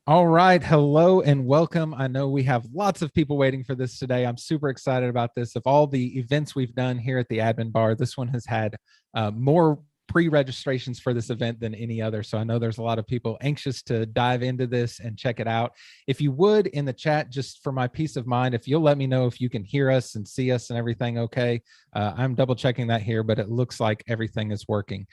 All right. Hello and welcome. I know we have lots of people waiting for this today. I'm super excited about this. Of all the events we've done here at the admin bar, this one has had more pre-registrations for this event than any other. So I know there's a lot of people anxious to dive into this and check it out. If you would, in the chat, just for my peace of mind, if you'll let me know if you can hear us and see us and everything okay. I'm double checking that here, but it looks like everything is working.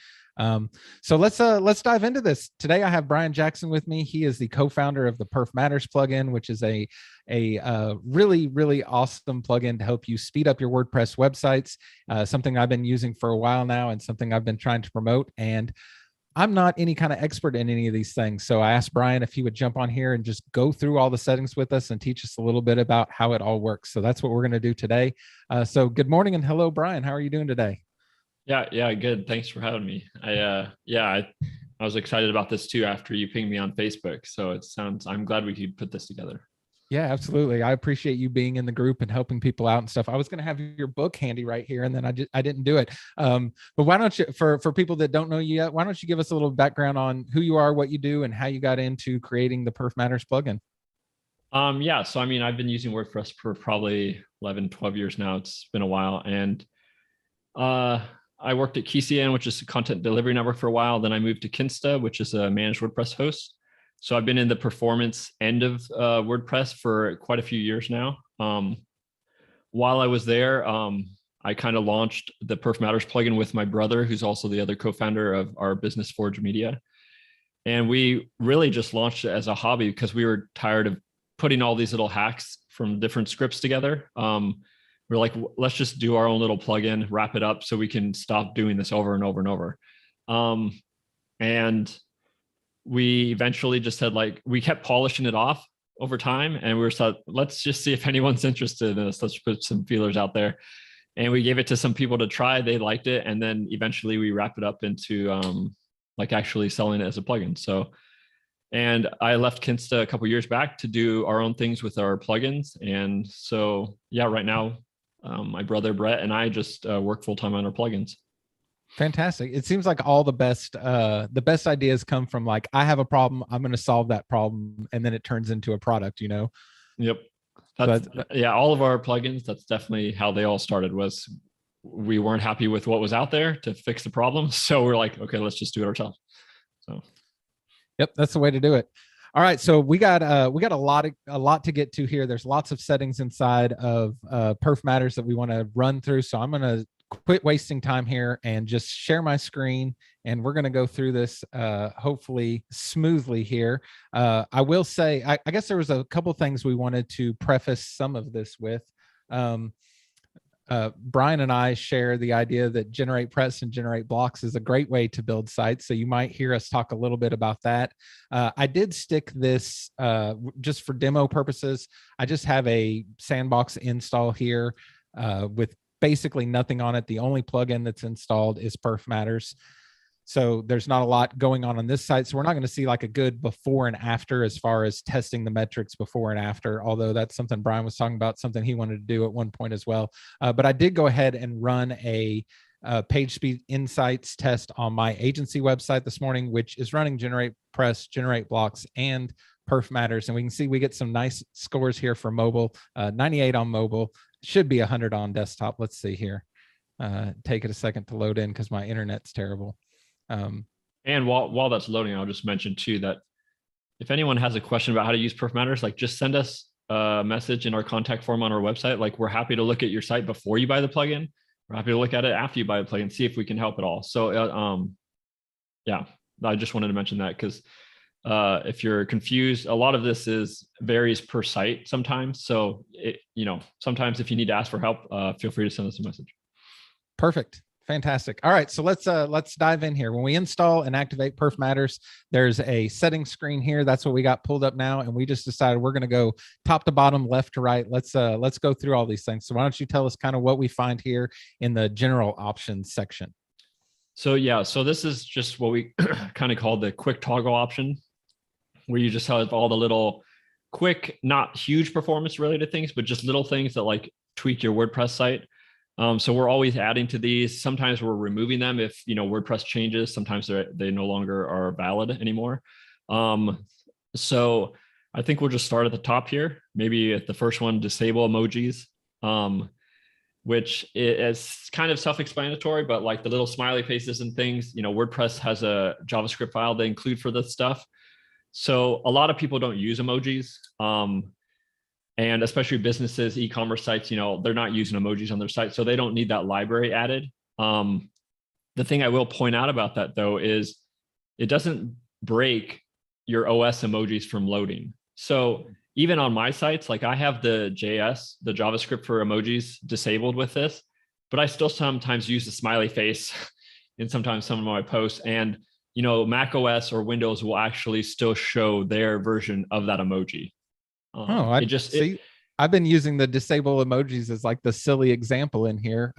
So let's dive into this. Today I have Brian Jackson with me. He is the co-founder of the Perfmatters plugin, which is a really awesome plugin to help you speed up your WordPress websites. Something I've been using for a while now and something I've been trying to promote. And I'm not any kind of expert in any of these things. So I asked Brian if he would jump on here and just go through all the settings with us and teach us a little bit about how it all works. So that's what we're going to do today. So good morning and hello, Brian. How are you doing today? Yeah, good. Thanks for having me. I was excited about this too after you pinged me on Facebook. So I'm glad we could put this together. Yeah, absolutely. I appreciate you being in the group and helping people out and stuff. I was going to have your book handy right here, and then I didn't do it. But why don't you, for people that don't know you yet, why don't you give us a little background on who you are, what you do, and how you got into creating the Perfmatters plugin? So I mean, I've been using WordPress for probably 11, 12 years now. It's been a while. And I worked at KeyCN, which is a content delivery network, for a while. Then I moved to Kinsta, which is a managed WordPress host. So I've been in the performance end of WordPress for quite a few years now. While I was there, I kind of launched the Perfmatters plugin with my brother, who's also the other co-founder of our business, Forge Media. And we really just launched it as a hobby because we were tired of putting all these little hacks from different scripts together. We're like, let's just do our own little plugin, wrap it up so we can stop doing this over and over and over. And we eventually just said, like, we kept polishing it off over time. And we were thought, let's just see if anyone's interested in this. Let's put some feelers out there. And we gave it to some people to try. They liked it. And then eventually we wrapped it up into like actually selling it as a plugin. So, and I left Kinsta a couple of years back to do our own things with our plugins. And so, yeah, right now, my brother Brett and I just work full-time on our plugins. Fantastic. It seems like all the best ideas come from, like, I have a problem, I'm going to solve that problem, and then it turns into a product, you know? Yep. All of our plugins, that's definitely how they all started. Was we weren't happy with what was out there to fix the problem. So we're like, okay, let's just do it ourselves. So yep, that's the way to do it. All right, so we got a lot to get to here. There's lots of settings inside of Perfmatters that we want to run through. So I'm going to quit wasting time here and just share my screen, and we're going to go through this hopefully smoothly here. I will say, I guess there was a couple things we wanted to preface some of this with. Brian and I share the idea that generate press and generate blocks is a great way to build sites. So you might hear us talk a little bit about that. I did stick this just for demo purposes. I just have a sandbox install here with basically nothing on it. The only plugin that's installed is Perfmatters. So there's not a lot going on this site. So we're not going to see like a good before and after as far as testing the metrics before and after, although that's something Brian was talking about, something he wanted to do at one point as well. But I did go ahead and run a PageSpeed Insights test on my agency website this morning, which is running generate press, generate blocks, and Perfmatters. And we can see we get some nice scores here for mobile, 98 on mobile, should be 100 on desktop. Let's see here. Take it a second to load in because my internet's terrible. And while that's loading, I'll just mention too that if anyone has a question about how to use Perfmatters, like, just send us a message in our contact form on our website. Like, we're happy to look at your site before you buy the plugin. We're happy to look at it after you buy the plugin, see if we can help at all. So yeah, I just wanted to mention that because if you're confused, a lot of this varies per site sometimes. So sometimes if you need to ask for help, feel free to send us a message. Perfect. Fantastic. All right, so let's dive in here. When we install and activate Perfmatters, there's a settings screen here. That's what we got pulled up now, and we just decided we're going to go top to bottom, left to right. Let's go through all these things. So why don't you tell us kind of what we find here in the general options section? So yeah, so this is just what we kind of call the quick toggle option, where you just have all the little quick, not huge performance related things, but just little things that like tweak your WordPress site. So we're always adding to these. Sometimes we're removing them if WordPress changes. Sometimes they no longer are valid anymore. So I think we'll just start at the top here. Maybe at the first one, disable emojis, which is kind of self-explanatory, but like the little smiley faces and things, WordPress has a JavaScript file they include for this stuff. So a lot of people don't use emojis. And especially businesses, e-commerce sites, they're not using emojis on their site, so they don't need that library added. The thing I will point out about that, though, is it doesn't break your OS emojis from loading. So even on my sites, like I have the JavaScript for emojis disabled with this, but I still sometimes use the smiley face in sometimes some of my posts. And, Mac OS or Windows will actually still show their version of that emoji. I've been using the disable emojis as like the silly example in here.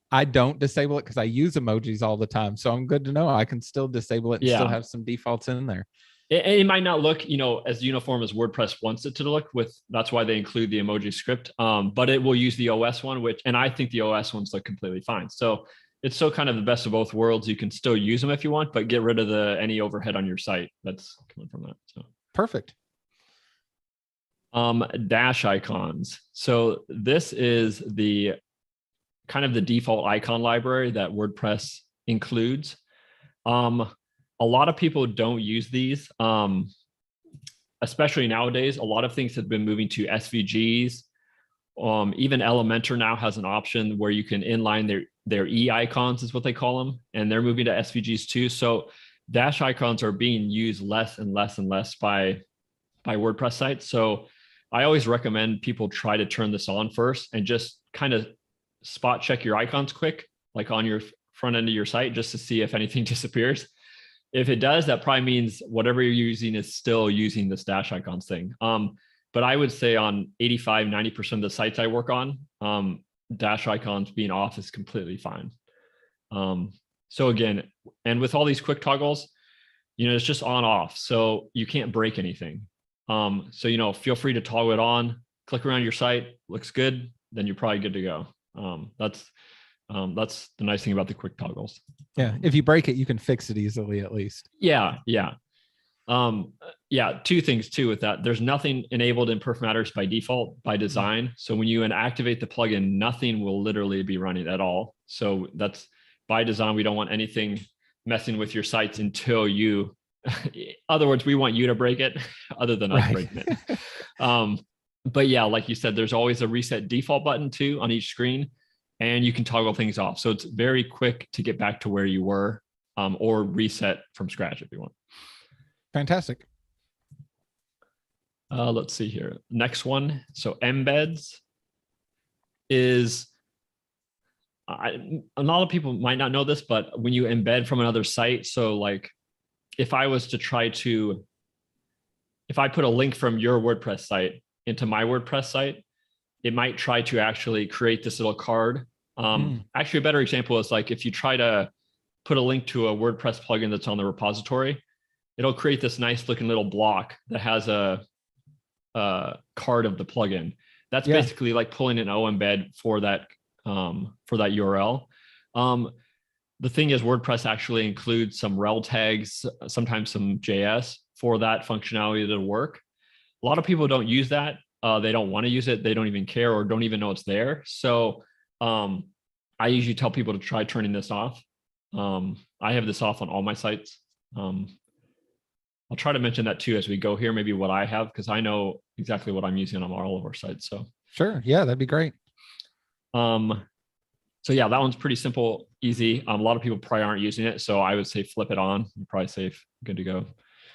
I don't disable it because I use emojis all the time. So I'm good to know I can still disable it and still have some defaults in there. It might not look, as uniform as WordPress wants it to look that's why they include the emoji script. But it will use the OS one, and I think the OS ones look completely fine. So it's still kind of the best of both worlds. You can still use them if you want, but get rid of any overhead on your site that's coming from that. So perfect. Dashicons. So this is the kind of the default icon library that WordPress includes. A lot of people don't use these, especially nowadays. A lot of things have been moving to SVGs. Even Elementor now has an option where you can inline their E icons, is what they call them, and they're moving to SVGs too. So Dashicons are being used less and less and less by WordPress sites. So I always recommend people try to turn this on first and just kind of spot check your icons quick, like on your front end of your site, just to see if anything disappears. If it does, that probably means whatever you're using is still using this Dashicons thing. But I would say on 85, 90% of the sites I work on, Dashicons being off is completely fine. So again, and with all these quick toggles, it's just on off. So you can't break anything. So, feel free to toggle it on, click around your site, looks good, then you're probably good to go. That's the nice thing about the quick toggles. Yeah. If you break it, you can fix it easily, at least. Yeah. Two things too with that. There's nothing enabled in Perfmatters by default, by design. So when you activate the plugin, nothing will literally be running at all. So that's by design. We don't want anything messing with your sites until you, in other words, we want you to break it other than us breaking it. But yeah, like you said, there's always a reset default button too on each screen, and you can toggle things off. So it's very quick to get back to where you were, or reset from scratch if you want. Fantastic. Let's see here. Next one. So Embeds is, a lot of people might not know this, but when you embed from another site, so like if I put a link from your WordPress site into my WordPress site, it might try to actually create this little card. Actually, a better example is like if you try to put a link to a WordPress plugin that's on the repository, it'll create this nice looking little block that has a card of the plugin. That's basically like pulling an embed for that URL. The thing is, WordPress actually includes some rel tags, sometimes some JS for that functionality to work. A lot of people don't use that. They don't want to use it. They don't even care or don't even know it's there. So I usually tell people to try turning this off. I have this off on all my sites. I'll try to mention that too as we go here, maybe what I have, because I know exactly what I'm using on all of our sites. So sure. Yeah, that'd be great. So yeah, that one's pretty simple, easy. A lot of people probably aren't using it. So I would say flip it on. You're probably safe, good to go.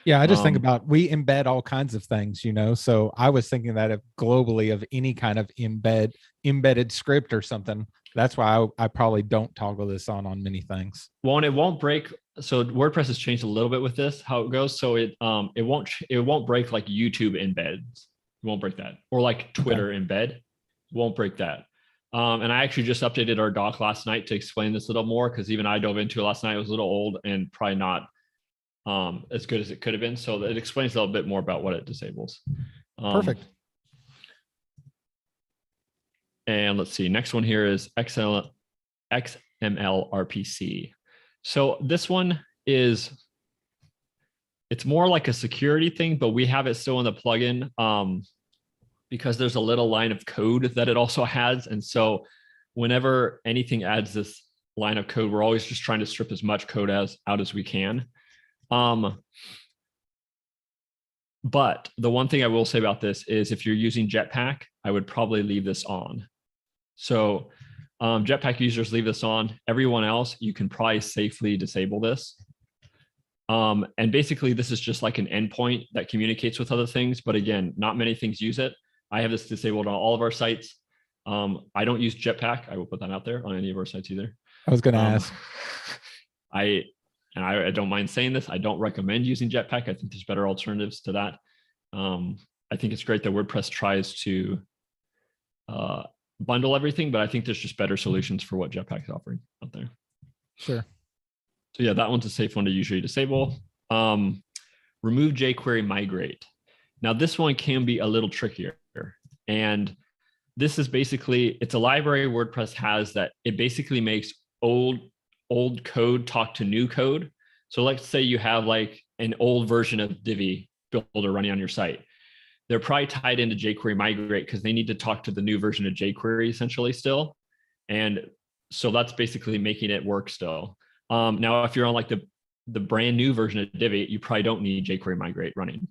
Yeah, I just think about, we embed all kinds of things, so I was thinking that if globally of any kind of embedded script or something, that's why I probably don't toggle this on many things. Well, and it won't break. So WordPress has changed a little bit with this, how it goes. So it won't break like YouTube embeds. It won't break that. Or like Twitter embed. It won't break that. And I actually just updated our doc last night to explain this a little more, because even I dove into it last night. It was a little old and probably not as good as it could have been. So it explains a little bit more about what it disables. Perfect. And let's see, next one here is XML-RPC. So this one is it's more like a security thing, but we have it still in the plugin because there's a little line of code that it also has. And so whenever anything adds this line of code, we're always just trying to strip as much code out as we can. But the one thing I will say about this is if you're using Jetpack, I would probably leave this on. So Jetpack users leave this on. Everyone else, you can probably safely disable this. And basically, this is just like an endpoint that communicates with other things. But again, not many things use it. I have this disabled on all of our sites. I don't use Jetpack. I will put that out there on any of our sites either. I was going to ask. I don't mind saying this. I don't recommend using Jetpack. I think there's better alternatives to that. I think it's great that WordPress tries to bundle everything, but I think there's just better solutions for what Jetpack is offering out there. Sure. So yeah, that one's a safe one to usually disable. Remove jQuery migrate. Now this one can be a little trickier. And this is basically, it's a library WordPress has that it basically makes old code talk to new code. So let's say you have like an old version of Divi builder running on your site. They're probably tied into jQuery migrate because they need to talk to the new version of jQuery essentially still. And so that's basically making it work still. Now, if you're on like the brand new version of Divi, you probably don't need jQuery migrate running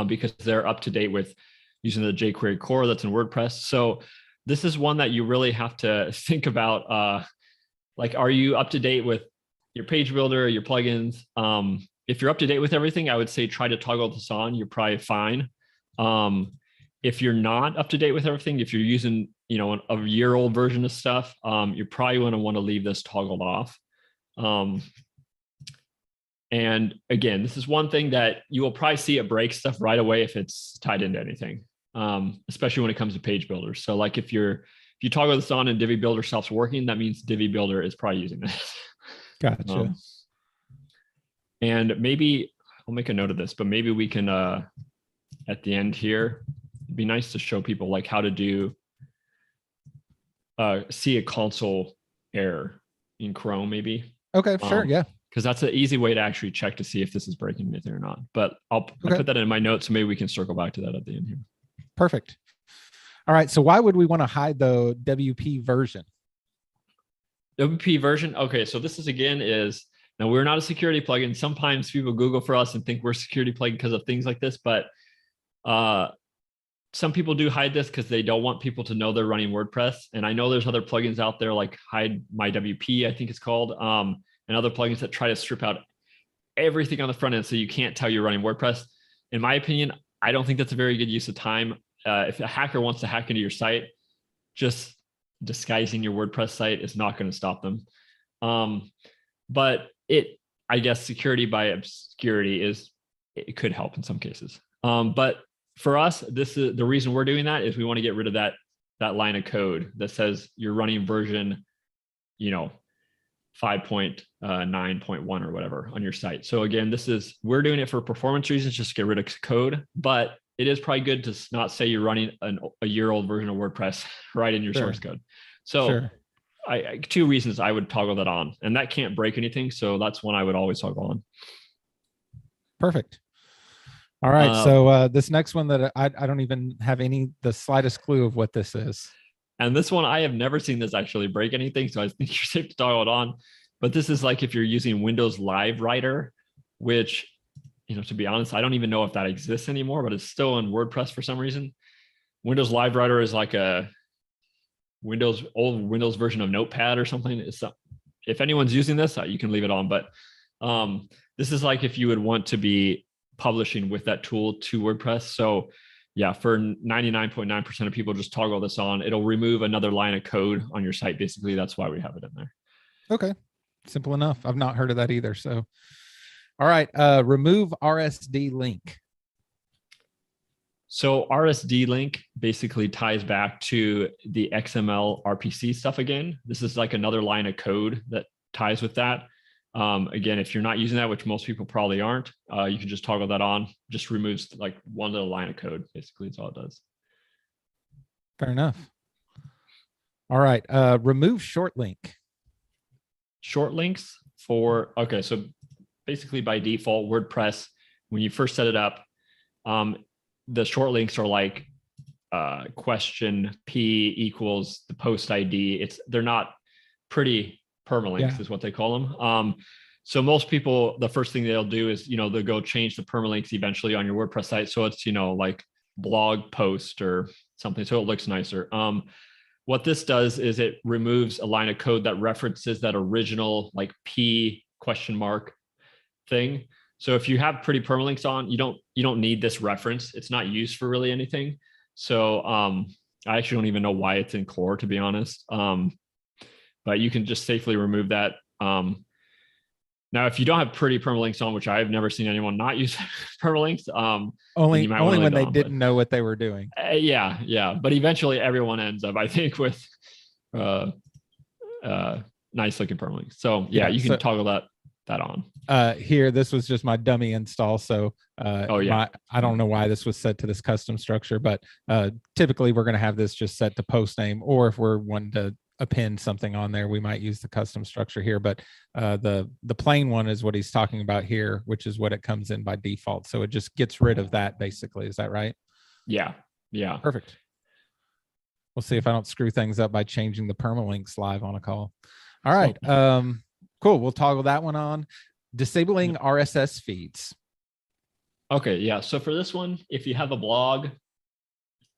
because they're up to date with using the jQuery core that's in WordPress. So this is one that you really have to think about. Like, are you up to date with your page builder, your plugins? If you're up to date with everything, I would say try to toggle this on. You're probably fine. If you're not up to date with everything, if you're using, a year-old version of stuff, you're probably going to want to leave this toggled off. And again, this is one thing that you will probably see it break stuff right away if it's tied into anything, especially when it comes to page builders. So like if you toggle this on and Divi Builder stops working, that means Divi Builder is probably using this. Gotcha. And maybe I'll make a note of this, but maybe we can, at the end here, it'd be nice to show people like how to do, see a console error in Chrome, maybe. Okay, sure, yeah. Because that's an easy way to actually check to see if this is breaking anything or not. But I'll put that in my notes, so maybe we can circle back to that at the end here. Perfect. All right, so why would we want to hide the WP version? WP version, okay, so this is now we're not a security plugin. Sometimes people Google for us and think we're a security plugin because of things like this, but some people do hide this because they don't want people to know they're running WordPress. And I know there's other plugins out there like Hide My WP, I think it's called, and other plugins that try to strip out everything on the front end so you can't tell you're running WordPress. In my opinion, I don't think that's a very good use of time. If a hacker wants to hack into your site, just disguising your WordPress site is not going to stop them. But I guess security by obscurity it could help in some cases. But for us, this is the reason we're doing that is we want to get rid of that line of code that says you're running version, 5.9.1 or whatever on your site. So again, we're doing it for performance reasons, just get rid of code, but it is probably good to not say you're running a year-old version of WordPress right in your source code. So two reasons I would toggle that on, and that can't break anything. So that's one I would always toggle on. Perfect. All right. So this next one that I don't even have the slightest clue of what this is. And this one, I have never seen this actually break anything. So I think you're safe to toggle it on. But this is like if you're using Windows Live Writer, which, to be honest, I don't even know if that exists anymore, but it's still in WordPress for some reason. Windows Live Writer is like a old Windows version of Notepad or something. If anyone's using this, you can leave it on. But this is like if you would want to be publishing with that tool to WordPress. So yeah, for 99.9% of people, just toggle this on. It'll remove another line of code on your site. Basically, that's why we have it in there. Okay. Simple enough. I've not heard of that either. So, all right. Remove RSD link. So RSD link basically ties back to the XML-RPC stuff again. This is like another line of code that ties with that. Again, if you're not using that, which most people probably aren't, you can just toggle that on. Just removes like one little line of code. Basically, that's all it does. Fair enough. All right. Remove Shortlink. Shortlinks so basically by default, WordPress, when you first set it up, the short links are like question P equals the post ID. They're not pretty permalinks is what they call them. So most people, the first thing they'll do is, they'll go change the permalinks eventually on your WordPress site. So it's, like blog post or something. So it looks nicer. What this does is it removes a line of code that references that original like P question mark thing. So if you have pretty permalinks on, you don't need this reference. It's not used for really anything. So I actually don't even know why it's in core, to be honest. But you can just safely remove that. Now, if you don't have pretty permalinks on, which I've never seen anyone not use permalinks, only when they didn't know what they were doing. Yeah. But eventually, everyone ends up, I think, with nice looking permalinks. So yeah, you can toggle that on. Here, this was just my dummy install. So I don't know why this was set to this custom structure, but typically we're going to have this just set to post name, or if we're wanting to append something on there, we might use the custom structure here. But the plain one is what he's talking about here, which is what it comes in by default. So it just gets rid of that basically. Is that right? Yeah. Perfect. We'll see if I don't screw things up by changing the permalinks live on a call. All right. Cool. We'll toggle that one on. Disabling RSS feeds. Okay. Yeah. So for this one, if you have a blog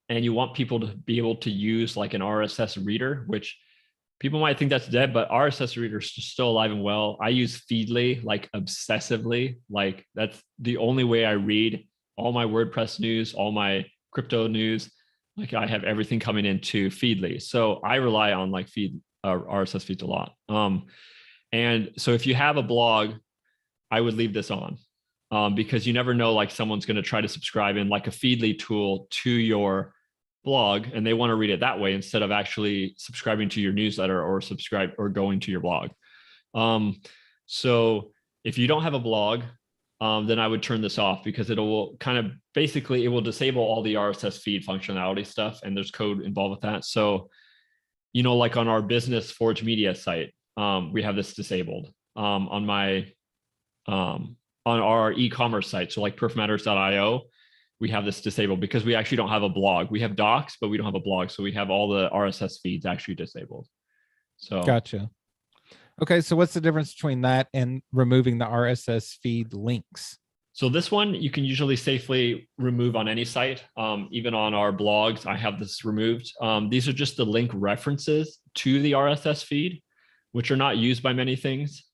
and you want people to be able to use like an RSS reader, which people might think that's dead, but RSS readers are still alive and well. I use Feedly like obsessively. Like that's the only way I read all my WordPress news, all my crypto news. Like I have everything coming into Feedly. So I rely on like RSS feeds a lot. And so if you have a blog, I would leave this on because you never know, like someone's going to try to subscribe in like a Feedly tool to your blog and they want to read it that way instead of actually subscribing to your newsletter or going to your blog. So if you don't have a blog, then I would turn this off because it will disable all the RSS feed functionality stuff. And there's code involved with that. So, like on our business Forge Media site, we have this disabled on our e-commerce site. So like perfmatters.io, we have this disabled because we actually don't have a blog. We have docs, but we don't have a blog. So we have all the RSS feeds actually disabled. So gotcha. Okay. So what's the difference between that and removing the RSS feed links? So this one you can usually safely remove on any site. Even on our blogs, I have this removed. These are just the link references to the RSS feed, which are not used by many things.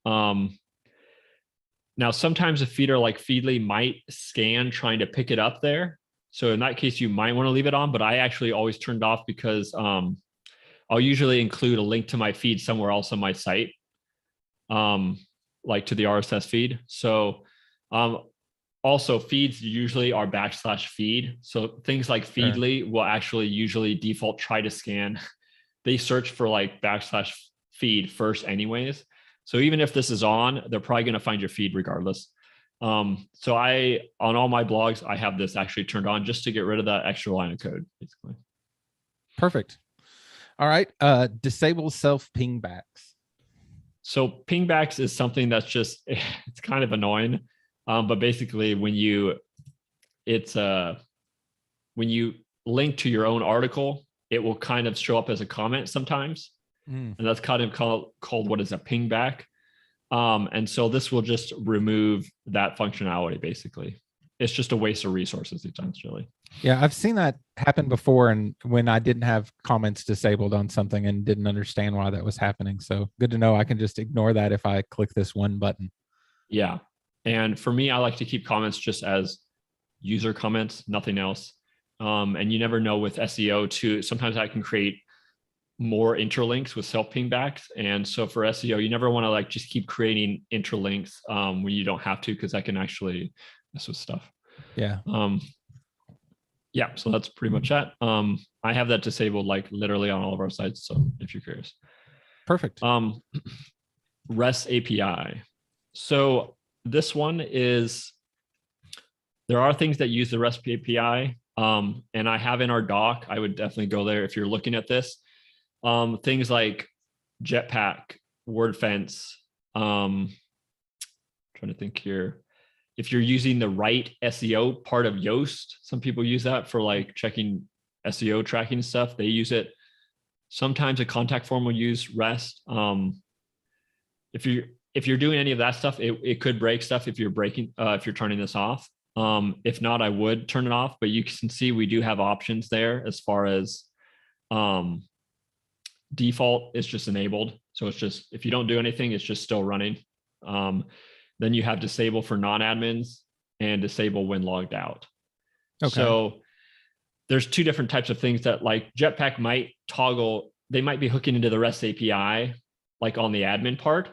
Now, sometimes a feeder like Feedly might scan trying to pick it up there. So in that case, you might want to leave it on, but I actually always turned off because I'll usually include a link to my feed somewhere else on my site, like to the RSS feed. So also feeds usually are /feed. So things like Feedly will actually usually default try to scan. They search for like /feed first anyways. So even if this is on, they're probably going to find your feed regardless. So on all my blogs, I have this actually turned on just to get rid of that extra line of code, basically. Perfect. All right. Disable self pingbacks. So pingbacks is something that's just, it's kind of annoying. But basically when you link to your own article, it will kind of show up as a comment sometimes. And that's kind of called what is a pingback. And so this will just remove that functionality, basically. It's just a waste of resources essentially. Yeah, I've seen that happen before, and when I didn't have comments disabled on something and didn't understand why that was happening. So good to know I can just ignore that if I click this one button. Yeah. And for me, I like to keep comments just as user comments, nothing else. And you never know with SEO too. Sometimes I can create more interlinks with self pingbacks. And so for SEO, you never want to like just keep creating interlinks when you don't have to, because that can actually mess with stuff. Yeah. Yeah. So that's pretty much that. I have that disabled like literally on all of our sites. So if you're curious. Perfect. REST API. So this one is, there are things that use the REST API. And I have in our doc, I would definitely go there if you're looking at this. Things like Jetpack, WordFence, trying to think here. if you're using the right SEO part of Yoast, some people use that for like checking SEO tracking stuff. They use it. Sometimes a contact form will use REST. If you're doing any of that stuff, it could break stuff if you're if you're turning this off. If not, I would turn it off, but you can see we do have options there as far as default is just enabled. So it's just, if you don't do anything, it's just still running. Then you have disable for non-admins and disable when logged out. Okay. So there's two different types of things that like Jetpack might toggle. They might be hooking into the REST API, like on the admin part,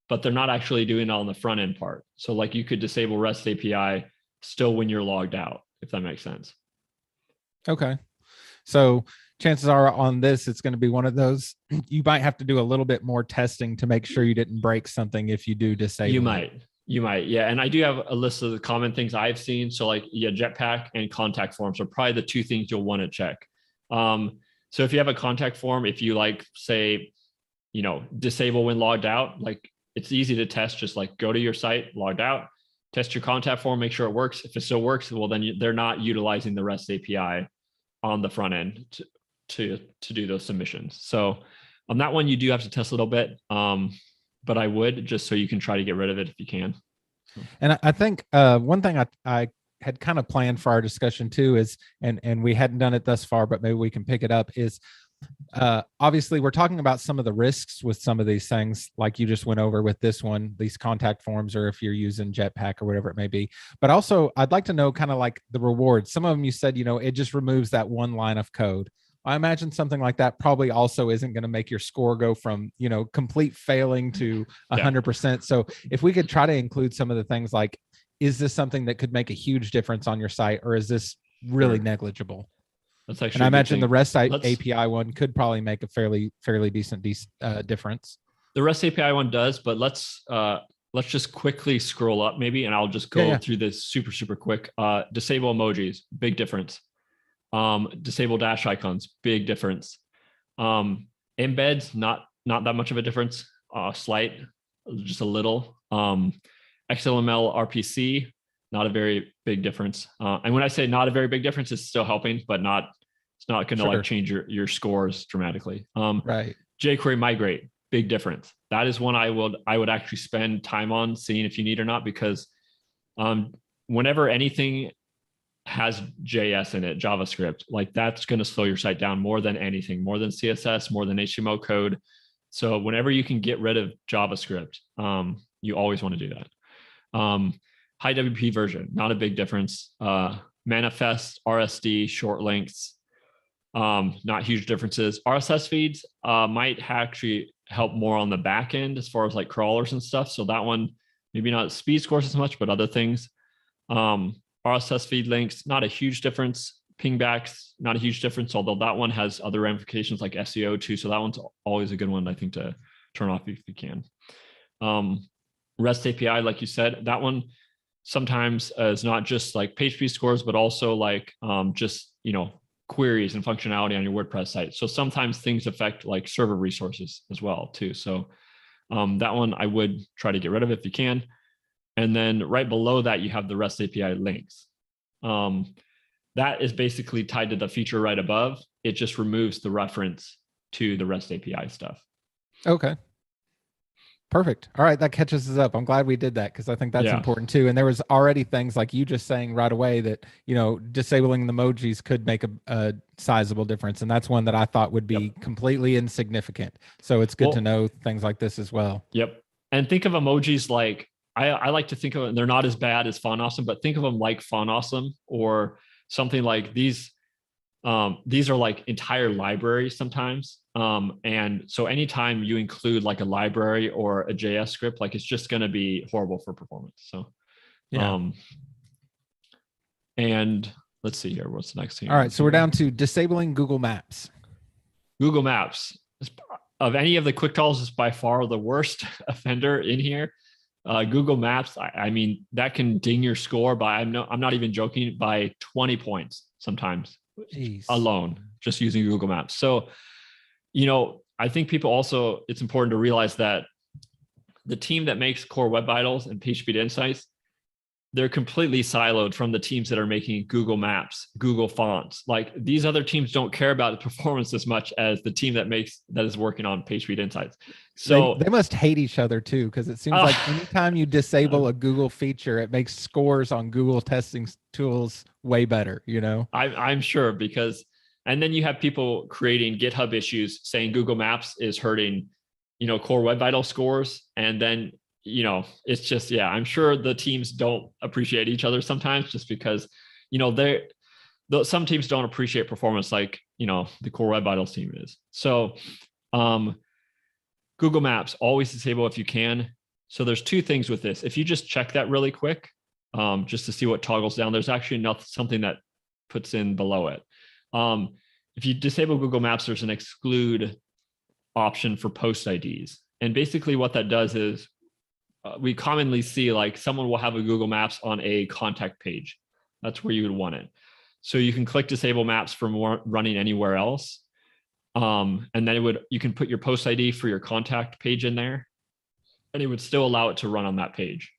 but they're not actually doing it on the front end part. So like you could disable REST API still when you're logged out, if that makes sense. Okay. So chances are on this, it's going to be one of those, you might have to do a little bit more testing to make sure you didn't break something if you do disable. You might. Yeah. And I do have a list of the common things I've seen. So like, yeah, Jetpack and contact forms are probably the two things you'll want to check. So if you have a contact form, if you like, say, disable when logged out, like it's easy to test. Just like go to your site, logged out, test your contact form, make sure it works. If it still works, well, then they're not utilizing the REST API on the front end to do those submissions. So on that one, you do have to test a little bit. But I would, just so you can try to get rid of it if you can. And I think one thing I had kind of planned for our discussion too is, and we hadn't done it thus far, but maybe we can pick it up, is obviously we're talking about some of the risks with some of these things, like you just went over with this one, these contact forms, or if you're using Jetpack or whatever it may be. But also I'd like to know kind of like the rewards. Some of them you said, it just removes that one line of code. I imagine something like that probably also isn't going to make your score go from, complete failing to 100%. So if we could try to include some of the things like, is this something that could make a huge difference on your site, or is this really negligible? That's actually, and I imagine the REST API one could probably make a fairly decent difference. The REST API one does, but let's just quickly scroll up maybe, and I'll just go through this super quick. Disable emojis, big difference. Disable Dashicons, big difference. Embeds, not that much of a difference, slight, just a little. XML-RPC, not a very big difference. And when I say not a very big difference, it's still helping, but it's not going to like change your scores dramatically. Right. jQuery Migrate, big difference. That is one I would actually spend time on seeing if you need or not, because whenever anything has JS in it, JavaScript, like that's going to slow your site down more than anything, more than CSS, more than HTML code. So whenever you can get rid of JavaScript, you always want to do that. High WP version, not a big difference. Manifest, RSD, Shortlinks, not huge differences. RSS feeds might actually help more on the back end as far as like crawlers and stuff. So that one, maybe not speed scores as much, but other things. RSS feed links, not a huge difference. Pingbacks, not a huge difference, although that one has other ramifications like SEO too. So that one's always a good one, I think, to turn off if you can. REST API, like you said, that one sometimes is not just like PageSpeed scores, but also like just, queries and functionality on your WordPress site. So sometimes things affect like server resources as well too. So that one I would try to get rid of if you can. And then right below that, you have the REST API links. That is basically tied to the feature right above. It just removes the reference to the REST API stuff. Okay. Perfect. All right. That catches us up. I'm glad we did that, because I think that's important too. And there was already things like you just saying right away that, disabling the emojis could make a sizable difference. And that's one that I thought would be completely insignificant. So it's good to know things like this as well. Yep. And think of emojis like, I like to think of it, and they're not as bad as Font Awesome, but think of them like Font Awesome or something like these. These are like entire libraries sometimes. And so anytime you include like a library or a JS script, like it's just going to be horrible for performance. So, and let's see here. What's the next thing? All right. So we're down to disabling Google Maps. Google Maps, of any of the quick calls, is by far the worst offender in here. Google Maps, I mean, that can ding your score by, I'm not even joking, by 20 points sometimes. Jeez. Alone, just using Google Maps. So, I think people also, it's important to realize that the team that makes Core Web Vitals and PageSpeed Insights, they're completely siloed from the teams that are making Google Maps, Google Fonts. Like these other teams don't care about performance as much as the team that is working on PageSpeed Insights. So they must hate each other too, because it seems like anytime you disable a Google feature, it makes scores on Google testing tools way better, you know? I'm sure, because, and then you have people creating GitHub issues saying Google Maps is hurting, core web vital scores. And then, it's just, yeah, I'm sure the teams don't appreciate each other sometimes, just because, some teams don't appreciate performance like, the core web vitals team is. So, Google Maps, always disable if you can. So there's two things with this. If you just check that really quick, just to see what toggles down, there's actually something that puts in below it. If you disable Google Maps, there's an exclude option for post IDs. And basically what that does is we commonly see like someone will have a Google Maps on a contact page. That's where you would want it. So you can click disable maps from running anywhere else. And then you can put your post ID for your contact page in there, and it would still allow it to run on that page.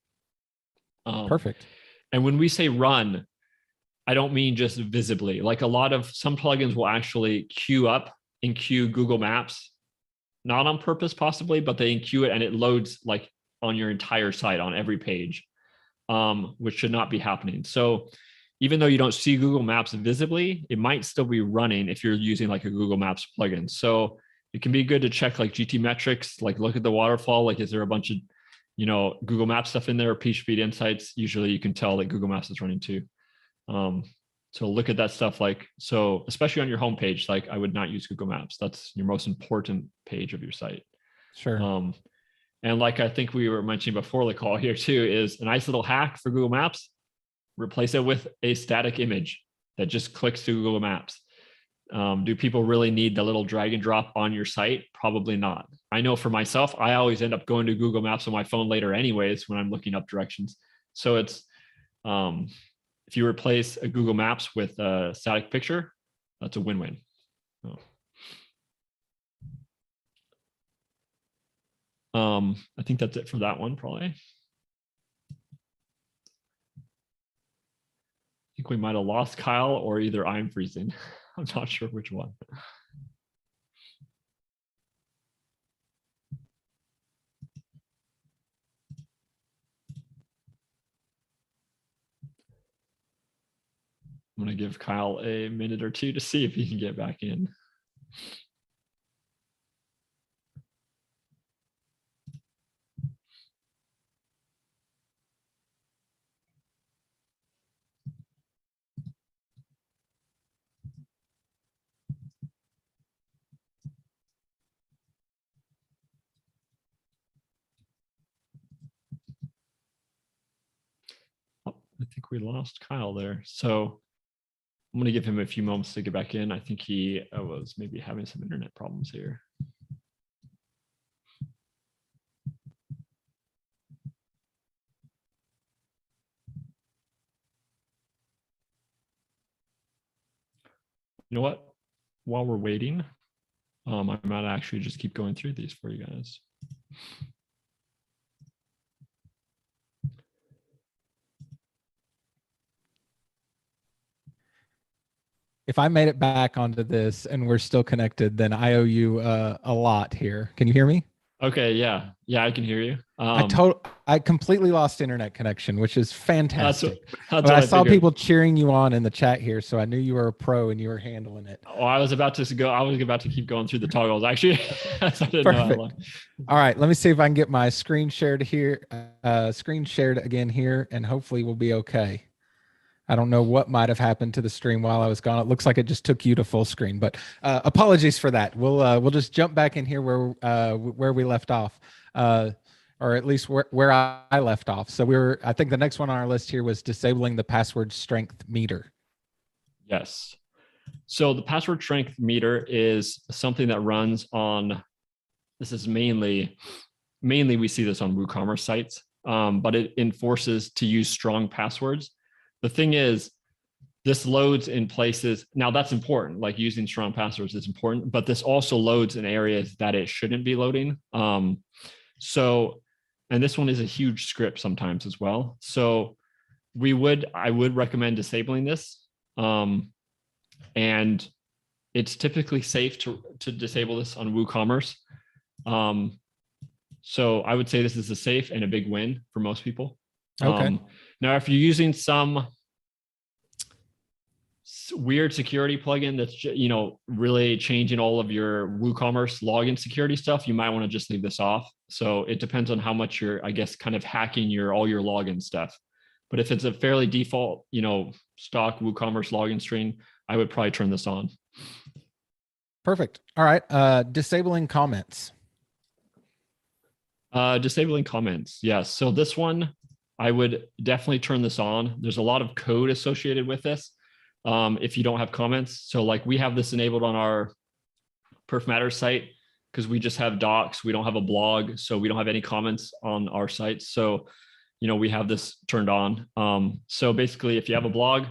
Perfect. And when we say run, I don't mean just visibly. Like some plugins will actually queue up and queue Google Maps, not on purpose possibly, but they queue it and it loads like on your entire site on every page, which should not be happening. So even though you don't see Google Maps visibly, it might still be running if you're using like a Google Maps plugin. So it can be good to check like GT metrics, like look at the waterfall, like is there a bunch of, Google Maps stuff in there, or PageSpeed Insights. Usually you can tell that Google Maps is running too. So look at that stuff, so especially on your homepage, like I would not use Google Maps. That's your most important page of your site. Sure. And like I think we were mentioning before the call here too, is a nice little hack for Google Maps. Replace it with a static image that just clicks to Google Maps. Do people really need the little drag and drop on your site? Probably not. I know for myself, I always end up going to Google Maps on my phone later anyways when I'm looking up directions. So it's, if you replace a Google Maps with a static picture, that's a win-win. I think that's it for that one, probably. I think we might have lost Kyle, or either I'm freezing. I'm not sure which one. I'm going to give Kyle a minute or two to see if he can get back in. I think we lost Kyle there. So I'm going to give him a few moments to get back in. I think he was maybe having some internet problems here. You know what? While we're waiting, I might actually just keep going through these for you guys. If I made it back onto this and we're still connected, then I owe you a lot here. Can you hear me? Okay, yeah, I can hear you. I completely lost internet connection, which is fantastic. That's but I saw people cheering you on in the chat here, so I knew you were a pro and you were handling it. Oh, I was about to keep going through the toggles actually. So I didn't know how long. All right, let me see if I can get my screen shared here, screen shared again here, and hopefully we'll be okay. I don't know what might have happened to the stream while I was gone. It looks like it just took you to full screen, but apologies for that. We'll just jump back in here where we left off, or at least where I left off. So I think the next one on our list here was disabling the password strength meter. Yes. So the password strength meter is something that runs on. This is mainly we see this on WooCommerce sites, but it enforces to use strong passwords. The thing is, this loads in places. Now that's important, like using strong passwords is important, but this also loads in areas that it shouldn't be loading. And this one is a huge script sometimes as well. So I would recommend disabling this. And it's typically safe to disable this on WooCommerce. So I would say this is a safe and a big win for most people. Okay. Now, if you're using some weird security plugin that's, really changing all of your WooCommerce login security stuff, you might want to just leave this off. So it depends on how much you're, I guess, kind of hacking all your login stuff. But if it's a fairly default, stock WooCommerce login string, I would probably turn this on. Perfect. All right. Disabling comments. Disabling comments. Yes. So this one, I would definitely turn this on. There's a lot of code associated with this. If you don't have comments. So like we have this enabled on our Perfmatters site because we just have docs. We don't have a blog. So we don't have any comments on our site. So, we have this turned on. So basically if you have a blog,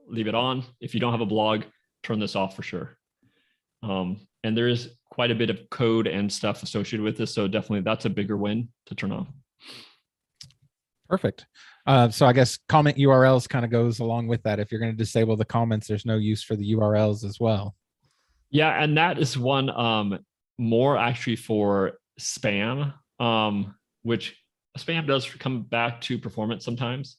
leave it on. If you don't have a blog, turn this off for sure. And there is quite a bit of code and stuff associated with this. So definitely that's a bigger win to turn on. Perfect. So I guess comment URLs kind of goes along with that. If you're going to disable the comments, there's no use for the URLs as well. Yeah. And that is one more actually for spam, which spam does come back to performance sometimes,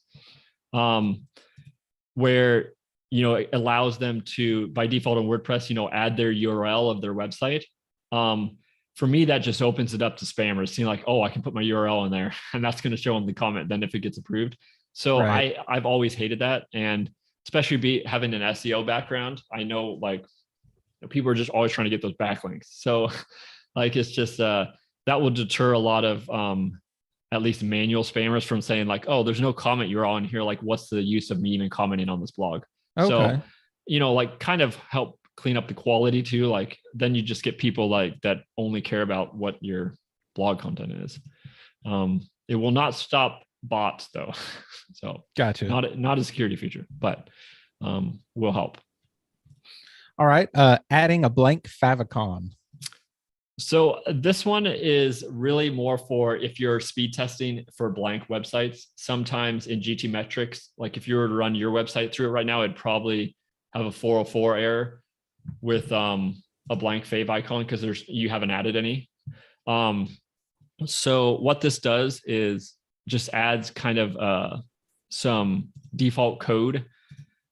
where, it allows them to, by default on WordPress, add their URL of their website. For me, that just opens it up to spammers, seeing like, oh, I can put my URL in there and that's going to show them the comment then if it gets approved. So right. I've always hated that. And especially having an SEO background, I know like people are just always trying to get those backlinks. So like, it's just, that will deter a lot of, at least manual spammers from saying like, oh, there's no comment URL in here. Like, what's the use of me even commenting on this blog? Okay. So, like kind of help clean up the quality too. Like then you just get people like that only care about what your blog content is. It will not stop bots though. So gotcha. Not a security feature, but will help. All right. Adding a blank favicon. So this one is really more for if you're speed testing for blank websites. Sometimes in GTmetrix, like if you were to run your website through it right now, it'd probably have a 404 error with a blank favicon because you haven't added any. So what this does is just adds kind of some default code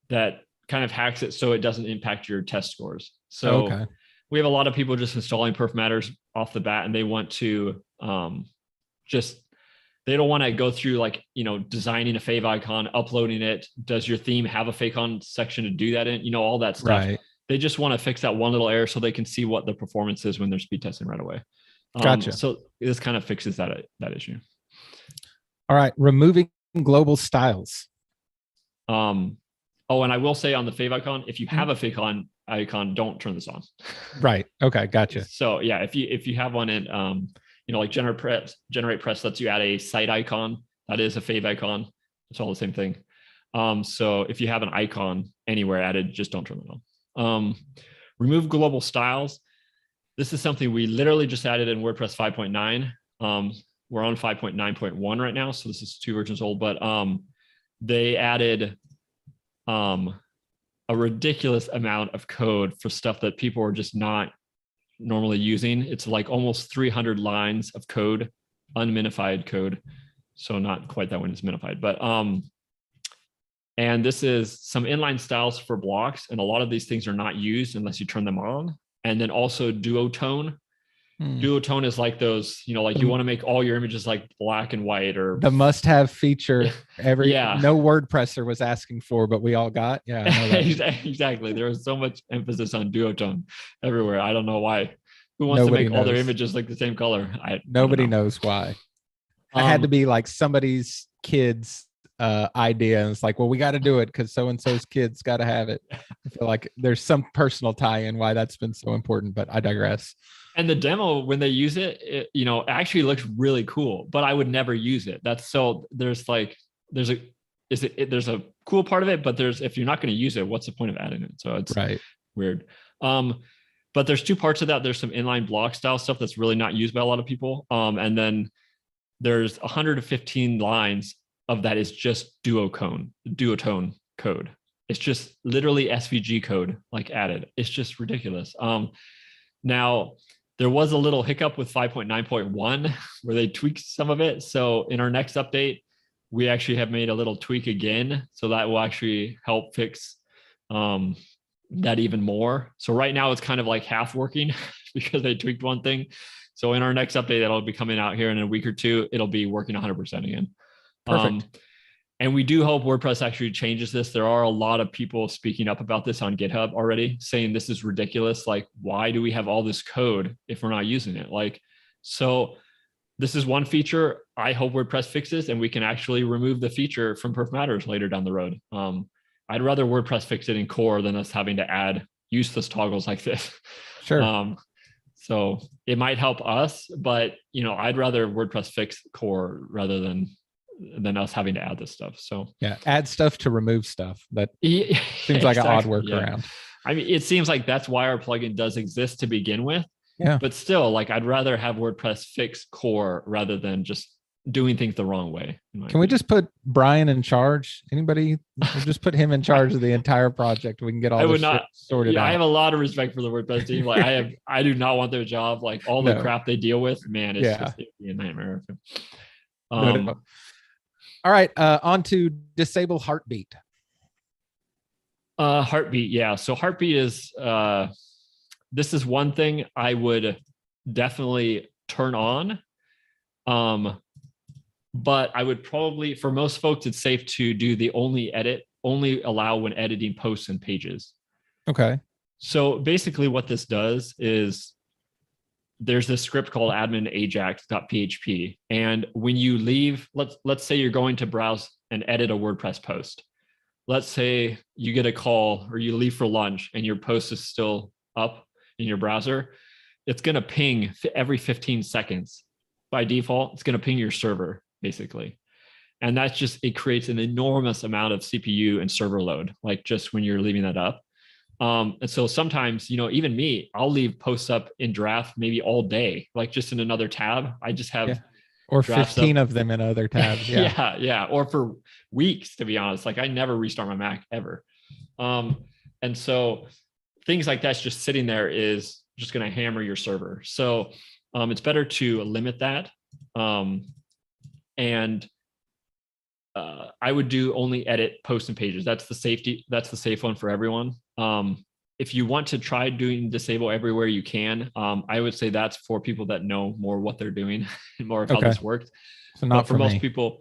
that kind of hacks it so it doesn't impact your test scores. So we have a lot of people just installing Perfmatters off the bat, and they want to they don't want to go through like, designing a favicon, uploading it. Does your theme have a favicon section to do that in? All that stuff. Right. They just want to fix that one little error so they can see what the performance is when they're speed testing right away. Gotcha. So this kind of fixes that issue. All right. Removing global styles. Oh, and I will say on the favicon, if you have a favicon icon, don't turn this on. Right. Okay. Gotcha. So yeah, if you have one in, like Generate Press lets you add a site icon. That is a favicon. It's all the same thing. So if you have an icon anywhere added, just don't turn it on. Remove global styles. This is something we literally just added in WordPress 5.9. We're on 5.9.1 right now. So this is 2 versions old, but they added a ridiculous amount of code for stuff that people are just not normally using. It's like almost 300 lines of code, unminified code. So not quite that one is minified, but and this is some inline styles for blocks. And a lot of these things are not used unless you turn them on. And then also duotone. Duotone is like those, like you want to make all your images like black and white, or the must-have feature no WordPresser was asking for, but we all got. Yeah, I know that. Exactly. There was so much emphasis on duotone everywhere. I don't know why. Who wants to make all their images like the same color? Nobody knows why. It had to be like somebody's kid's idea, and it's like, well, we got to do it because so-and-so's kids got to have it. I feel like there's some personal tie-in why that's been so important, but I digress. And the demo, when they use it, actually looks really cool, but I would never use it. There's a cool part of it, but if you're not going to use it, what's the point of adding it? So it's weird. But there's 2 parts of that. There's some inline block style stuff that's really not used by a lot of people. And then there's 115 lines of that is just duotone code. It's just literally SVG code like added. It's just ridiculous. Now, there was a little hiccup with 5.9.1 where they tweaked some of it. So in our next update, we actually have made a little tweak again. So that will actually help fix that even more. So right now it's kind of like half working because they tweaked one thing. So in our next update, that'll be coming out here in a week or two, it'll be working 100% again. Perfect. And we do hope WordPress actually changes this. There are a lot of people speaking up about this on GitHub already, saying this is ridiculous. Like, why do we have all this code if we're not using it? Like, so this is one feature I hope WordPress fixes, and we can actually remove the feature from Perfmatters later down the road. I'd rather WordPress fix it in core than us having to add useless toggles like this. Sure. So it might help us, but I'd rather WordPress fix core rather than us having to add this stuff. So yeah, add stuff to remove stuff. That seems seems like an odd workaround. Yeah. I mean, it seems like that's why our plugin does exist to begin with. Yeah. But still, like, I'd rather have WordPress fix core rather than just doing things the wrong way. Can we just put Brian in charge? Anybody? We'll just put him in charge of the entire project. We can get all this shit sorted out. I have a lot of respect for the WordPress team. Like, I do not want their job. Like, all the crap they deal with, man, it's just a nightmare. No. All right, on to disable heartbeat. Heartbeat, yeah. So heartbeat is this is one thing I would definitely turn on. But I would probably, for most folks, it's safe to do the only allow when editing posts and pages. Okay. So basically what this does is there's this script called admin ajax.php. And when you leave, let's say you're going to browse and edit a WordPress post. Let's say you get a call or you leave for lunch and your post is still up in your browser. It's going to ping every 15 seconds. By default, it's going to ping your server, basically. And that's just, it creates an enormous amount of CPU and server load, like just when you're leaving that up. And so sometimes, even me, I'll leave posts up in draft maybe all day, like just in another tab. I just have or 15 of them in other tabs. Yeah. Or for weeks, to be honest. Like, I never restart my Mac ever. And so things like that's just sitting there is just going to hammer your server. So it's better to limit that. And I would do only edit posts and pages. That's the safe one for everyone. If you want to try doing disable everywhere, you can. I would say that's for people that know more what they're doing and more of how this works. So not for most people,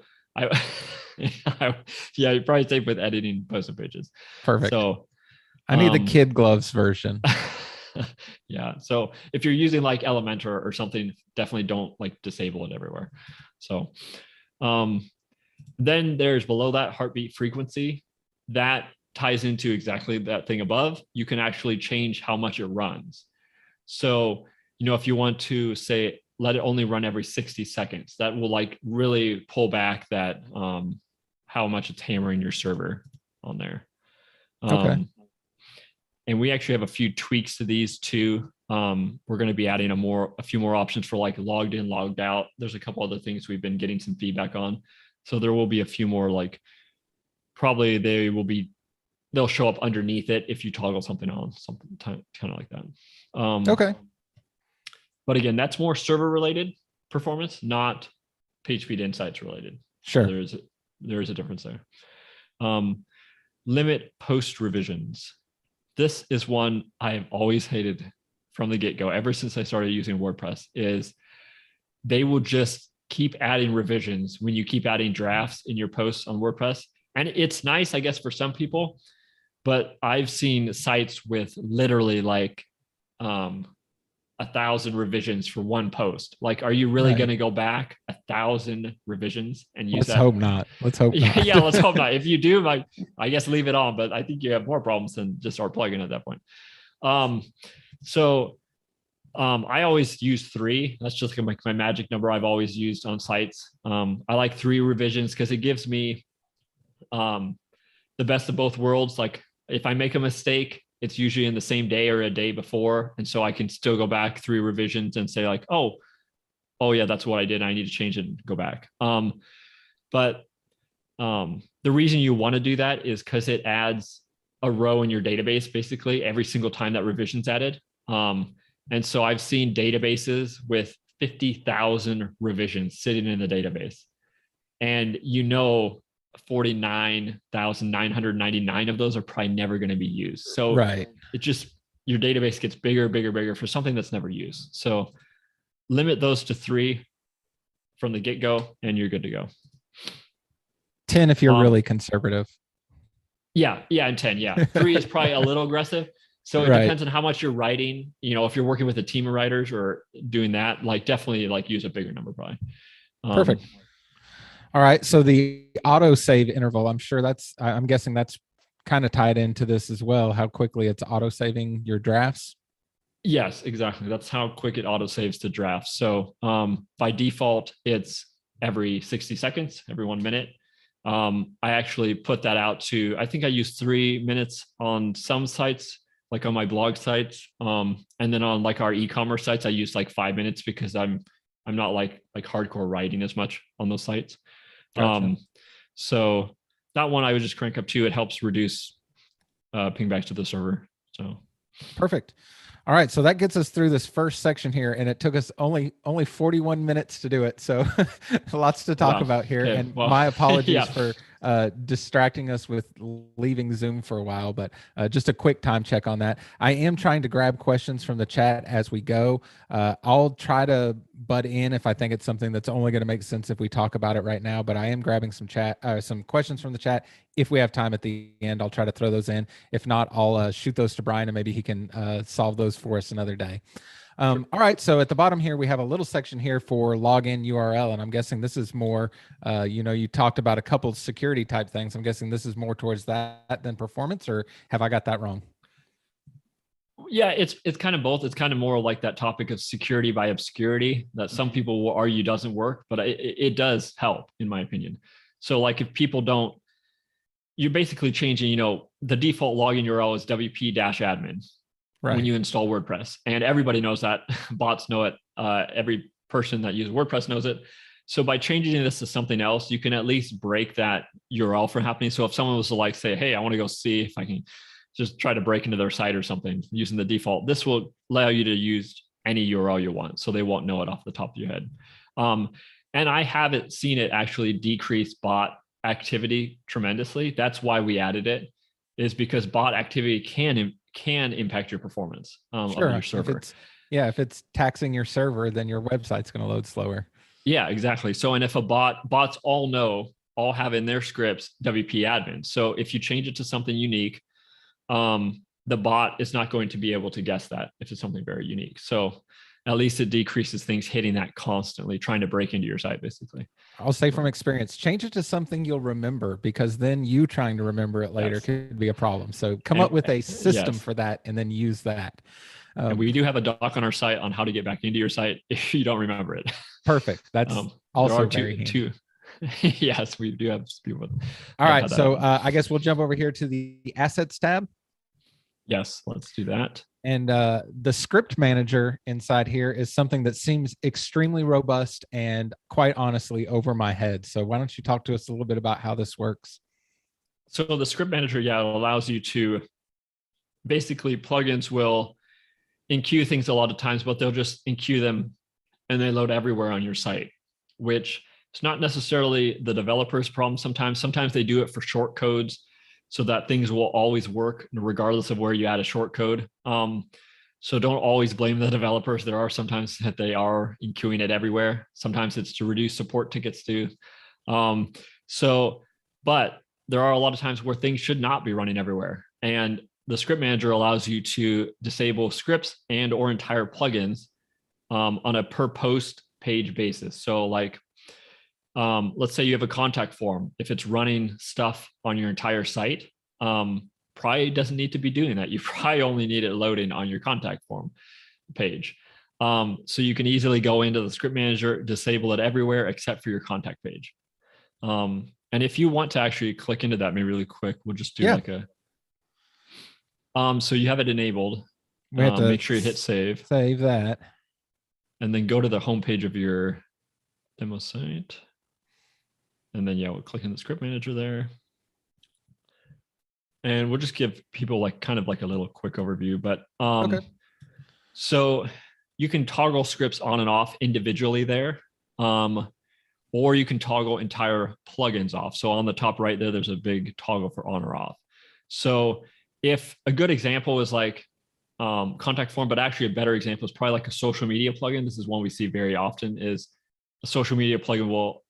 you're probably safe with editing posts and pages. Perfect. So I need the kid gloves version. Yeah. So if you're using like Elementor or something, definitely don't like disable it everywhere. So then there's below that heartbeat frequency that ties into exactly that thing above. You can actually change how much it runs. So, if you want to say, let it only run every 60 seconds, that will like really pull back that how much it's hammering your server on there. Okay. And we actually have a few tweaks to these too. We're going to be adding a few more options for like logged in, logged out. There's a couple other things we've been getting some feedback on. So there will be a few more, like probably they'll show up underneath it if you toggle something on, something kind of like that. Okay. But again, that's more server related performance, not PageSpeed Insights related. Sure. So there is a difference there. Limit post revisions. This is one I have always hated from the get-go, ever since I started using WordPress, is they will just keep adding revisions when you keep adding drafts in your posts on WordPress. And it's nice, I guess, for some people, but I've seen sites with literally like 1,000 revisions for one post. Like, are you really going to go back 1,000 revisions and use that? Let's hope not. Let's hope not. Yeah, let's hope not. If you do, like, I guess leave it on, but I think you have more problems than just our plugin at that point. I always use 3. That's just like my magic number I've always used on sites. I like 3 revisions because it gives me the best of both worlds. Like, if I make a mistake, it's usually in the same day or a day before. And so I can still go back 3 revisions and say like, oh yeah, that's what I did. I need to change it and go back. But The reason you want to do that is because it adds a row in your database basically every single time that revision's added. And so I've seen databases with 50,000 revisions sitting in the database, and 49,999 of those are probably never going to be used. So right. it just, your database gets bigger, bigger, bigger for something that's never used. So limit those to 3 from the get-go and you're good to go. 10 if you're really conservative. Yeah, and 10, yeah. 3 is probably a little aggressive. So it depends on how much you're writing. If you're working with a team of writers or doing that, like definitely like use a bigger number probably. Perfect. All right. So the autosave interval, I'm guessing that's kind of tied into this as well, how quickly it's auto-saving your drafts. Yes, exactly. That's how quick it auto-saves to drafts. So by default, it's every 60 seconds, every 1 minute. I actually put that out to, I think I use 3 minutes on some sites, like on my blog sites. And then on like our e-commerce sites, I use like 5 minutes because I'm not like hardcore writing as much on those sites. Gotcha. So that one I would just crank up to. It helps reduce pingbacks to the server. So perfect. All right, so that gets us through this first section here, and it took us only 41 minutes to do it. So lots to talk about here. Okay, and my apologies for distracting us with leaving Zoom for a while, but just a quick time check on that. I am trying to grab questions from the chat as we go. I'll try to butt in if I think it's something that's only going to make sense if we talk about it right now, but I am grabbing some questions from the chat. If we have time at the end, I'll try to throw those in. If not, I'll shoot those to Brian and maybe he can solve those for us another day. Sure. All right, so at the bottom here, we have a little section here for login URL, and I'm guessing this is more, you talked about a couple of security type things. I'm guessing this is more towards that than performance, or have I got that wrong? Yeah, it's kind of both. It's kind of more like that topic of security by obscurity that some people will argue doesn't work, but it does help, in my opinion. So like if people don't, you're basically changing, the default login URL is wp-admin. Right. When you install WordPress, and everybody knows that. Bots know it. Every person that uses WordPress knows it. So by changing this to something else, you can at least break that URL from happening. So if someone was to like say, hey, I want to go see if I can just try to break into their site or something using the default, this will allow you to use any URL you want. So they won't know it off the top of your head. And I haven't seen it actually decrease bot activity tremendously. That's why we added it, is because bot activity can impact your performance of your server. If it's taxing your server, then your website's going to load slower. Yeah, exactly. So, and if bots all have in their scripts WP admin. So if you change it to something unique, the bot is not going to be able to guess that if it's something very unique. So at least it decreases things hitting that constantly, trying to break into your site, basically. I'll say from experience, change it to something you'll remember, because then you trying to remember it later could be a problem. So come up with a system for that and then use that. And we do have a doc on our site on how to get back into your site if you don't remember it. Perfect. That's also two. Yes, we do have people. All right. So I guess we'll jump over here to the assets tab. Yes, let's do that. And the script manager inside here is something that seems extremely robust and quite honestly over my head. So why don't you talk to us a little bit about how this works? So the script manager, it allows you to basically, plugins will enqueue things a lot of times, but they'll just enqueue them and they load everywhere on your site, which is not necessarily the developer's problem sometimes. Sometimes they do it for short codes, so that things will always work regardless of where you add a short code. So don't always blame the developers. There are sometimes that they are enqueuing it everywhere. Sometimes it's to reduce support tickets too. But there are a lot of times where things should not be running everywhere. And the script manager allows you to disable scripts and or entire plugins on a per post page basis. So like, let's say you have a contact form. If it's running stuff on your entire site, probably doesn't need to be doing that. You probably only need it loading on your contact form page. So you can easily go into the script manager, disable it everywhere except for your contact page. And if you want to actually click into that, maybe really quick, we'll just do like a, so you have it enabled. We have to make sure you hit save. Save that. And then go to the homepage of your demo site. And then, yeah, we'll click in the script manager there. And we'll just give people like kind of like a little quick overview. But Okay. so you can toggle scripts on and off individually there. Or you can toggle entire plugins off. So on the top right there, there's a big toggle for on or off. So if a good example is like contact form, but actually a better example is probably like a social media plugin. This is one we see very often, is a social media plugin will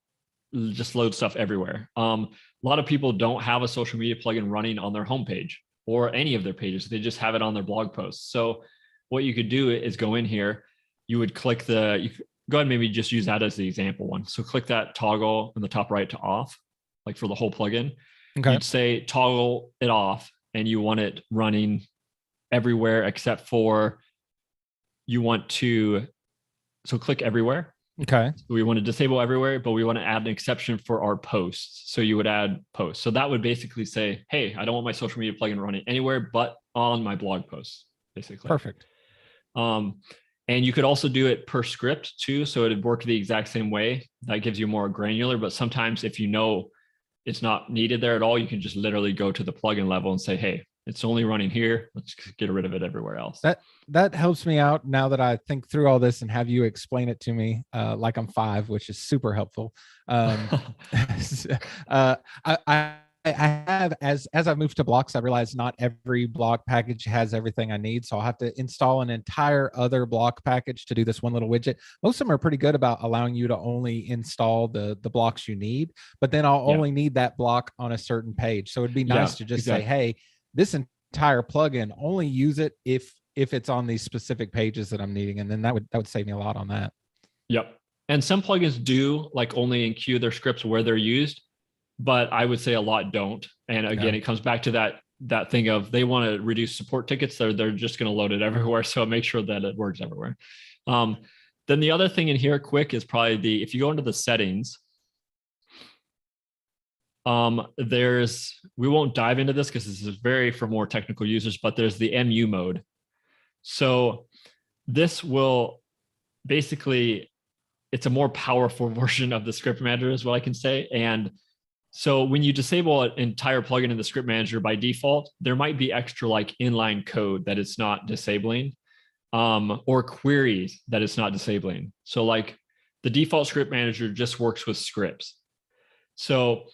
just load stuff everywhere. A lot of people don't have a social media plugin running on their homepage or any of their pages. They just have it on their blog posts. So what you could do is go in here, you would click go ahead and maybe just use that as the example one. So click that toggle in the top right to off, like for the whole plugin. Okay. You'd say toggle it off and you want it running everywhere except for so click everywhere. Okay. So we want to disable everywhere, but we want to add an exception for our posts. So you would add posts. So that would basically say, hey, I don't want my social media plugin running anywhere but on my blog posts, basically. Perfect. And you could also do it per script too. So it'd work the exact same way. That gives you more granular, but sometimes if you know it's not needed there at all, you can just literally go to the plugin level and say, hey, it's only running here. Let's get rid of it everywhere else. That helps me out now that I think through all this and have you explain it to me like I'm 5, which is super helpful. I have, as I've moved to blocks, I realized not every block package has everything I need. So I'll have to install an entire other block package to do this one little widget. Most of them are pretty good about allowing you to only install the blocks you need, but then I'll only need that block on a certain page. So it'd be nice to just say, hey, this entire plugin, only use it if it's on these specific pages that I'm needing. And then that would save me a lot on that. Yep. And some plugins do like only enqueue their scripts where they're used, but I would say a lot don't. And again, it comes back to that thing of they want to reduce support tickets. They're just going to load it everywhere. So make sure that it works everywhere. Then the other thing in here quick is probably if you go into the settings, we won't dive into this because this is very for more technical users, but there's the MU mode. So this will basically, it's a more powerful version of the script manager is what I can say. And so when you disable an entire plugin in the script manager by default, there might be extra like inline code that it's not disabling, or queries that it's not disabling. So like the default script manager just works with scripts. So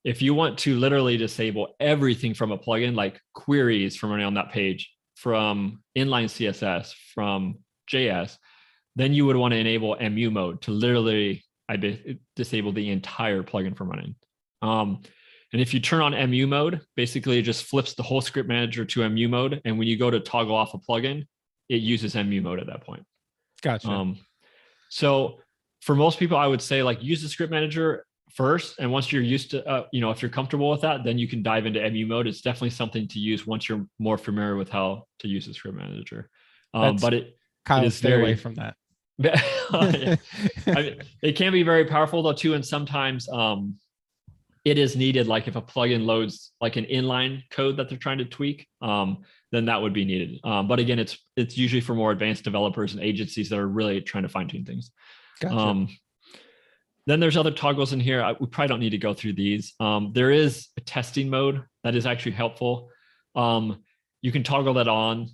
if you want to literally disable everything from a plugin, like queries from running on that page, from inline CSS, from JS, then you would want to enable MU mode to literally disable the entire plugin from running. And if you turn on MU mode, basically it just flips the whole script manager to MU mode. And when you go to toggle off a plugin, it uses MU mode at that point. Gotcha. So for most people, I would say like use the script manager first. And once you're used to, if you're comfortable with that, then you can dive into MU mode. It's definitely something to use once you're more familiar with how to use the script manager. But it is stay away from that. It can be very powerful though too. And sometimes it is needed. Like if a plugin loads like an inline code that they're trying to tweak, then that would be needed. But again, it's usually for more advanced developers and agencies that are really trying to fine tune things. Gotcha. Then there's other toggles in here. We probably don't need to go through these. There is a testing mode that is actually helpful. You can toggle that on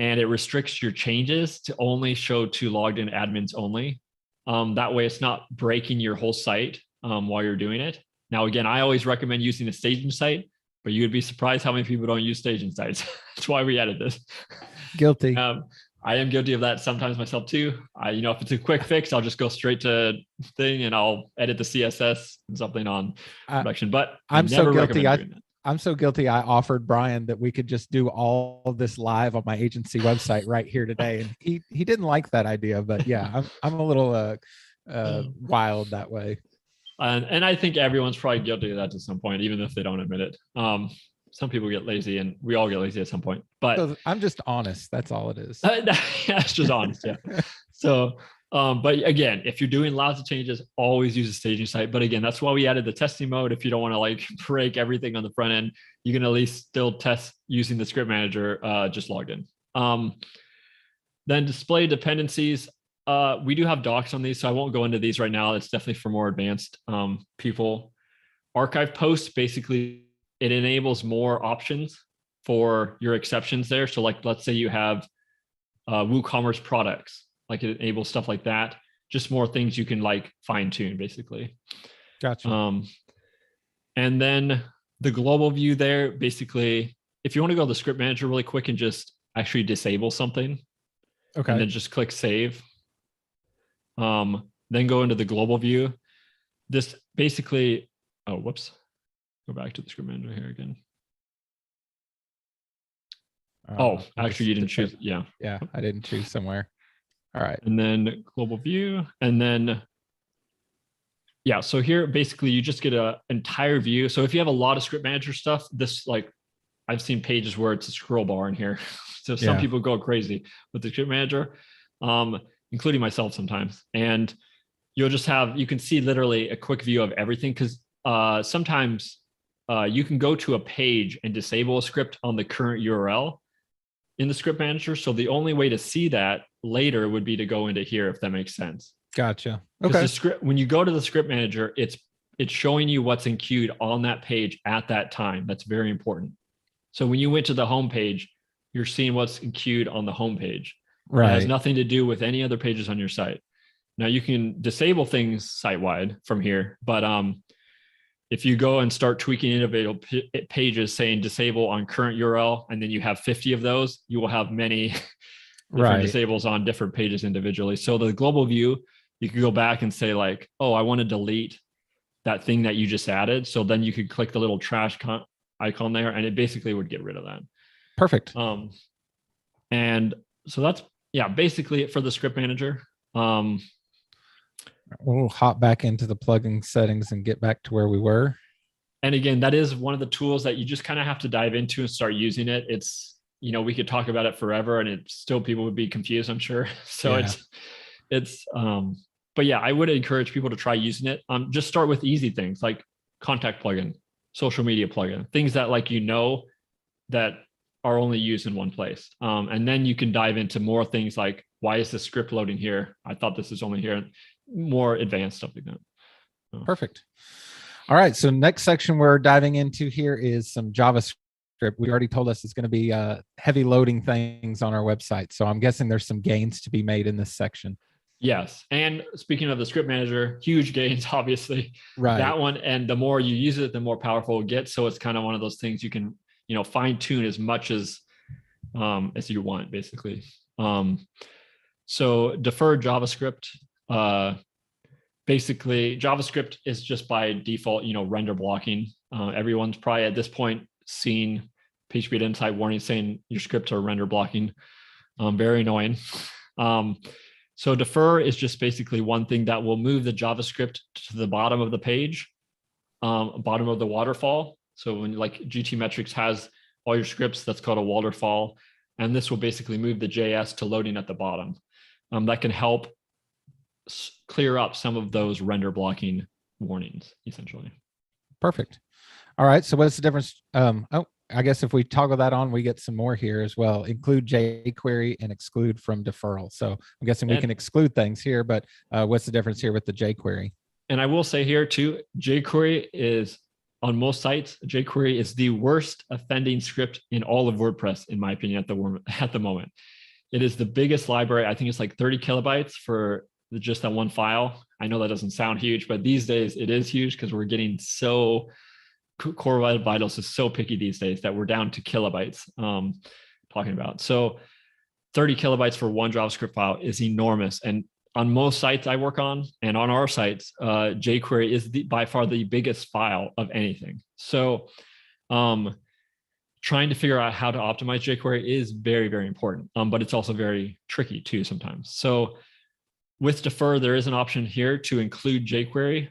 and it restricts your changes to only show to logged in admins only. That way it's not breaking your whole site while you're doing it. Now, again, I always recommend using a staging site, but you would be surprised how many people don't use staging sites. That's why we added this. Guilty. I am guilty of that sometimes myself too. If it's a quick fix, I'll just go straight to thing and I'll edit the CSS and something on production. But I'm so guilty. I'm so guilty. I offered Brian that we could just do all of this live on my agency website right here today, and he didn't like that idea. But yeah, I'm a little wild that way. And I think everyone's probably guilty of that to some point, even if they don't admit it. Some people get lazy, and we all get lazy at some point. But I'm just honest. That's all it is. It's just honest. Yeah. So, but again, if you're doing lots of changes, always use a staging site. But again, that's why we added the testing mode. If you don't want to like break everything on the front end, you can at least still test using the script manager just logged in. Then display dependencies. We do have docs on these, so I won't go into these right now. It's definitely for more advanced people. archive posts, basically it enables more options for your exceptions there. So like, let's say you have WooCommerce products, like it enables stuff like that. Just more things you can like fine tune basically. Gotcha. And then the global view there, basically, if you want to go to the script manager really quick and just actually disable something, okay, and then just click save, then go into the global view. This basically, oh, whoops, go back to the script manager here again. Oh, actually you didn't choose. Yeah. Yeah, I didn't choose somewhere. All right. And then global view, and then, yeah, so here basically you just get an entire view. So if you have a lot of script manager stuff, this, like, I've seen pages where it's a scroll bar in here. So some people go crazy with the script manager, including myself sometimes. And you'll just have, you can see literally a quick view of everything, because sometimes you can go to a page and disable a script on the current URL in the script manager. So the only way to see that later would be to go into here, if that makes sense. Gotcha. Okay. The script, when you go to the script manager, it's showing you what's in queued on that page at that time. That's very important. So when you went to the home page, you're seeing what's in queued on the home page. Right. It has nothing to do with any other pages on your site. Now you can disable things site-wide from here, but if you go and start tweaking individual pages saying disable on current URL, and then you have 50 of those, you will have many different disables on different pages individually. So the global view, you can go back and say like, oh, I want to delete that thing that you just added. So then you could click the little trash icon there, and it basically would get rid of that. Perfect. And so that's, yeah, basically it for the script manager. We'll hop back into the plugin settings and get back to where we were. And again, that is one of the tools that you just kind of have to dive into and start using it. It's, you know, we could talk about it forever and it still, people would be confused, I'm sure. So but yeah, I would encourage people to try using it. Just start with easy things like contact plugin, social media plugin, things that, like, you know, that are only used in one place. And then you can dive into more things like, why is this script loading here? I thought this is only here. More advanced stuff like that. Perfect. All right. So next section we're diving into here is some JavaScript. We already told us it's going to be heavy loading things on our website. So I'm guessing there's some gains to be made in this section. Yes. And speaking of the script manager, huge gains, obviously. Right. That one. And the more you use it, the more powerful it gets. So it's kind of one of those things you can, you know, fine tune as much as you want, basically. So deferred JavaScript. Basically JavaScript is just by default, you know, render blocking. Everyone's probably at this point seen PageSpeed Insight warning saying your scripts are render blocking. Very annoying. So defer is just basically one thing that will move the JavaScript to the bottom of the page, bottom of the waterfall. So when, like, GTmetrix has all your scripts, that's called a waterfall. And this will basically move the JS to loading at the bottom. That can help clear up some of those render blocking warnings, essentially. Perfect. All right. So what's the difference? I guess if we toggle that on, we get some more here as well. Include jQuery and exclude from deferral. So I'm guessing we can exclude things here, but what's the difference here with the jQuery? And I will say here too, jQuery is, on most sites, jQuery is the worst offending script in all of WordPress, in my opinion, at the moment. It is the biggest library. I think it's like 30 kilobytes for just that one file. I know that doesn't sound huge, but these days it is huge because we're getting so, Core Web Vitals is so picky these days that we're down to kilobytes talking about. So 30 kilobytes for one JavaScript file is enormous. And on most sites I work on, and on our sites, jQuery is by far the biggest file of anything. So trying to figure out how to optimize jQuery is very, very important, but it's also very tricky too sometimes. So with defer, there is an option here to include jQuery.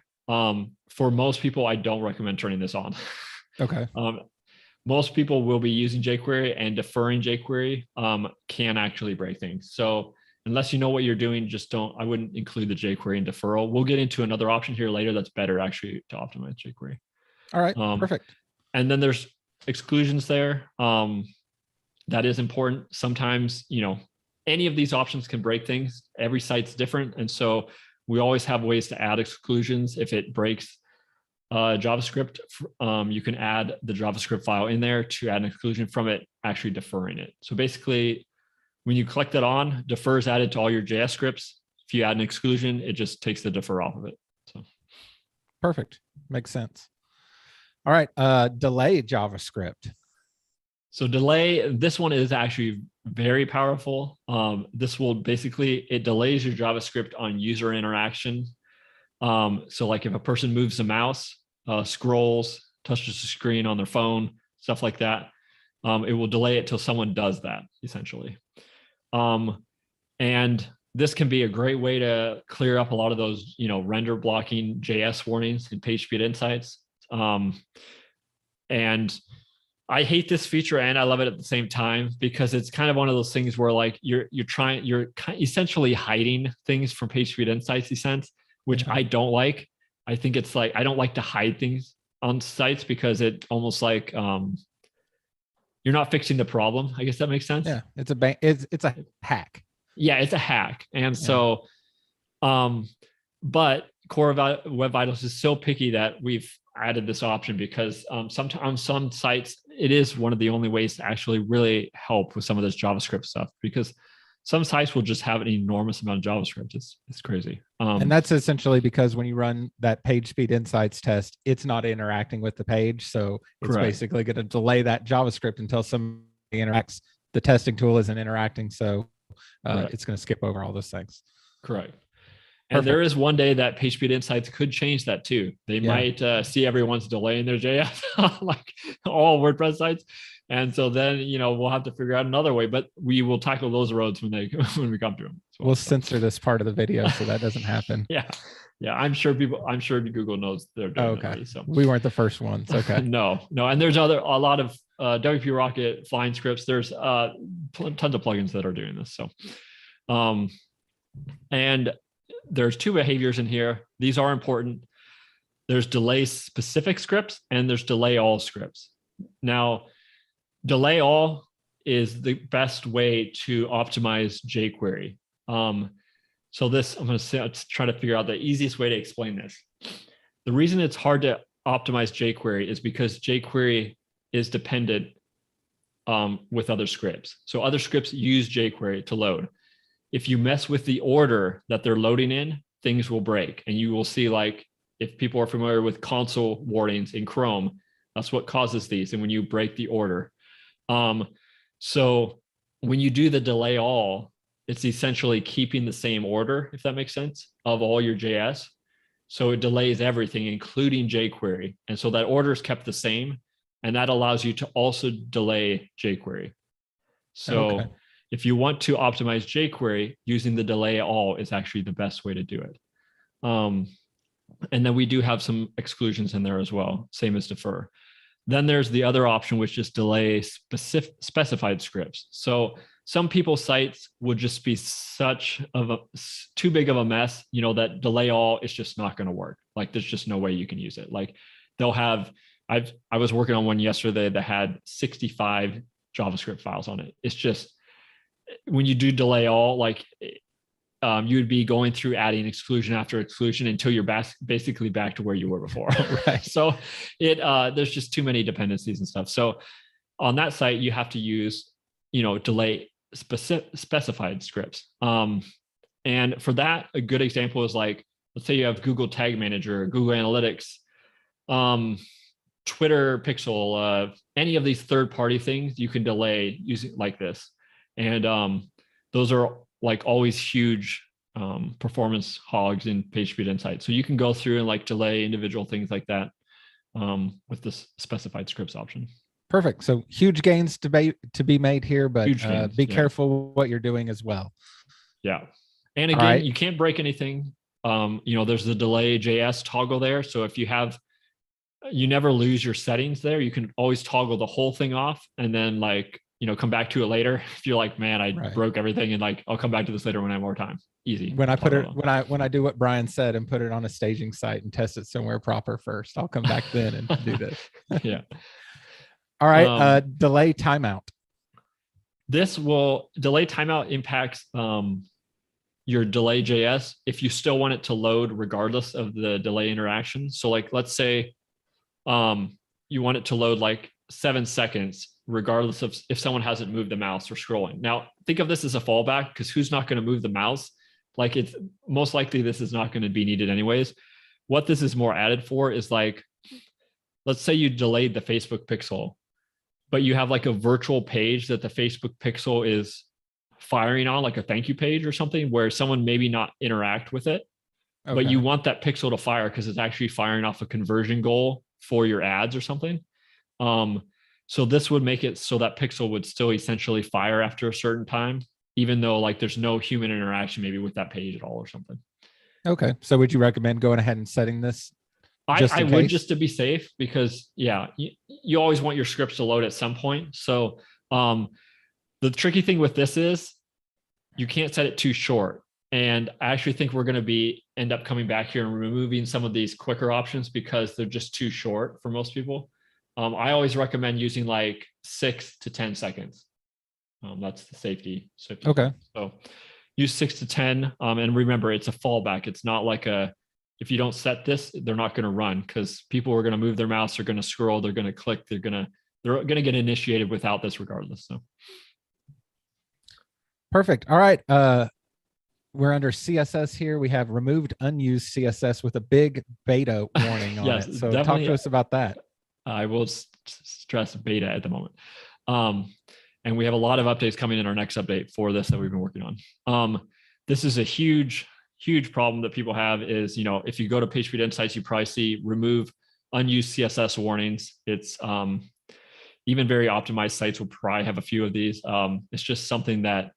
For most people, I don't recommend turning this on. Okay. Most people will be using jQuery, and deferring jQuery can actually break things. So unless you know what you're doing, I wouldn't include the jQuery in deferral. We'll get into another option here later that's better actually to optimize jQuery. All right, perfect. And then there's exclusions there. That is important. Sometimes, you know, any of these options can break things. Every site's different. And so we always have ways to add exclusions if it breaks JavaScript, you can add the JavaScript file in there to add an exclusion from it, actually deferring it. So basically, when you click that on, defer is added to all your JS scripts. If you add an exclusion, it just takes the defer off of it. So perfect. Makes sense. All right. Delay JavaScript. So delay, this one is actually very powerful. This will basically, it delays your JavaScript on user interaction. So like if a person moves the mouse, scrolls, touches the screen on their phone, stuff like that, it will delay it till someone does that, essentially. And this can be a great way to clear up a lot of those, render blocking JS warnings in PageSpeed Insights. And I hate this feature and I love it at the same time, because it's kind of one of those things where like you're essentially hiding things from PageSpeed Insights, which I don't like. I think it's like, I don't like to hide things on sites because it almost like, you're not fixing the problem. I guess that makes sense. Yeah. It's a hack. Yeah. It's a hack. And so, but Core Web Vitals is so picky that we've added this option because sometimes on some sites, it is one of the only ways to actually really help with some of this JavaScript stuff, because some sites will just have an enormous amount of JavaScript. It's crazy. And that's essentially because when you run that PageSpeed Insights test, it's not interacting with the page. So it's basically going to delay that JavaScript until somebody interacts. The testing tool isn't interacting. So it's going to skip over all those things. Correct. And there is one day that PageSpeed Insights could change that too. They might see everyone's delay in their JS, like all WordPress sites. And so then, we'll have to figure out another way, but we will tackle those roads when we come to them. We'll censor this part of the video so that doesn't happen. Yeah. I'm sure Google knows they're doing it already, so we weren't the first ones. Okay. No. And there's a lot of WP Rocket flying scripts. There's tons of plugins that are doing this. So, and there's two behaviors in here. These are important. There's delay specific scripts and there's delay all scripts. Now, delay all is the best way to optimize jQuery. So this, I'm going to try to figure out the easiest way to explain this. The reason it's hard to optimize jQuery is because jQuery is dependent with other scripts. So other scripts use jQuery to load. If you mess with the order that they're loading in, things will break. And you will see, like, if people are familiar with console warnings in Chrome, that's what causes these. And when you break the order. So when you do the delay all, it's essentially keeping the same order, if that makes sense, of all your JS. So it delays everything, including jQuery. And so that order is kept the same. And that allows you to also delay jQuery. So if you want to optimize jQuery, using the delay all is actually the best way to do it. And then we do have some exclusions in there as well, same as defer. Then there's the other option, which is delay specified scripts. So some people's sites would just be too big of a mess, that delay all is just not going to work. Like, there's just no way you can use it. Like, they'll have, I was working on one yesterday that had 65 JavaScript files on it. It's just, when you do delay all, like, you would be going through adding exclusion after exclusion until you're basically back to where you were before. Right. So there's just too many dependencies and stuff. So on that site, you have to use, delay specified scripts. And for that, a good example is, like, let's say you have Google Tag Manager, Google Analytics, Twitter Pixel, any of these third-party things you can delay using like this. And those are, like, always huge performance hogs in PageSpeed Insights. So you can go through and, like, delay individual things like that with this specified scripts option. Perfect. So huge gains to be made here, but be careful what you're doing as well. Yeah. And again, you can't break anything. There's the delay JS toggle there. So if you never lose your settings there. You can always toggle the whole thing off and then, like, come back to it later. If you're like, man, I broke everything, and, like, I'll come back to this later when I have more time. Easy. When I do what Brian said and put it on a staging site and test it somewhere proper first, I'll come back then and do this. Yeah. All right. Delay timeout. Delay timeout impacts your delay JS if you still want it to load regardless of the delay interaction. So, like, let's say you want it to load like 7 seconds, regardless of if someone hasn't moved the mouse or scrolling. Now, think of this as a fallback, because who's not going to move the mouse? Like, it's most likely this is not going to be needed anyways. What this is more added for is like, let's say you delayed the Facebook pixel, but you have like a virtual page that the Facebook pixel is firing on, like a thank you page or something, where someone maybe not interact with it, but you want that pixel to fire because it's actually firing off a conversion goal for your ads or something. So this would make it so that pixel would still essentially fire after a certain time, even though like there's no human interaction maybe with that page at all or something. Okay. So would you recommend going ahead and setting this? I would, just to be safe, because yeah, you always want your scripts to load at some point. So the tricky thing with this is you can't set it too short. And I actually think we're going to end up coming back here and removing some of these quicker options because they're just too short for most people. I always recommend using like 6 to 10 seconds. That's the safety. Okay. So use 6 to 10. And remember, it's a fallback. It's not like if you don't set this, they're not going to run, because people are going to move their mouse, they're going to scroll, they're going to click, they're going to get initiated without this regardless. So. Perfect. All right. We're under CSS here. We have removed unused CSS with a big beta warning on it. So talk to us about that. I will stress beta at the moment. And we have a lot of updates coming in our next update for this that we've been working on. This is a huge problem that people have is, if you go to PageSpeed Insights, you probably see remove unused CSS warnings. It's even very optimized sites will probably have a few of these. It's just something that,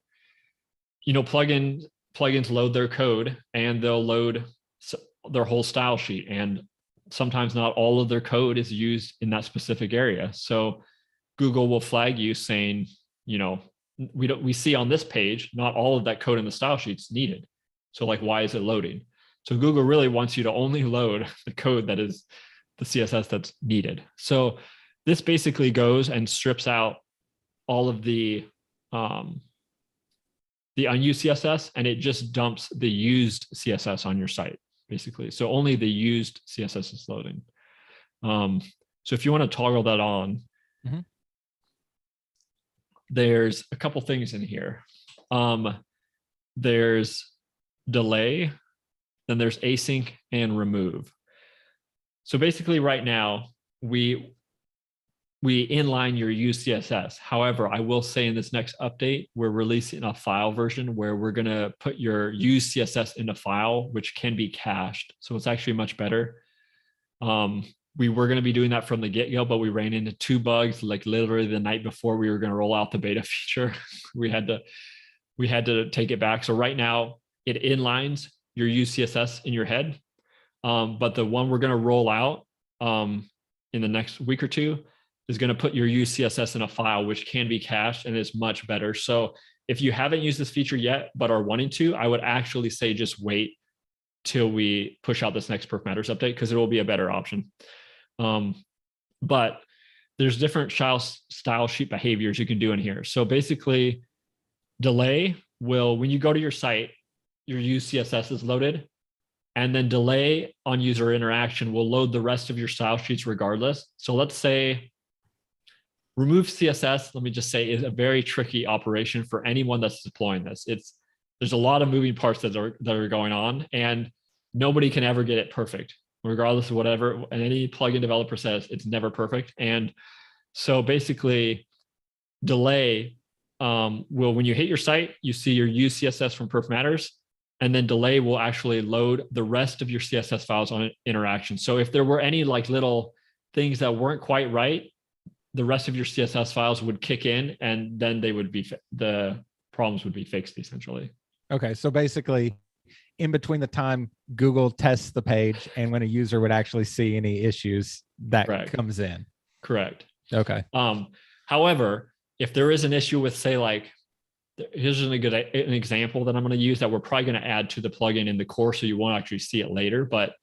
plugins load their code and they'll load their whole style sheet. And sometimes not all of their code is used in that specific area. So Google will flag you saying, we see on this page, not all of that code in the style sheet's needed. So like, why is it loading? So Google really wants you to only load the code that is the CSS that's needed. So this basically goes and strips out all of the unused CSS, and it just dumps the used CSS on your site, basically. So only the used CSS is loading. So if you want to toggle that on, there's a couple things in here. There's delay, then there's async and remove. So basically right now, we inline your used CSS. However, I will say in this next update, we're releasing a file version where we're going to put your used CSS in a file, which can be cached. So it's actually much better. We were going to be doing that from the get-go, but we ran into 2 bugs, like literally the night before we were going to roll out the beta feature. we had to take it back. So right now it inlines your used CSS in your head. But the one we're going to roll out in the next week or 2 is going to put your used CSS in a file, which can be cached and is much better. So if you haven't used this feature yet, but are wanting to, I would actually say just wait till we push out this next Perfmatters update, because it will be a better option. But there's different style sheet behaviors you can do in here. So basically, delay will, when you go to your site, your used CSS is loaded, and then delay on user interaction will load the rest of your style sheets regardless. So let's say remove CSS, let me just say, is a very tricky operation for anyone that's deploying this. There's a lot of moving parts that are going on, and nobody can ever get it perfect, regardless of whatever. And any plugin developer says it's never perfect. And so basically, delay will, when you hit your site, you see your used CSS from Perfmatters, and then delay will actually load the rest of your CSS files on interaction. So if there were any like little things that weren't quite right, the rest of your CSS files would kick in, and then the problems would be fixed essentially. Okay, so basically, in between the time Google tests the page and when a user would actually see any issues, that comes in. Correct. Okay. However, if there is an issue with, say, like, here's an example that I'm going to use that we're probably going to add to the plugin in the core, so you won't actually see it later. But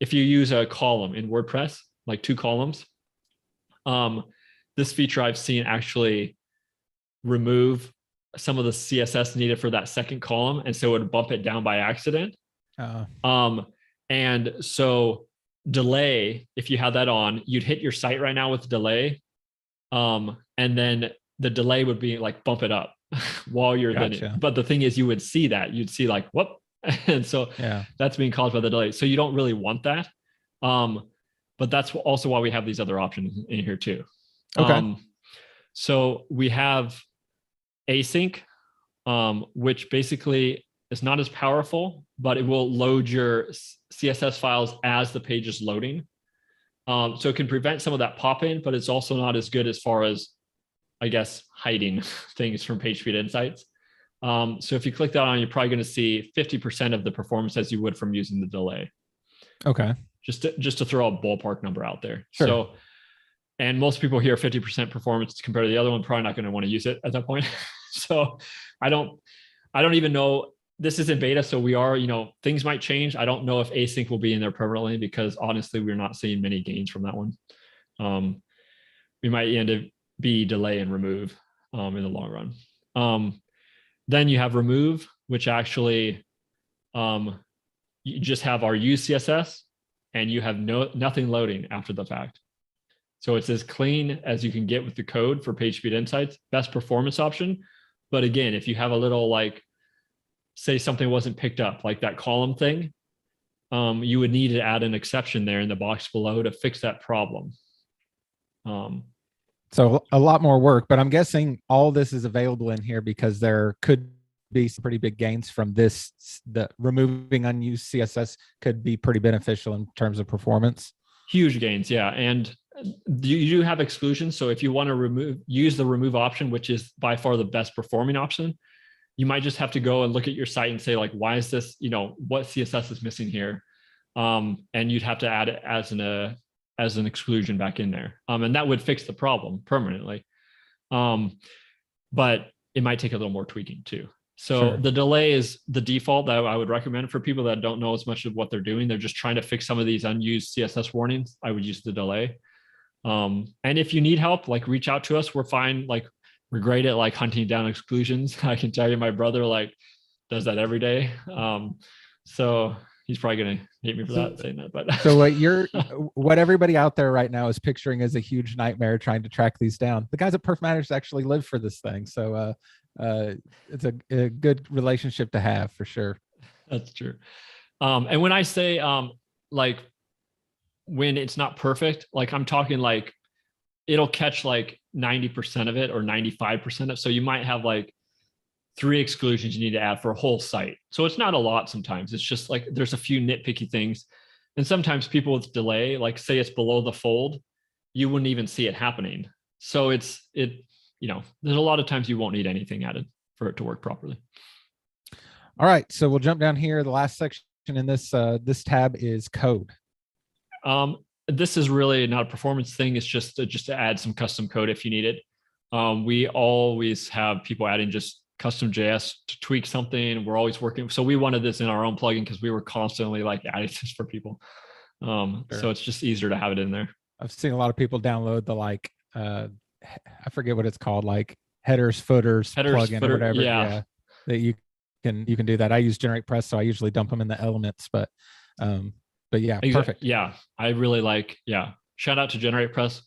if you use a column in WordPress, like 2 columns, this feature I've seen actually remove some of the CSS needed for that second column, and so it would bump it down by accident. And so delay, if you had that on, you'd hit your site right now with delay. And then the delay would be like bump it up while you're then. But the thing is, you would see that. You'd see like, whoop. And so that's being caused by the delay. So you don't really want that. But that's also why we have these other options in here too. Okay. So we have async, which basically is not as powerful, but it will load your CSS files as the page is loading. So it can prevent some of that pop-in, but it's also not as good as far as, I guess, hiding things from PageSpeed Insights. So if you click that on, you're probably going to see 50% of the performance as you would from using the delay. Okay. Just to throw a ballpark number out there. Sure. So, and most people hear 50% performance compared to the other one, probably not going to want to use it at that point. So I don't even know. This is in beta, so we are, things might change. I don't know if async will be in there permanently because honestly, we're not seeing many gains from that one. We might end up be delay and remove in the long run. Then you have remove, which actually you just have our use CSS and you have nothing loading after the fact. So it's as clean as you can get with the code for PageSpeed Insights, best performance option. But again, if you have a little like, say something wasn't picked up, like that column thing, you would need to add an exception there in the box below to fix that problem. So a lot more work, but I'm guessing all this is available in here because there could be some pretty big gains from this. The removing unused CSS could be pretty beneficial in terms of performance. Huge gains, yeah. And you do have exclusions. So if you want to use the remove option, which is by far the best performing option, you might just have to go and look at your site and say like, why is this, what CSS is missing here? And you'd have to add it as an exclusion back in there. And that would fix the problem permanently. But it might take a little more tweaking too. So the delay is the default that I would recommend for people that don't know as much of what they're doing. They're just trying to fix some of these unused CSS warnings. I would use the delay. And if you need help, like reach out to us. We're fine. Like we're great at like hunting down exclusions. I can tell you my brother like does that every day. So he's probably going to hate me for that saying that, but so what everybody out there right now is picturing as a huge nightmare trying to track these down. The guys at Perfmatters actually live for this thing. So it's a good relationship to have for sure. That's true. And when I say like when it's not perfect, like I'm talking like it'll catch like 90% of it or 95% of it. So you might have like 3 exclusions you need to add for a whole site. So it's not a lot sometimes. It's just like there's a few nitpicky things. And sometimes people with delay, like say it's below the fold, you wouldn't even see it happening. So there's a lot of times you won't need anything added for it to work properly. All right. So we'll jump down here. The last section in this tab is code. This is really not a performance thing. It's just to add some custom code if you need it. We always have people adding just custom JS to tweak something. We're always working. So we wanted this in our own plugin because we were constantly like adding this for people. So it's just easier to have it in there. I've seen a lot of people download the I forget what it's called, like headers, footers plugin or whatever. Yeah. That you can do that. I use GeneratePress, so I usually dump them in the elements, but yeah, perfect. Yeah. I really shout out to GeneratePress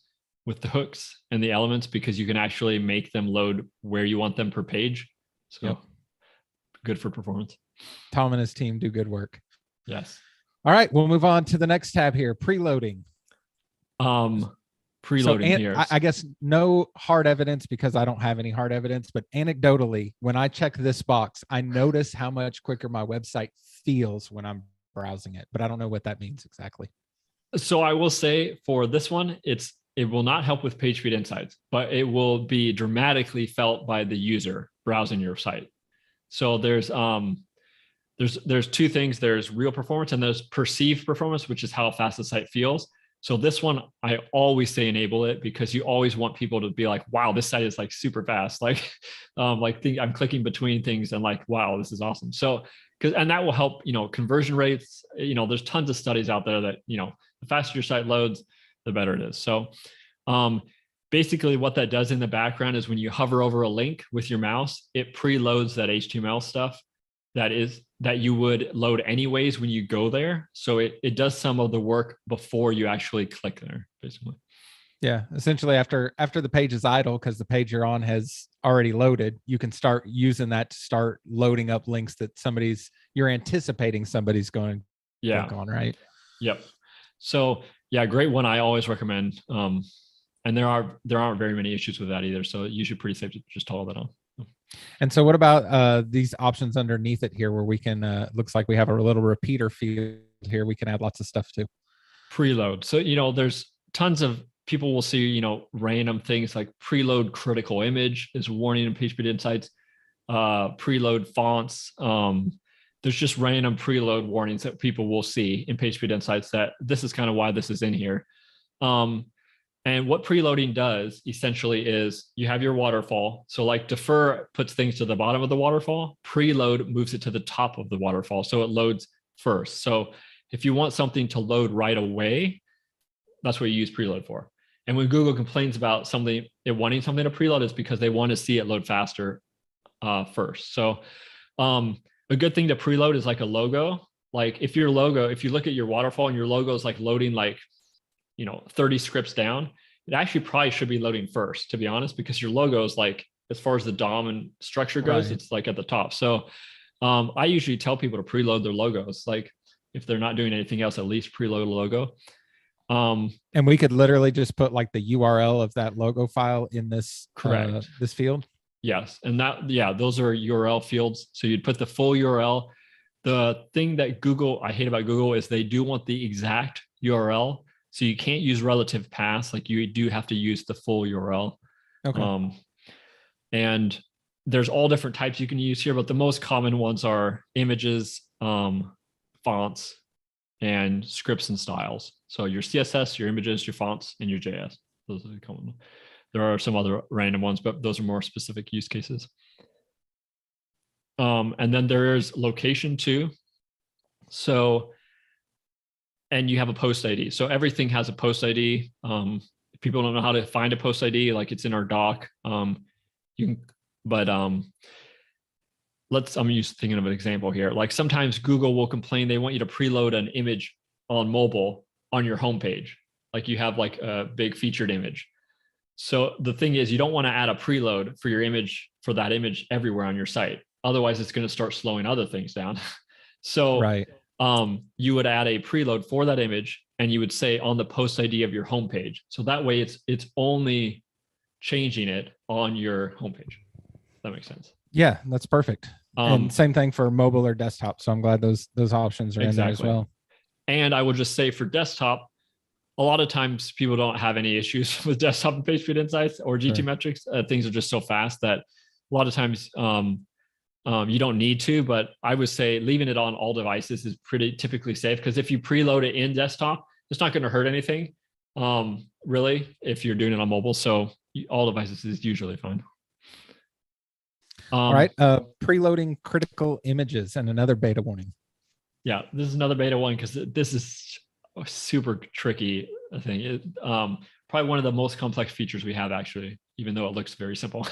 with the hooks and the elements because you can actually make them load where you want them per page. So good for performance. Tom and his team do good work. Yes. All right, we'll move on to the next tab here, preloading. Preloading here. I guess no hard evidence because I don't have any hard evidence, but anecdotally, when I check this box, I notice how much quicker my website feels when I'm browsing it, but I don't know what that means exactly. So I will say for this one, it will not help with PageSpeed Insights, but it will be dramatically felt by the user browsing your site. So there's 2 things. There's real performance and there's perceived performance, which is how fast the site feels. So this one, I always say enable it because you always want people to be like, wow, this site is like super fast. Like, I'm clicking between things and like, wow, this is awesome. So, and that will help, conversion rates. There's tons of studies out there that, the faster your site loads, the better it is. So basically what that does in the background is when you hover over a link with your mouse, it preloads that HTML stuff that you would load anyways when you go there. So it does some of the work before you actually click there, basically. Yeah, essentially after the page is idle because the page you're on has already loaded, you can start using that to start loading up links that you're anticipating somebody's going to click on, right? Yep. So yeah, great one. I always recommend. And there aren't very many issues with that either. So usually pretty safe to just toggle that on. And so what about these options underneath it here where we can, looks like we have a little repeater field here. We can add lots of stuff to. Preload. So, there's tons of people will see, random things like preload critical image is warning in PageSpeed Insights, preload fonts. There's just random preload warnings that people will see in PageSpeed Insights that this is kind of why this is in here. And what preloading does essentially is you have your waterfall. So like defer puts things to the bottom of the waterfall, preload moves it to the top of the waterfall. So it loads first. So if you want something to load right away, that's what you use preload for. And when Google complains about wanting something to preload, it's because they want to see it load faster first. So a good thing to preload is like a logo. Like if you look at your waterfall and your logo is like loading like 30 scripts down, it actually probably should be loading first, to be honest, because your logo is like, as far as the DOM and structure goes, right, it's like at the top. So I usually tell people to preload their logos. Like if they're not doing anything else, at least preload a logo. And we could literally just put like the URL of that logo file in this, correct, this field. Yes. And those are URL fields. So you'd put the full URL. The thing that I hate about Google is they do want the exact URL. So you can't use relative paths. Like you do have to use the full URL. Okay. And there's all different types you can use here, but the most common ones are images, fonts, and scripts and styles. So your CSS, your images, your fonts, and your JS. Those are the common ones. There are some other random ones, but those are more specific use cases. And then there is location too. So, and you have a post ID. So everything has a post ID. If people don't know how to find a post ID, like it's in our doc. I'm thinking of an example here. Like sometimes Google will complain they want you to preload an image on mobile on your homepage. Like you have like a big featured image. So the thing is, you don't want to add a preload for your image, for that image everywhere on your site. Otherwise, it's going to start slowing other things down. So right. You would add a preload for that image and you would say on the post ID of your homepage. So that way it's only changing it on your homepage. That makes sense. Yeah, that's perfect. And same thing for mobile or desktop. So I'm glad those options are in there as well. And I will just say for desktop, a lot of times people don't have any issues with desktop and PageSpeed Insights or GT metrics. Things are just so fast that a lot of times you don't need to, but I would say leaving it on all devices is pretty typically safe, because if you preload it in desktop, it's not going to hurt anything really if you're doing it on mobile. So all devices is usually fine. All right. Preloading critical images and another beta warning. Yeah, this is another beta one because this is super tricky, I think. Probably one of the most complex features we have, actually, even though it looks very simple.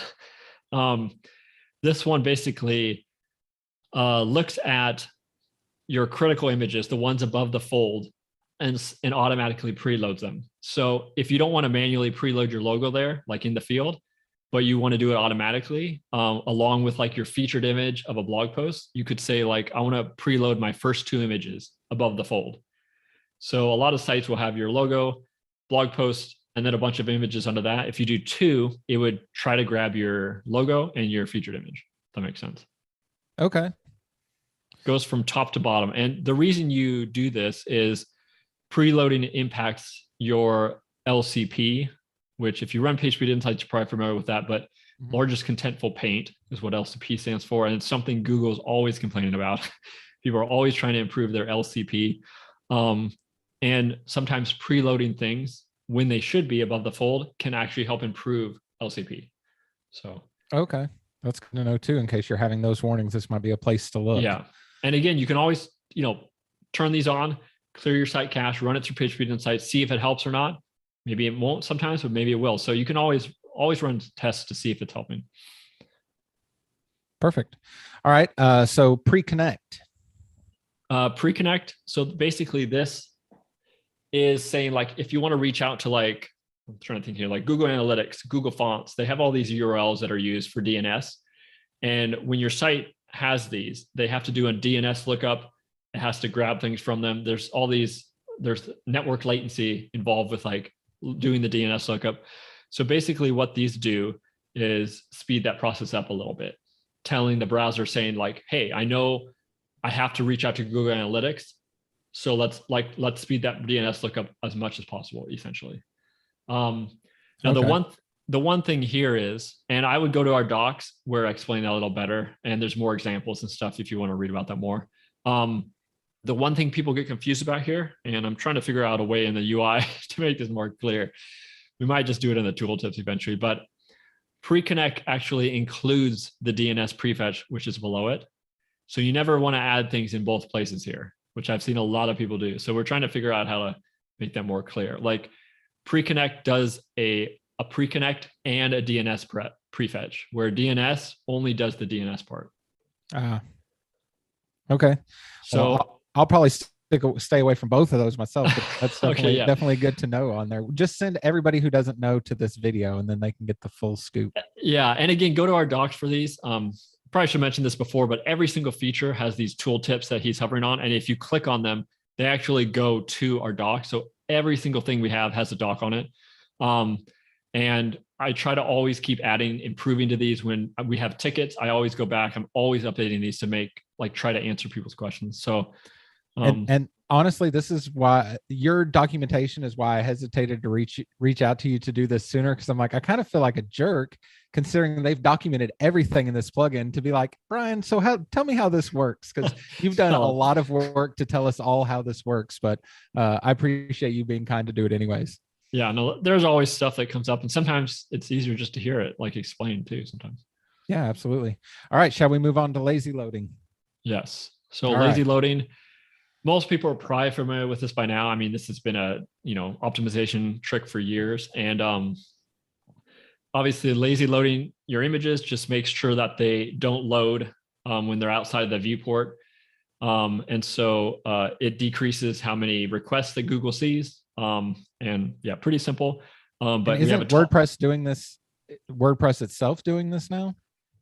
This one basically looks at your critical images, the ones above the fold, and automatically preloads them. So if you don't want to manually preload your logo there, like in the field, but you want to do it automatically, along with like your featured image of a blog post, you could say like, I want to preload my first 2 images above the fold. So a lot of sites will have your logo, blog post, and then a bunch of images under that. If you do 2, it would try to grab your logo and your featured image. That makes sense. Okay. Goes from top to bottom. And the reason you do this is preloading impacts your LCP, which if you run PageSpeed Insights, you're probably familiar with that, but largest contentful paint is what LCP stands for. And it's something Google's always complaining about. People are always trying to improve their LCP. And sometimes preloading things when they should be above the fold can actually help improve LCP. So, okay. That's good to know too, in case you're having those warnings, this might be a place to look. Yeah. And again, you can always, turn these on, clear your site cache, run it through PageSpeed Insights, see if it helps or not. Maybe it won't sometimes, but maybe it will. So you can always run tests to see if it's helping. Perfect. All right. So Preconnect. Preconnect. So basically this is saying like, if you want to reach out to like, I'm trying to think here, like Google Analytics, Google Fonts, they have all these URLs that are used for DNS. And when your site has these, they have to do a DNS lookup. It has to grab things from them. There's network latency involved with like doing the DNS lookup. So basically what these do is speed that process up a little bit, telling the browser saying like, hey, I know I have to reach out to Google Analytics. So let's speed that DNS lookup as much as possible, essentially. Now okay. The one thing here is, and I would go to our docs where I explain that a little better, and there's more examples and stuff if you want to read about that more. The one thing people get confused about here, and I'm trying to figure out a way in the UI to make this more clear. We might just do it in the tooltips eventually, but Preconnect actually includes the DNS prefetch, which is below it. So you never want to add things in both places here, which I've seen a lot of people do. So we're trying to figure out how to make that more clear. Like Preconnect does a Preconnect and a DNS prefetch, where DNS only does the DNS part. Okay. So well, I'll probably stay away from both of those myself, but that's definitely, okay, definitely good to know on there. Just send everybody who doesn't know to this video and then they can get the full scoop. Yeah. And again, go to our docs for these. Probably should mention this before, but every single feature has these tooltips that he's hovering on. And if you click on them, they actually go to our doc. So every single thing we have has a doc on it. And I try to always keep adding, improving to these. When we have tickets, I always go back. I'm always updating these to try to answer people's questions. So, and honestly, this is why your documentation is why I hesitated to reach out to you to do this sooner. Cause I'm like, I kind of feel like a jerk considering they've documented everything in this plugin to be like, Brian, so tell me how this works. Cause you've done a lot of work to tell us all how this works, but I appreciate you being kind to do it anyways. Yeah, no, there's always stuff that comes up, and sometimes it's easier just to hear it like explained too sometimes. Yeah, absolutely. All right, shall we move on to lazy loading? Yes. So lazy loading, most people are probably familiar with this by now. I mean, this has been a, optimization trick for years. And obviously lazy loading your images just makes sure that they don't load when they're outside the viewport. And so it decreases how many requests that Google sees. And yeah, pretty simple. But isn't WordPress doing this? WordPress itself doing this now?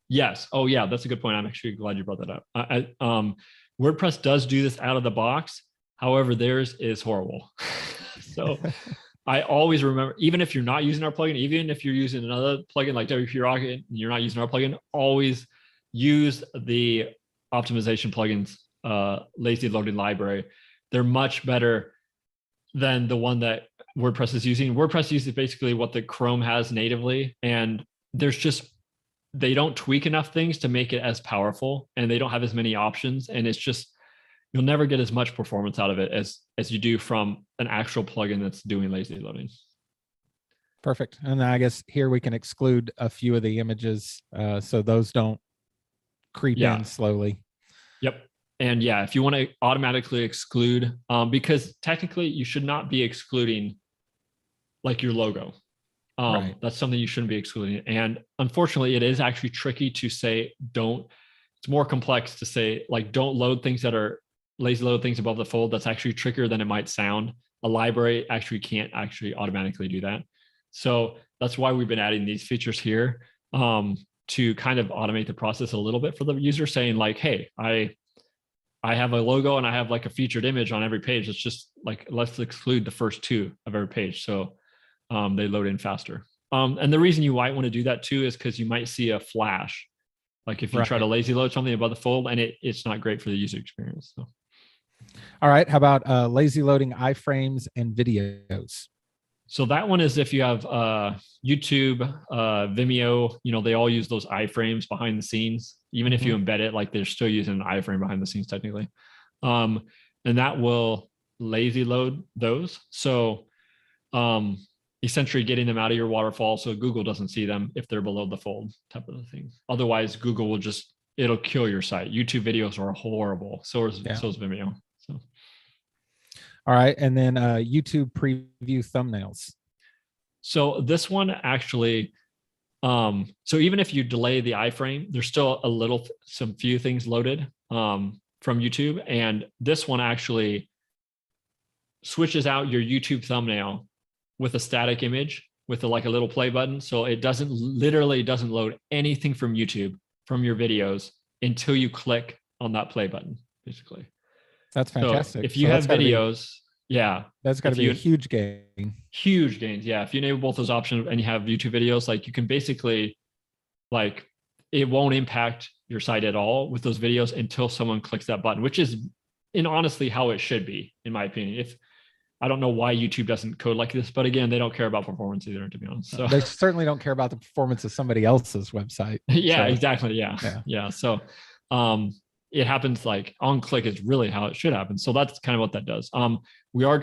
Yes. Oh yeah, that's a good point. I'm actually glad you brought that up. WordPress does do this out of the box. However, theirs is horrible. So I always remember, even if you're not using our plugin, even if you're using another plugin like WP Rocket, and you're not using our plugin, always use the optimization plugins, lazy loading library. They're much better than the one that WordPress is using. WordPress uses basically what the Chrome has natively, and they don't tweak enough things to make it as powerful, and they don't have as many options. And it's just, you'll never get as much performance out of it as you do from an actual plugin that's doing lazy loading. Perfect. And I guess here we can exclude a few of the images so those don't creep in slowly. Yep. And yeah, if you want to automatically exclude, because technically you should not be excluding like your logo. Right. That's something you shouldn't be excluding. And unfortunately, it is actually tricky to say it's more complex to say like don't load things that are lazy load things above the fold. That's actually trickier than it might sound. A library actually can't actually automatically do that. So that's why we've been adding these features here to kind of automate the process a little bit for the user, saying like, hey, I have a logo and I have like a featured image on every page. It's just like, let's exclude the first two of every page. So they load in faster. And the reason you might want to do that too is because you might see a flash. Like if you try to lazy load something above the fold, and it's not great for the user experience. So. All right. How about lazy loading iframes and videos? So that one is if you have YouTube, Vimeo, they all use those iframes behind the scenes. Even if you embed it, like they're still using an iframe behind the scenes technically. And that will lazy load those. So essentially getting them out of your waterfall so Google doesn't see them if they're below the fold type of thing. Otherwise, Google will it'll kill your site. YouTube videos are horrible. So is Vimeo. So. All right. And then YouTube preview thumbnails. So this one actually, So even if you delay the iframe, there's still some few things loaded from YouTube. And this one actually switches out your YouTube thumbnail with a static image with like a little play button. So it literally doesn't load anything from YouTube from your videos until you click on that play button, basically. That's fantastic. So if you have videos, that's got to be a huge gain. Huge gains. Yeah. If you enable both those options and you have YouTube videos, like you can basically, like, it won't impact your site at all with those videos until someone clicks that button, which is honestly how it should be, in my opinion. I don't know why YouTube doesn't code like this, but again, they don't care about performance either, to be honest. So they certainly don't care about the performance of somebody else's website. Yeah, so, exactly. Yeah. So it happens like on click is really how it should happen. So that's kind of what that does. We are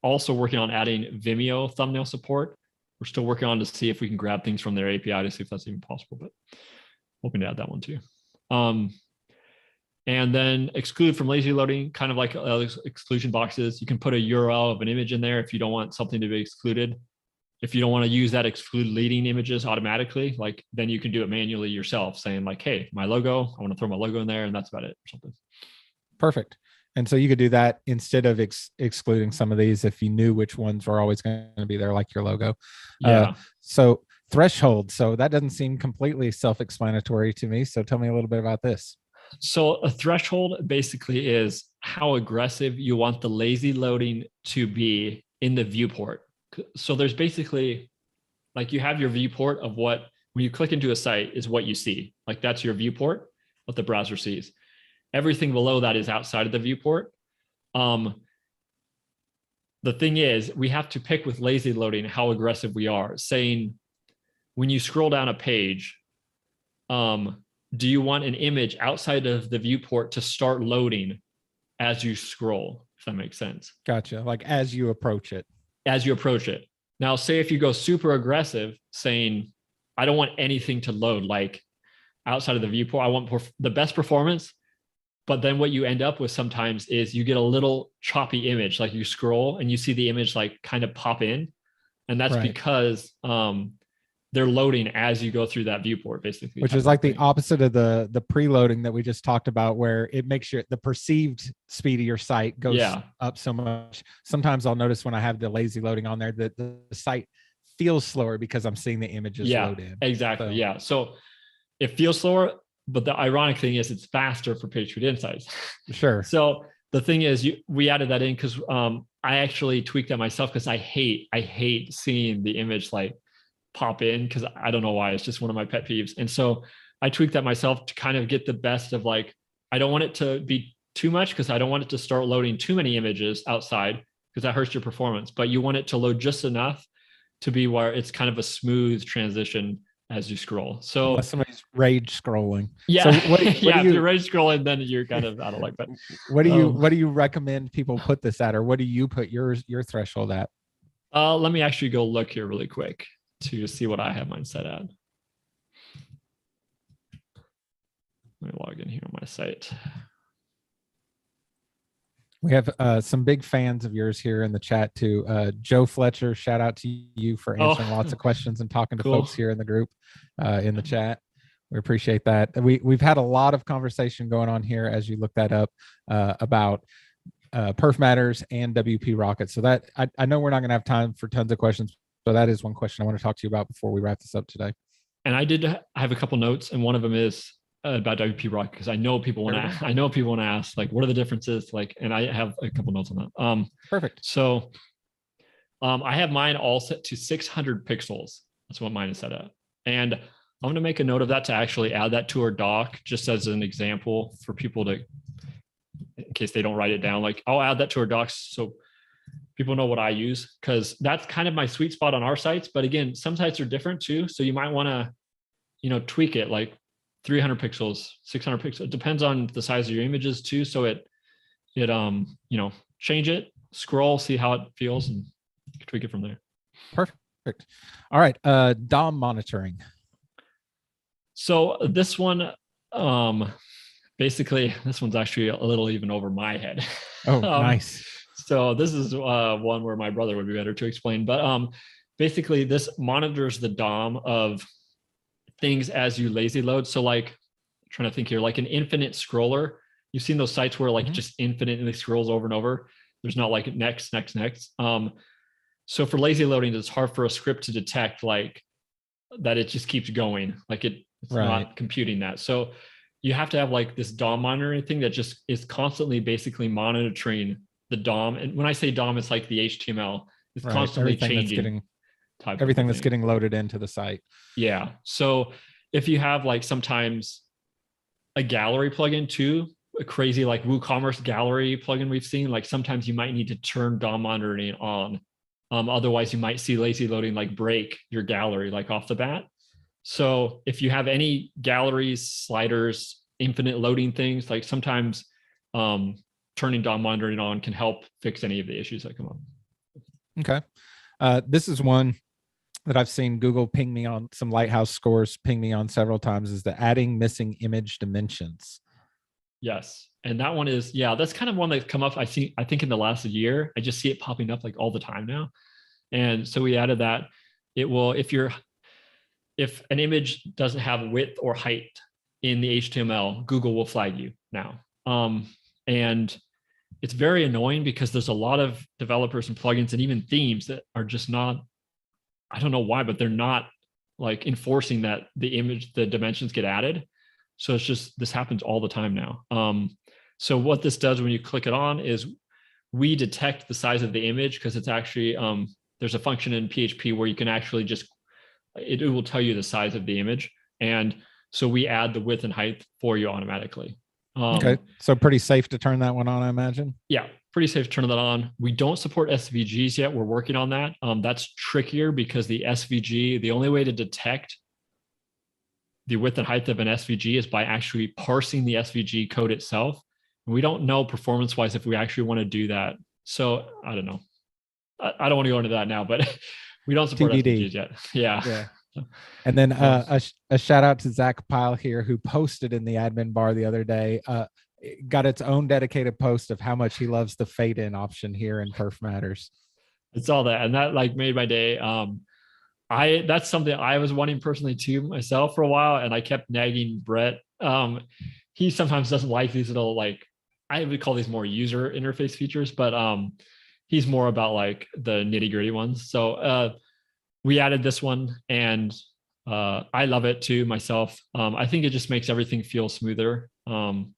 also working on adding Vimeo thumbnail support. We're still working on to see if we can grab things from their API to see if that's even possible, but hoping to add that one too. And then exclude from lazy loading, kind of like exclusion boxes. You can put a URL of an image in there if you don't want something to be excluded. If you don't want to use that exclude leading images automatically, like then you can do it manually yourself, saying like, hey, my logo, I want to throw my logo in there, and that's about it or something. Perfect. And so you could do that instead of excluding some of these if you knew which ones were always going to be there, like your logo. Yeah. So threshold. So that doesn't seem completely self-explanatory to me. So tell me a little bit about this. So a threshold basically is how aggressive you want the lazy loading to be in the viewport. So there's basically, like, you have your viewport of what, when you click into a site, is what you see. Like, that's your viewport, what the browser sees. Everything below that is outside of the viewport. The thing is, we have to pick with lazy loading how aggressive we are, saying when you scroll down a page, do you want an image outside of the viewport to start loading as you scroll, if that makes sense? Gotcha. Like as you approach it. As you approach it. Now, say if you go super aggressive, saying, I don't want anything to load, like outside of the viewport, I want the best performance. But then what you end up with sometimes is you get a little choppy image, like you scroll and you see the image like kind of pop in. And that's because they're loading as you go through that viewport, basically. Which is like the opposite of the preloading that we just talked about, where it makes the perceived speed of your site goes up so much. Sometimes I'll notice when I have the lazy loading on there that the site feels slower because I'm seeing the images load in. Exactly. So it feels slower, but the ironic thing is it's faster for PageSpeed Insights. Sure. So the thing is, we added that in because I actually tweaked that myself, because I hate seeing the image like pop in, because I don't know why. It's just one of my pet peeves. And so I tweaked that myself to kind of get the best of, like, I don't want it to be too much because I don't want it to start loading too many images outside because that hurts your performance. But you want it to load just enough to be where it's kind of a smooth transition as you scroll. So unless somebody's rage scrolling. Yeah. So if you're rage scrolling, then you're kind of out of luck. But what do you recommend people put this at, or what do you put your threshold at? Let me actually go look here really quick to see what I have mine set at. Let me log in here on my site. We have some big fans of yours here in the chat too. Joe Fletcher, shout out to you for answering lots of questions and talking to folks here in the group, in the chat. We appreciate that. We've had a lot of conversation going on here as you look that up about Perfmatters and WP Rocket. So that I know we're not going to have time for tons of questions. So that is one question I want to talk to you about before we wrap this up today. And I have a couple notes, and one of them is about WP Rocket, because I know people want to ask, like, what are the differences? Like, and I have a couple notes on that. Perfect. So I have mine all set to 600 pixels. That's what mine is set at. And I'm going to make a note of that to actually add that to our doc, just as an example for people to, in case they don't write it down. Like, I'll add that to our docs so people know what I use, because that's kind of my sweet spot on our sites. But again, some sites are different too. So you might want to, tweak it, like 300 pixels, 600 pixels. It depends on the size of your images too. So it change it, scroll, see how it feels, and tweak it from there. Perfect. All right. DOM monitoring. So this one, basically, this one's actually a little even over my head. Oh, nice. So this is one where my brother would be better to explain. But basically, this monitors the DOM of things as you lazy load. So like, trying to think here, like an infinite scroller. You've seen those sites where like just infinitely scrolls over and over. There's not like next. So for lazy loading, it's hard for a script to detect like that it just keeps going. Like it's not computing that. So you have to have like this DOM monitoring thing that just is constantly basically monitoring the DOM. And when I say DOM, it's like the HTML. It's constantly changing. Everything that's getting loaded into the site. Yeah. So if you have like sometimes a gallery plugin too, a crazy like WooCommerce gallery plugin we've seen, like sometimes you might need to turn DOM monitoring on. Otherwise you might see lazy loading like break your gallery like off the bat. So if you have any galleries, sliders, infinite loading things, like sometimes turning DOM monitoring on can help fix any of the issues that come up. Okay. This is one that I've seen Google ping me on, some Lighthouse scores ping me on several times, is the adding missing image dimensions. Yes. And that one is, yeah, that's kind of one that's come up. I think in the last year, I just see it popping up like all the time now. And so we added that. It will, if an image doesn't have width or height in the HTML, Google will flag you now. And it's very annoying because there's a lot of developers and plugins and even themes that are just not, I don't know why, but they're not like enforcing that the dimensions get added. So it's just, this happens all the time now. So what this does when you click it on is we detect the size of the image, because it's actually, there's a function in PHP where you can actually just, it will tell you the size of the image. And so we add the width and height for you automatically. Okay. So pretty safe to turn that one on, I imagine. Yeah, pretty safe to turn that on. We don't support SVGs yet. We're working on that. That's trickier because the SVG, the only way to detect the width and height of an SVG is by actually parsing the SVG code itself. And we don't know performance-wise if we actually want to do that. So I don't know. I don't want to go into that now, but we don't support SVGs yet. Yeah. And then a shout out to Zach Pyle here, who posted in the admin bar the other day, got its own dedicated post of how much he loves the fade in option here in Perfmatters. It's all that, and that like made my day. That's something I was wanting personally too myself for a while, and I kept nagging Brett. He sometimes doesn't like these little, like, I would call these more user interface features, but he's more about like the nitty gritty ones. So we added this one, and I love it too myself. I think it just makes everything feel smoother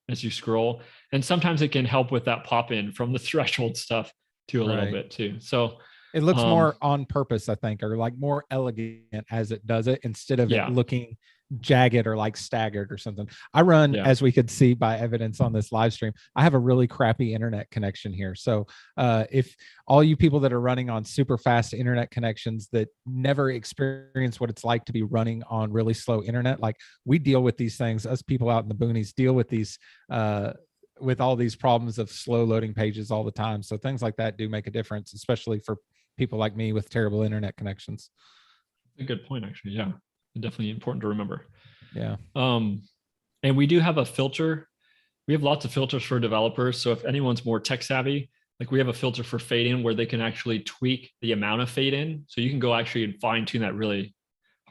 as you scroll. And sometimes it can help with that pop in from the threshold stuff too a little bit too. So it looks more on purpose, I think, or like more elegant as it does it, instead of it looking jagged or like staggered or something. I run, as we could see by evidence on this live stream, I have a really crappy internet connection here. So if all you people that are running on super fast internet connections that never experience what it's like to be running on really slow internet, like we deal with these things, us people out in the boonies deal with these with all these problems of slow loading pages all the time. So things like that do make a difference, especially for people like me with terrible internet connections. A good point, actually. Yeah, definitely important to remember. Yeah. And we do have a filter. We have lots of filters for developers. So if anyone's more tech savvy, like we have a filter for fade in where they can actually tweak the amount of fade in. So you can go actually and fine tune that really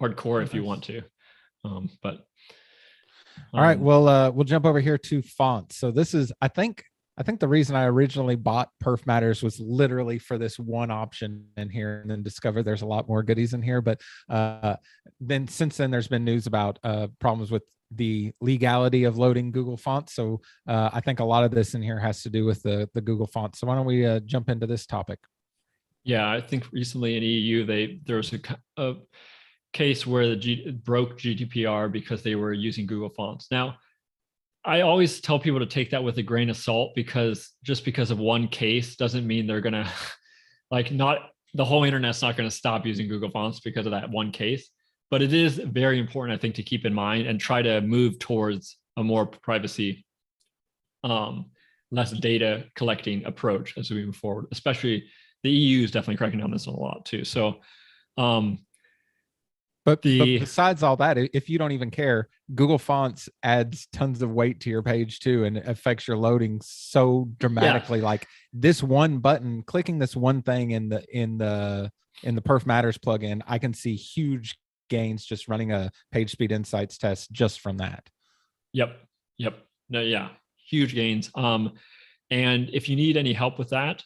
hardcore if you want to. All right, we'll jump over here to fonts. So this is, I think the reason I originally bought Perfmatters was literally for this one option in here, and then discovered there's a lot more goodies in here. But then since then, there's been news about problems with the legality of loading Google fonts. So I think a lot of this in here has to do with the Google fonts. So why don't we jump into this topic? Yeah, I think recently in EU, there was a case where broke GDPR because they were using Google fonts. Now, I always tell people to take that with a grain of salt, because just because of one case doesn't mean they're going to the whole internet's not going to stop using Google fonts because of that one case. But it is very important, I think, to keep in mind and try to move towards a more privacy, less data collecting approach as we move forward. Especially the EU is definitely cracking down on this a lot too. So, but besides all that, if you don't even care, Google Fonts adds tons of weight to your page too, and affects your loading so dramatically. Yeah. Like this one button, clicking this one thing in the Perfmatters plugin, I can see huge gains just running a PageSpeed Insights test just from that. Yep. No, yeah, huge gains. And if you need any help with that,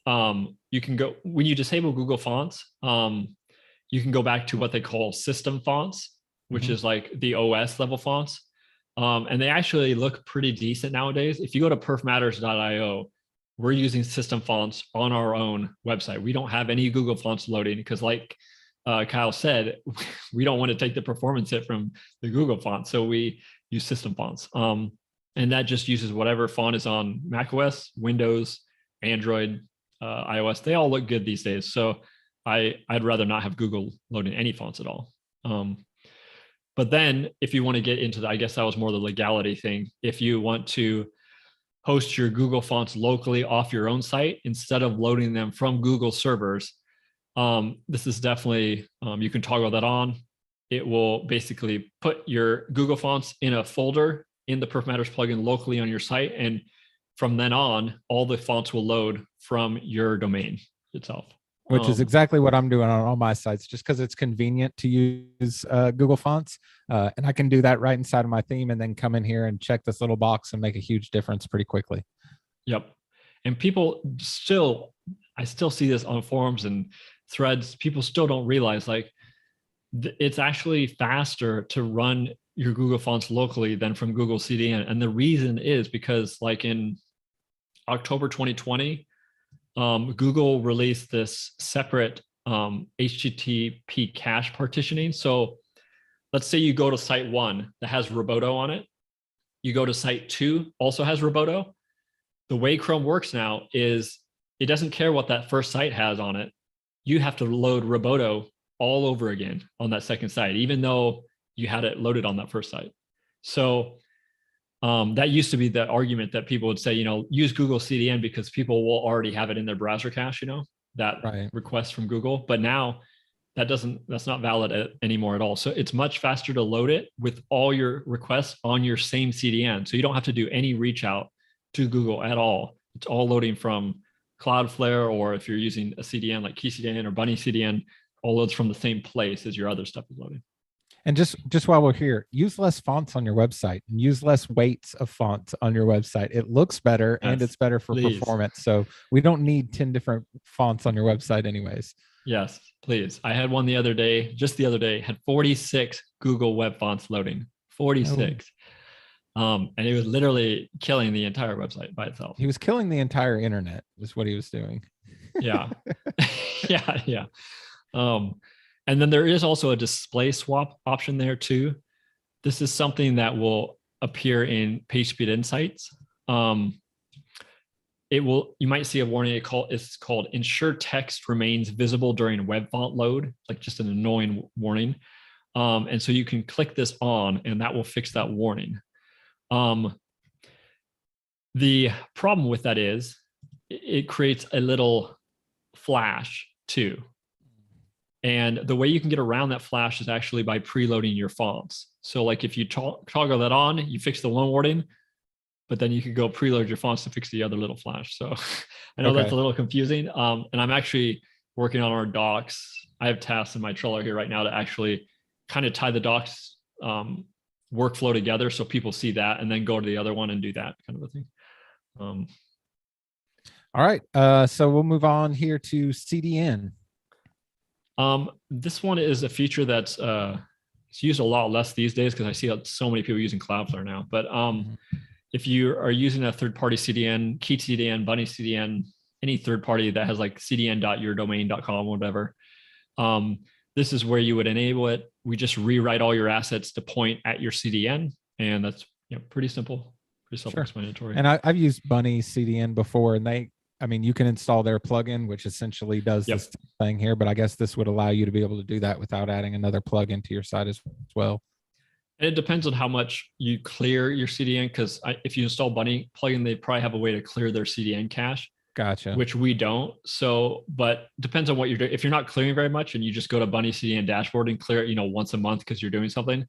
you can go, when you disable Google Fonts, you can go back to what they call system fonts, which is like the OS level fonts. And they actually look pretty decent nowadays. If you go to perfmatters.io, we're using system fonts on our own website. We don't have any Google Fonts loading because, like Kyle said, we don't want to take the performance hit from the Google font. So we use system fonts. And that just uses whatever font is on macOS, Windows, Android, iOS. They all look good these days. So I'd rather not have Google loading any fonts at all. But then if you want to get into the, I guess that was more the legality thing. If you want to host your Google fonts locally off your own site instead of loading them from Google servers, this is definitely, you can toggle that on. It will basically put your Google fonts in a folder in the Perfmatters plugin locally on your site. And from then on, all the fonts will load from your domain itself. Which is exactly what I'm doing on all my sites, just because it's convenient to use Google Fonts. And I can do that right inside of my theme and then come in here and check this little box and make a huge difference pretty quickly. Yep. And people still, I still see this on forums and threads. People still don't realize, like, it's actually faster to run your Google Fonts locally than from Google CDN. And the reason is because, like, in October 2020, Google released this separate HTTP cache partitioning. So let's say you go to site 1 that has Roboto on it. You go to site 2, also has Roboto. The way Chrome works now is it doesn't care what that first site has on it. You have to load Roboto all over again on that second site, even though you had it loaded on that first site. So that used to be the argument that people would say, use Google CDN because people will already have it in their browser cache, that request from Google. But now that's not valid anymore at all. So it's much faster to load it with all your requests on your same CDN. So you don't have to do any reach out to Google at all. It's all loading from Cloudflare, or if you're using a CDN like KeyCDN or Bunny CDN, all loads from the same place as your other stuff is loading. And just while we're here, use less fonts on your website and use less weights of fonts on your website. It looks better and it's better for performance. So we don't need 10 different fonts on your website anyways. Yes, please. I had one just the other day, had 46 Google web fonts loading, 46. And it was literally killing the entire website by itself. He was killing the entire internet is what he was doing. Yeah. Yeah. And then there is also a display swap option there too. This is something that will appear in PageSpeed Insights. You might see a warning. It's called ensure text remains visible during web font load, like just an annoying warning. And so you can click this on and that will fix that warning. The problem with that is it creates a little flash too. And the way you can get around that flash is actually by preloading your fonts. So like if you toggle that on, you fix the one warning, but then you can go preload your fonts to fix the other little flash. So I know that's a little confusing. And I'm actually working on our docs. I have tasks in my Trello here right now to actually kind of tie the docs workflow together so people see that and then go to the other one and do that kind of a thing. All right. So we'll move on here to CDN. This one is a feature that's it's used a lot less these days because I see so many people using Cloudflare now. But if you are using a third-party CDN, KeyCDN, Bunny CDN, any third party that has like cdn.yourdomain.com, whatever, this is where you would enable it. We just rewrite all your assets to point at your CDN, and that's pretty simple, pretty self-explanatory. And I've used Bunny CDN before, and you can install their plugin, which essentially does this thing here, but I guess this would allow you to be able to do that without adding another plugin to your site as well. And it depends on how much you clear your CDN, because if you install Bunny plugin, they probably have a way to clear their CDN cache. Gotcha. Which we don't. So, but depends on what you're doing. If you're not clearing very much and you just go to Bunny CDN dashboard and clear it, once a month because you're doing something,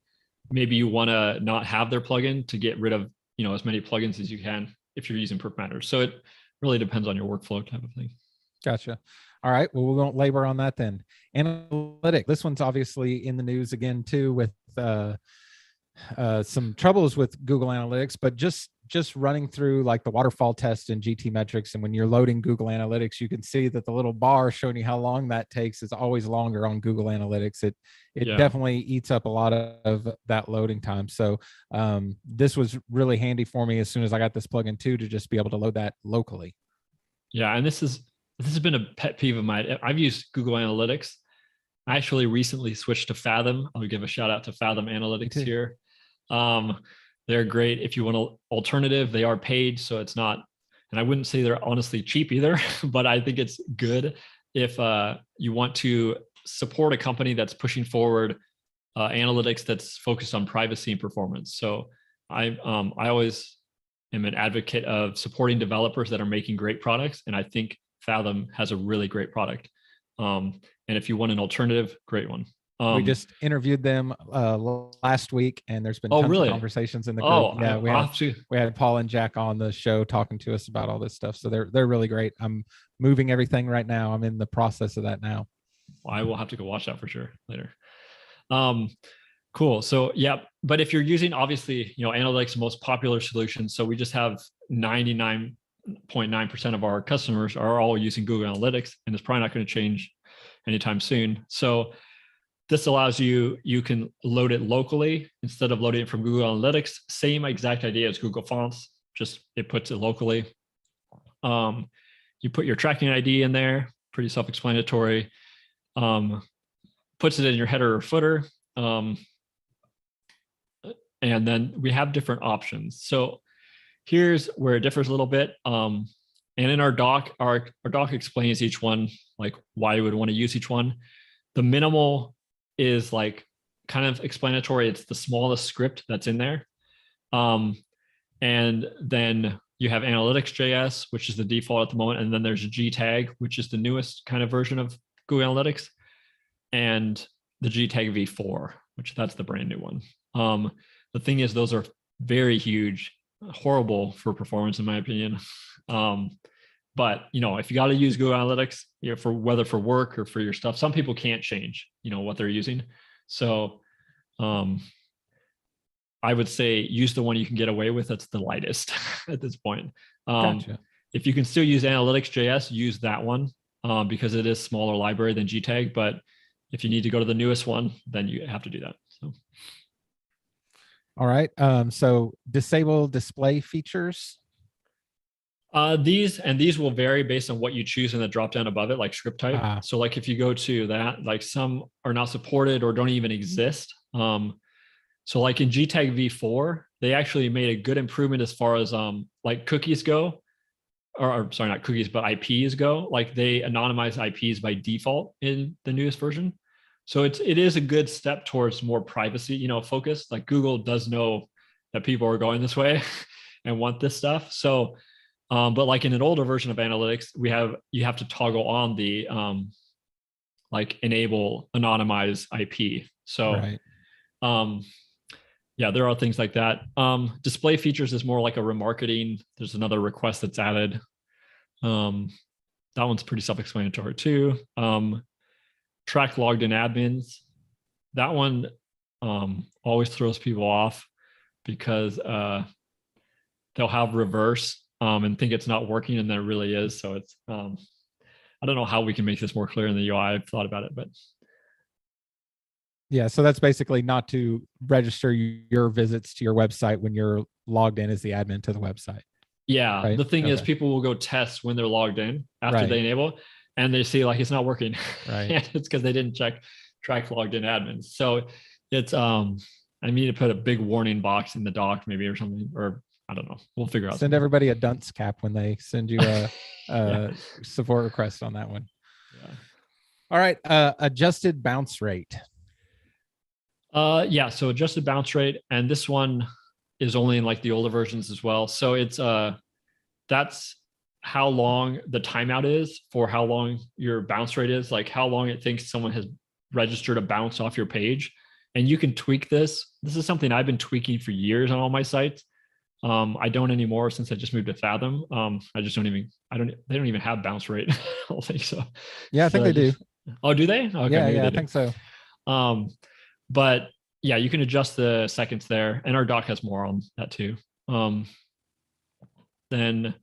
maybe you want to not have their plugin to get rid of, as many plugins as you can if you're using Perfmatters. So it really depends on your workflow type of thing. Gotcha. All right. Well, we won't labor on that then. Analytic. This one's obviously in the news again too, with some troubles with Google Analytics, but just running through like the waterfall test in GTmetrix, and when you're loading Google Analytics, you can see that the little bar showing you how long that takes is always longer on Google Analytics. It definitely eats up a lot of that loading time. So this was really handy for me as soon as I got this plugin too, to just be able to load that locally. Yeah, and this has been a pet peeve of mine. I've used Google Analytics. I actually recently switched to Fathom. I'll give a shout out to Fathom Analytics here. They're great. If you want an alternative, they are paid, so it's not, and I wouldn't say they're honestly cheap either, but I think it's good if you want to support a company that's pushing forward analytics that's focused on privacy and performance. So I always am an advocate of supporting developers that are making great products, and I think Fathom has a really great product. And if you want an alternative, great one. We just interviewed them last week, and there's been tons of conversations in the group. Yeah, we had Paul and Jack on the show talking to us about all this stuff. So they're really great. I'm moving everything right now. I'm in the process of that now. Well, I will have to go watch that for sure later. Cool. So yeah, but if you're using, obviously, Analytics, the most popular solution. So we just have 99.9% of our customers are all using Google Analytics, and it's probably not going to change anytime soon. So this allows you can load it locally instead of loading it from Google Analytics. Same exact idea as Google Fonts, just it puts it locally. You put your tracking ID in there, pretty self-explanatory. Puts it in your header or footer. And then we have different options. So here's where it differs a little bit. And in our doc, our doc explains each one, like why you would want to use each one. The minimal is like kind of explanatory. It's the smallest script that's in there. And then you have analytics.js, which is the default at the moment. And then there's a G tag, which is the newest kind of version of Google Analytics, and the G tag v4, which that's the brand new one. The thing is, those are very huge, horrible for performance, in my opinion. But if you got to use Google Analytics, for whether for work or for your stuff, some people can't change, what they're using. So I would say use the one you can get away with. That's the lightest at this point. Gotcha. If you can still use Analytics.js, use that one because it is smaller library than GTag. But if you need to go to the newest one, then you have to do that. So. All right. So disable display features. These will vary based on what you choose in the dropdown above it, like script type. So like if you go to that, like some are not supported or don't even exist. So like in GTag v4, they actually made a good improvement as far as like cookies go, or sorry, not cookies, but IPs go. Like they anonymize IPs by default in the newest version. So it is a good step towards more privacy, focus. Like Google does know that people are going this way and want this stuff. So but like in an older version of analytics, you have to toggle on the like enable anonymize IP. So right. Yeah, there are things like that. Display features is more like a remarketing. There's another request that's added. That one's pretty self-explanatory too. Track logged in admins. That one always throws people off because they'll have reverse and think it's not working, and then it really is. So it's, I don't know how we can make this more clear in the UI. I've thought about it, but. Yeah, so that's basically not to register your visits to your website when you're logged in as the admin to the website. Yeah, right? The thing is, people will go test when they're logged in after they enable, and they see like it's not working. Right. And it's because they didn't track logged in admins. So it's I need to put a big warning box in the doc maybe or something, or I don't know. We'll figure out. Send everybody a dunce cap when they send you a support request on that one. Yeah. All right, adjusted bounce rate. Yeah, so adjusted bounce rate, and this one is only in like the older versions as well. So it's that's how long the timeout is for how long your bounce rate is, like how long it thinks someone has registered a bounce off your page. And you can tweak this. This is something I've been tweaking for years on all my sites. I don't anymore since I just moved to Fathom. They don't even have bounce rate. I don't think so. Yeah, I think they do. Oh, do they? Okay, yeah, maybe I they think so. But yeah, you can adjust the seconds there, and our doc has more on that too. Then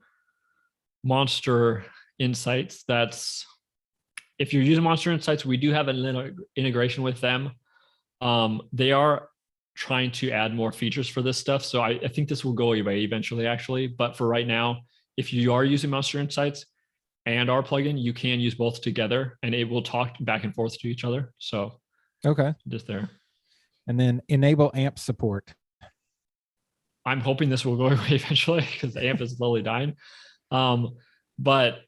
Monster Insights. That's if you're using Monster Insights, we do have an integration with them. They are trying to add more features for this stuff. So I think this will go away eventually, actually. But for right now, if you are using Monster Insights and our plugin, you can use both together and it will talk back and forth to each other. So okay, just there. And then enable AMP support. I'm hoping this will go away eventually because AMP is slowly dying. But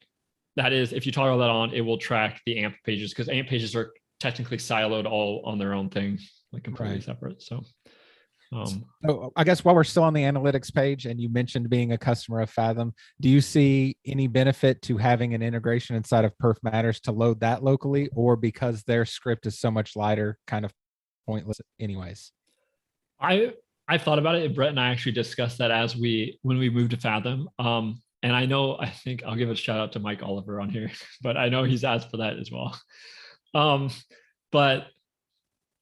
that is, if you toggle that on, it will track the AMP pages because AMP pages are technically siloed all on their own thing, like completely separate. So I guess while we're still on the analytics page and you mentioned being a customer of Fathom, do you see any benefit to having an integration inside of Perfmatters to load that locally, or because their script is so much lighter, kind of pointless anyways? I've thought about it. Brett and I actually discussed that when we moved to Fathom. And I think I'll give a shout out to Mike Oliver on here, but I know he's asked for that as well. But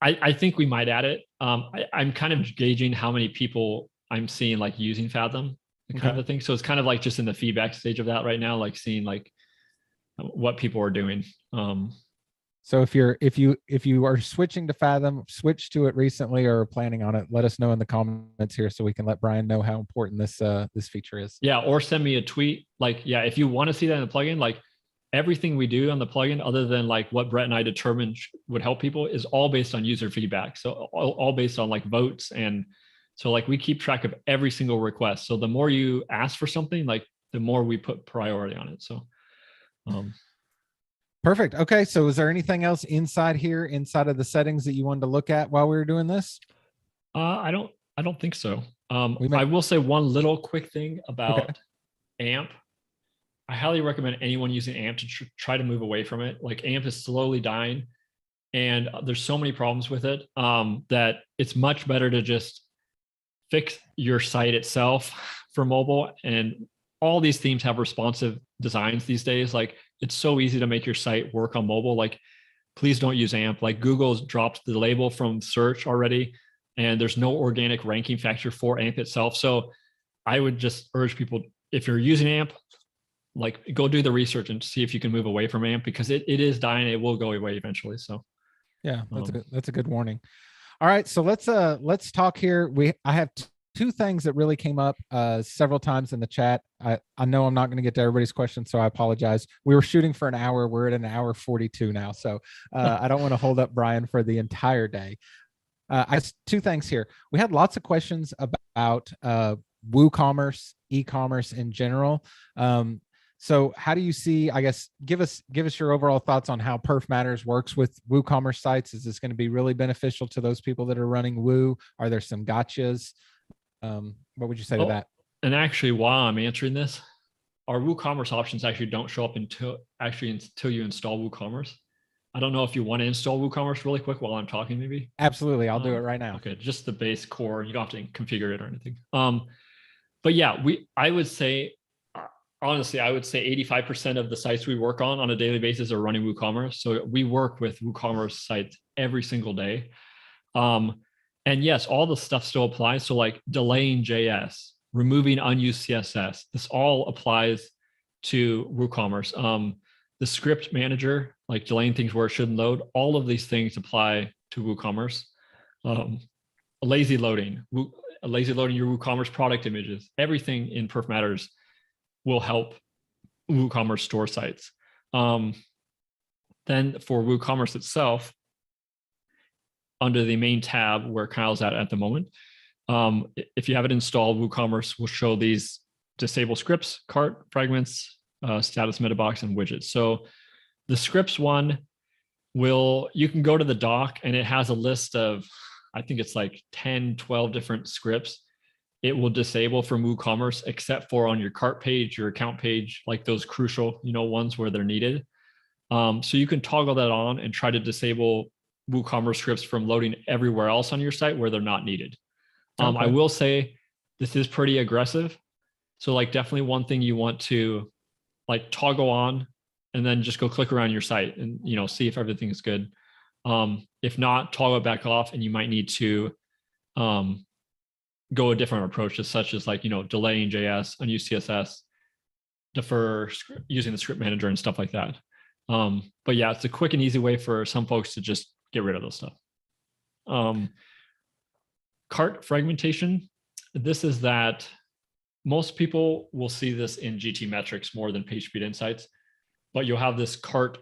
I think we might add it. I'm kind of gauging how many people I'm seeing like using Fathom, kind of thing. So it's kind of like just in the feedback stage of that right now, like seeing like what people are doing. So if you are switching to Fathom, switch to it recently or planning on it, let us know in the comments here so we can let Brian know how important this feature is. Yeah, or send me a tweet. Like, yeah, if you want to see that in the plugin, like everything we do on the plugin, other than like what Brett and I determined would help people, is all based on user feedback. So all based on like votes. And so like we keep track of every single request. So the more you ask for something, like the more we put priority on it. So perfect. Okay. So is there anything else inside of the settings that you wanted to look at while we were doing this? I don't think so. I will say one little quick thing about AMP. I highly recommend anyone using AMP to try to move away from it. Like AMP is slowly dying and there's so many problems with it that it's much better to just fix your site itself for mobile. And all these themes have responsive designs these days. Like it's so easy to make your site work on mobile. Like please don't use AMP. Like Google's dropped the label from search already and there's no organic ranking factor for AMP itself. So I would just urge people, if you're using AMP, like go do the research and see if you can move away from AMP because it is dying. It will go away eventually. So yeah, that's a good warning. All right. So let's talk here. I have two things that really came up several times in the chat. I know I'm not going to get to everybody's questions, so I apologize. We were shooting for an hour. We're at an hour 42 now. So I don't want to hold up Brian for the entire day. I have two things here. We had lots of questions about WooCommerce, e-commerce in general. So how do you see, I guess, give us your overall thoughts on how Perfmatters works with WooCommerce sites. Is this going to be really beneficial to those people that are running Woo? Are there some gotchas? What would you say to that? And actually, while I'm answering this, our WooCommerce options actually don't show up until you install WooCommerce. I don't know if you want to install WooCommerce really quick while I'm talking, maybe. Absolutely, I'll do it right now. Okay, just the base core. You don't have to configure it or anything. But yeah, I would say, honestly, I would say 85% of the sites we work on a daily basis are running WooCommerce. So we work with WooCommerce sites every single day. And yes, all the stuff still applies. So like delaying JS, removing unused CSS, this all applies to WooCommerce. The script manager, like delaying things where it shouldn't load, all of these things apply to WooCommerce. Lazy loading your WooCommerce product images, everything in Perfmatters will help WooCommerce store sites. Then for WooCommerce itself, under the main tab where Kyle's at the moment, if you have it installed, WooCommerce will show these disable scripts, cart fragments, status meta box, and widgets. So the scripts one you can go to the doc and it has a list of, I think it's like 10, 12 different scripts. It will disable from WooCommerce except for on your cart page, your account page, like those crucial, ones where they're needed. So you can toggle that on and try to disable WooCommerce scripts from loading everywhere else on your site where they're not needed. Okay. I will say this is pretty aggressive. So like definitely one thing you want to like toggle on and then just go click around your site and, you know, see if everything is good. If not, toggle it back off, and you might need to go a different approach, such as like, you know, delaying JS, unused CSS, defer using the script manager and stuff like that. But yeah, it's a quick and easy way for some folks to just get rid of those stuff. Cart fragmentation. This is that most people will see this in GT metrics more than PageSpeed Insights, but you'll have this cart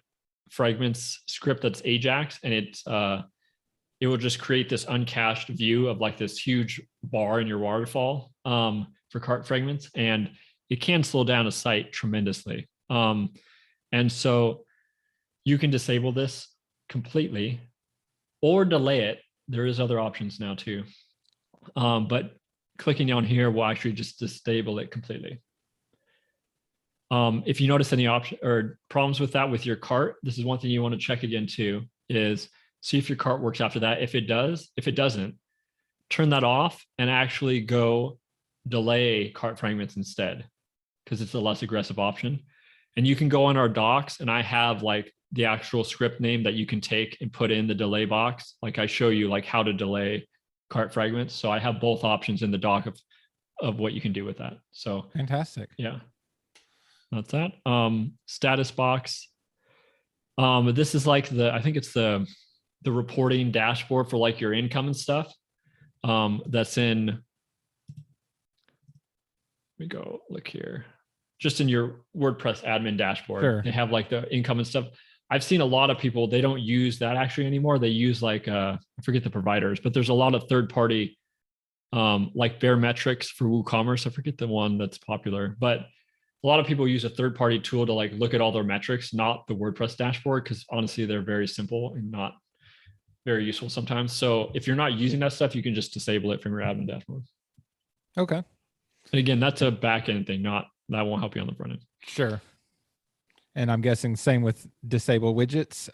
fragments script that's Ajax, and it will just create this uncached view of like this huge bar in your waterfall for cart fragments, and it can slow down a site tremendously. And so you can disable this completely or delay it. There is other options now too. But clicking on here will actually just disable it completely. If you notice any option or problems with that with your cart, this is one thing you want to check again too, is see if your cart works after that. If it does, if it doesn't, turn that off and actually go delay cart fragments instead, because it's a less aggressive option. And you can go on our docs, and I have like the actual script name that you can take and put in the delay box. Like I show you like how to delay cart fragments. So I have both options in the doc of what you can do with that. So fantastic. Yeah, that's that. Status box. This is like I think it's the reporting dashboard for like your income and stuff. That's in, let me go look here, just in your WordPress admin dashboard. Sure. They have like the income and stuff. I've seen a lot of people, they don't use that actually anymore. They use like, I forget the providers, but there's a lot of third-party, like Baremetrics for WooCommerce. I forget the one that's popular, but a lot of people use a third-party tool to like look at all their metrics, not the WordPress dashboard, because honestly, they're very simple and not very useful sometimes. So if you're not using that stuff, you can just disable it from your admin dashboard. Okay. And again, that's a back-end thing, that won't help you on the front end. Sure. And I'm guessing same with disable widgets.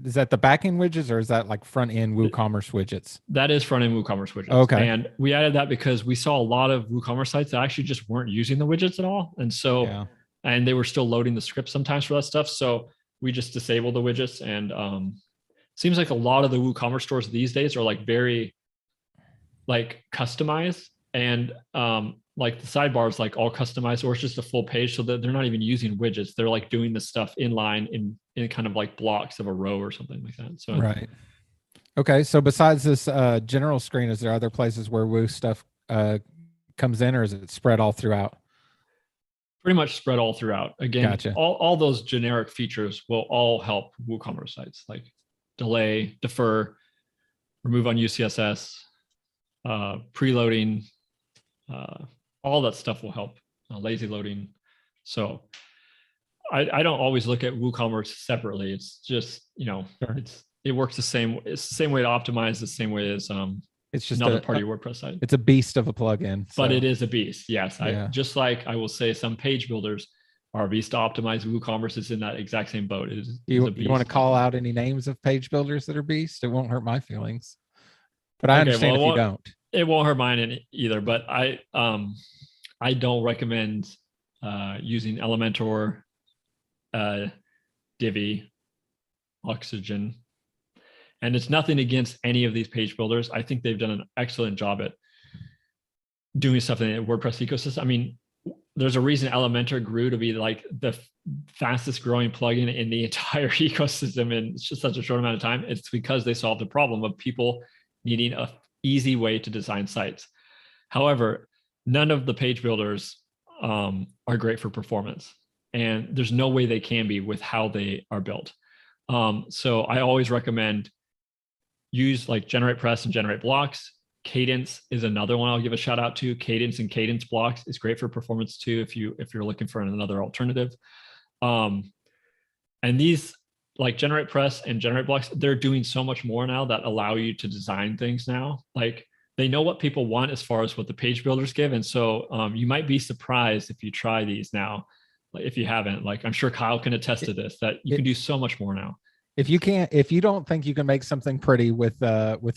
Is that the back-end widgets, or is that like front-end WooCommerce widgets? That is front-end WooCommerce widgets. Okay. And we added that because we saw a lot of WooCommerce sites that actually just weren't using the widgets at all. And so, and they were still loading the script sometimes for that stuff. So we just disabled the widgets. And seems like a lot of the WooCommerce stores these days are like very like customized, and like the sidebar is like all customized, or it's just a full page, so that they're not even using widgets. They're like doing the stuff inline in kind of like blocks of a row or something like that. So right. Okay. So besides this general screen, is there other places where Woo stuff comes in, or is it spread all throughout? Pretty much spread all throughout. Again, gotcha. all those generic features will all help WooCommerce sites, like delay, defer, remove unused CSS, preloading, all that stuff will help. Lazy loading. So I don't always look at WooCommerce separately. It's just, you know, sure. It works the same. It's the same way to optimize, the same way as it's just another part of your WordPress site. It's a beast of a plugin. So. But it is a beast. Yes. Yeah. Just like I will say some page builders are a beast to optimize. WooCommerce is in that exact same boat. You want to call out any names of page builders that are beast? It won't hurt my feelings. But I understand if you don't. It won't hurt mine either, but I don't recommend using Elementor, Divi, Oxygen. And it's nothing against any of these page builders. I think they've done an excellent job at doing stuff in the WordPress ecosystem. I mean, there's a reason Elementor grew to be like the fastest growing plugin in the entire ecosystem in just such a short amount of time. It's because they solved the problem of people needing a easy way to design sites. However, none of the page builders are great for performance, and there's no way they can be with how they are built. So I always recommend use like Generate Press and Generate Blocks. Cadence is another one I'll give a shout out to. Cadence and Cadence Blocks is great for performance too, if you're looking for another alternative. And these like Generate Press and Generate Blocks, they're doing so much more now that allow you to design things now. Like they know what people want as far as what the page builders give. And so you might be surprised if you try these now. Like if you haven't, like I'm sure Kyle can attest to this, that you can do so much more now. If you don't think you can make something pretty with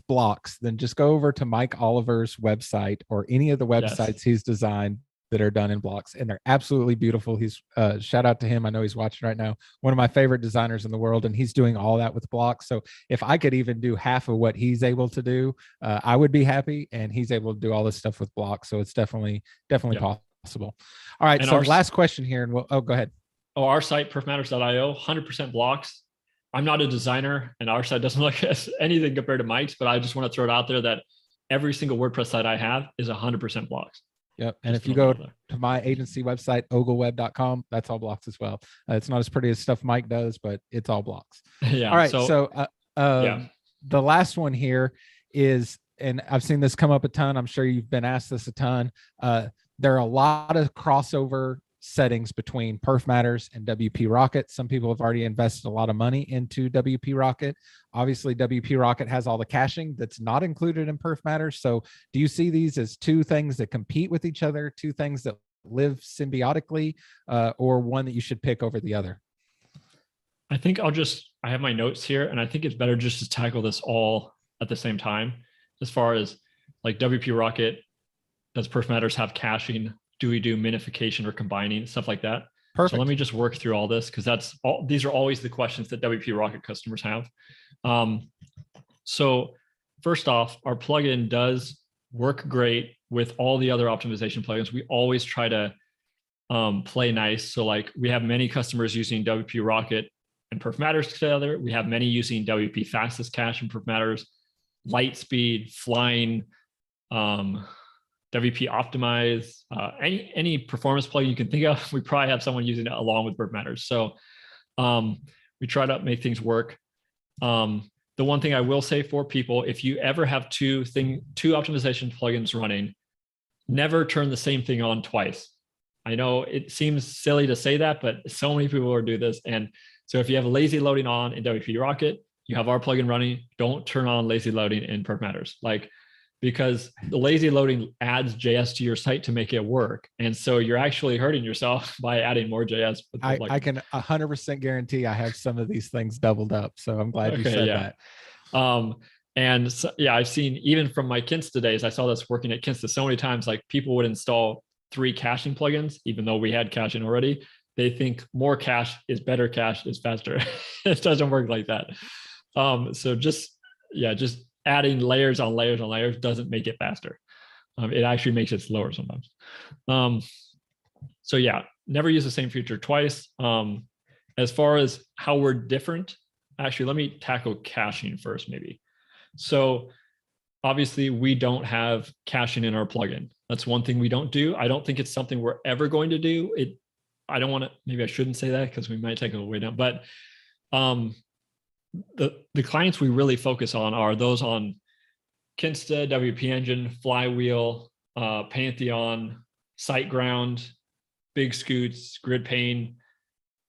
blocks, then just go over to Mike Oliver's website or any of the websites he's designed that are done in blocks, and they're absolutely beautiful. He's shout out to him. I know he's watching right now. One of my favorite designers in the world, and he's doing all that with blocks. So if I could even do half of what he's able to do, I would be happy. And he's able to do all this stuff with blocks. So it's definitely possible. All right. And so last question here, and go ahead. Oh, our site, perfmatters.io, 100% blocks. I'm not a designer, and our site doesn't look as anything compared to Mike's, but I just want to throw it out there that every single WordPress site I have is 100% blocks. Yep. And if you go to my agency website, ogleweb.com, that's all blocks as well. It's not as pretty as stuff Mike does, but it's all blocks. Yeah. All right. So the last one here is, and I've seen this come up a ton. I'm sure you've been asked this a ton. There are a lot of crossover settings between Perfmatters and WP Rocket. Some people have already invested a lot of money into WP Rocket. Obviously, WP Rocket has all the caching that's not included in Perfmatters. So do you see these as two things that compete with each other, two things that live symbiotically, or one that you should pick over the other? I think I have my notes here, and I think it's better just to tackle this all at the same time. As far as like WP Rocket, does Perfmatters have caching? Do we do minification or combining, stuff like that? Perfect. So let me just work through all this, because these are always the questions that WP Rocket customers have. So first off, our plugin does work great with all the other optimization plugins. We always try to play nice. So like we have many customers using WP Rocket and Perfmatters together. We have many using WP Fastest Cache and Perfmatters, Lightspeed, Flying, WP Optimize, any performance plugin you can think of, we probably have someone using it along with Perfmatters. So we try to make things work. The one thing I will say for people, if you ever have two optimization plugins running, never turn the same thing on twice. I know it seems silly to say that, but so many people will do this. And so if you have lazy loading on in WP Rocket, you have our plugin running, don't turn on lazy loading in Perfmatters. Because the lazy loading adds JS to your site to make it work. And so you're actually hurting yourself by adding more JS. I can 100% guarantee I have some of these things doubled up. So I'm glad you said that. And so, I've seen, even from my Kinsta days, I saw this working at Kinsta so many times, like people would install 3 caching plugins, even though we had caching already. They think more cache is better, cache is faster. It doesn't work like that. So just adding layers on layers on layers doesn't make it faster. It actually makes it slower sometimes. Never use the same feature twice. As far as how we're different, actually, let me tackle caching first, maybe. So obviously we don't have caching in our plugin. That's one thing we don't do. I don't think it's something we're ever going to do. I don't want to, maybe I shouldn't say that because we might take it way down, but the clients we really focus on are those on Kinsta, WP Engine, Flywheel, Pantheon, SiteGround, Big Scoots, GridPane,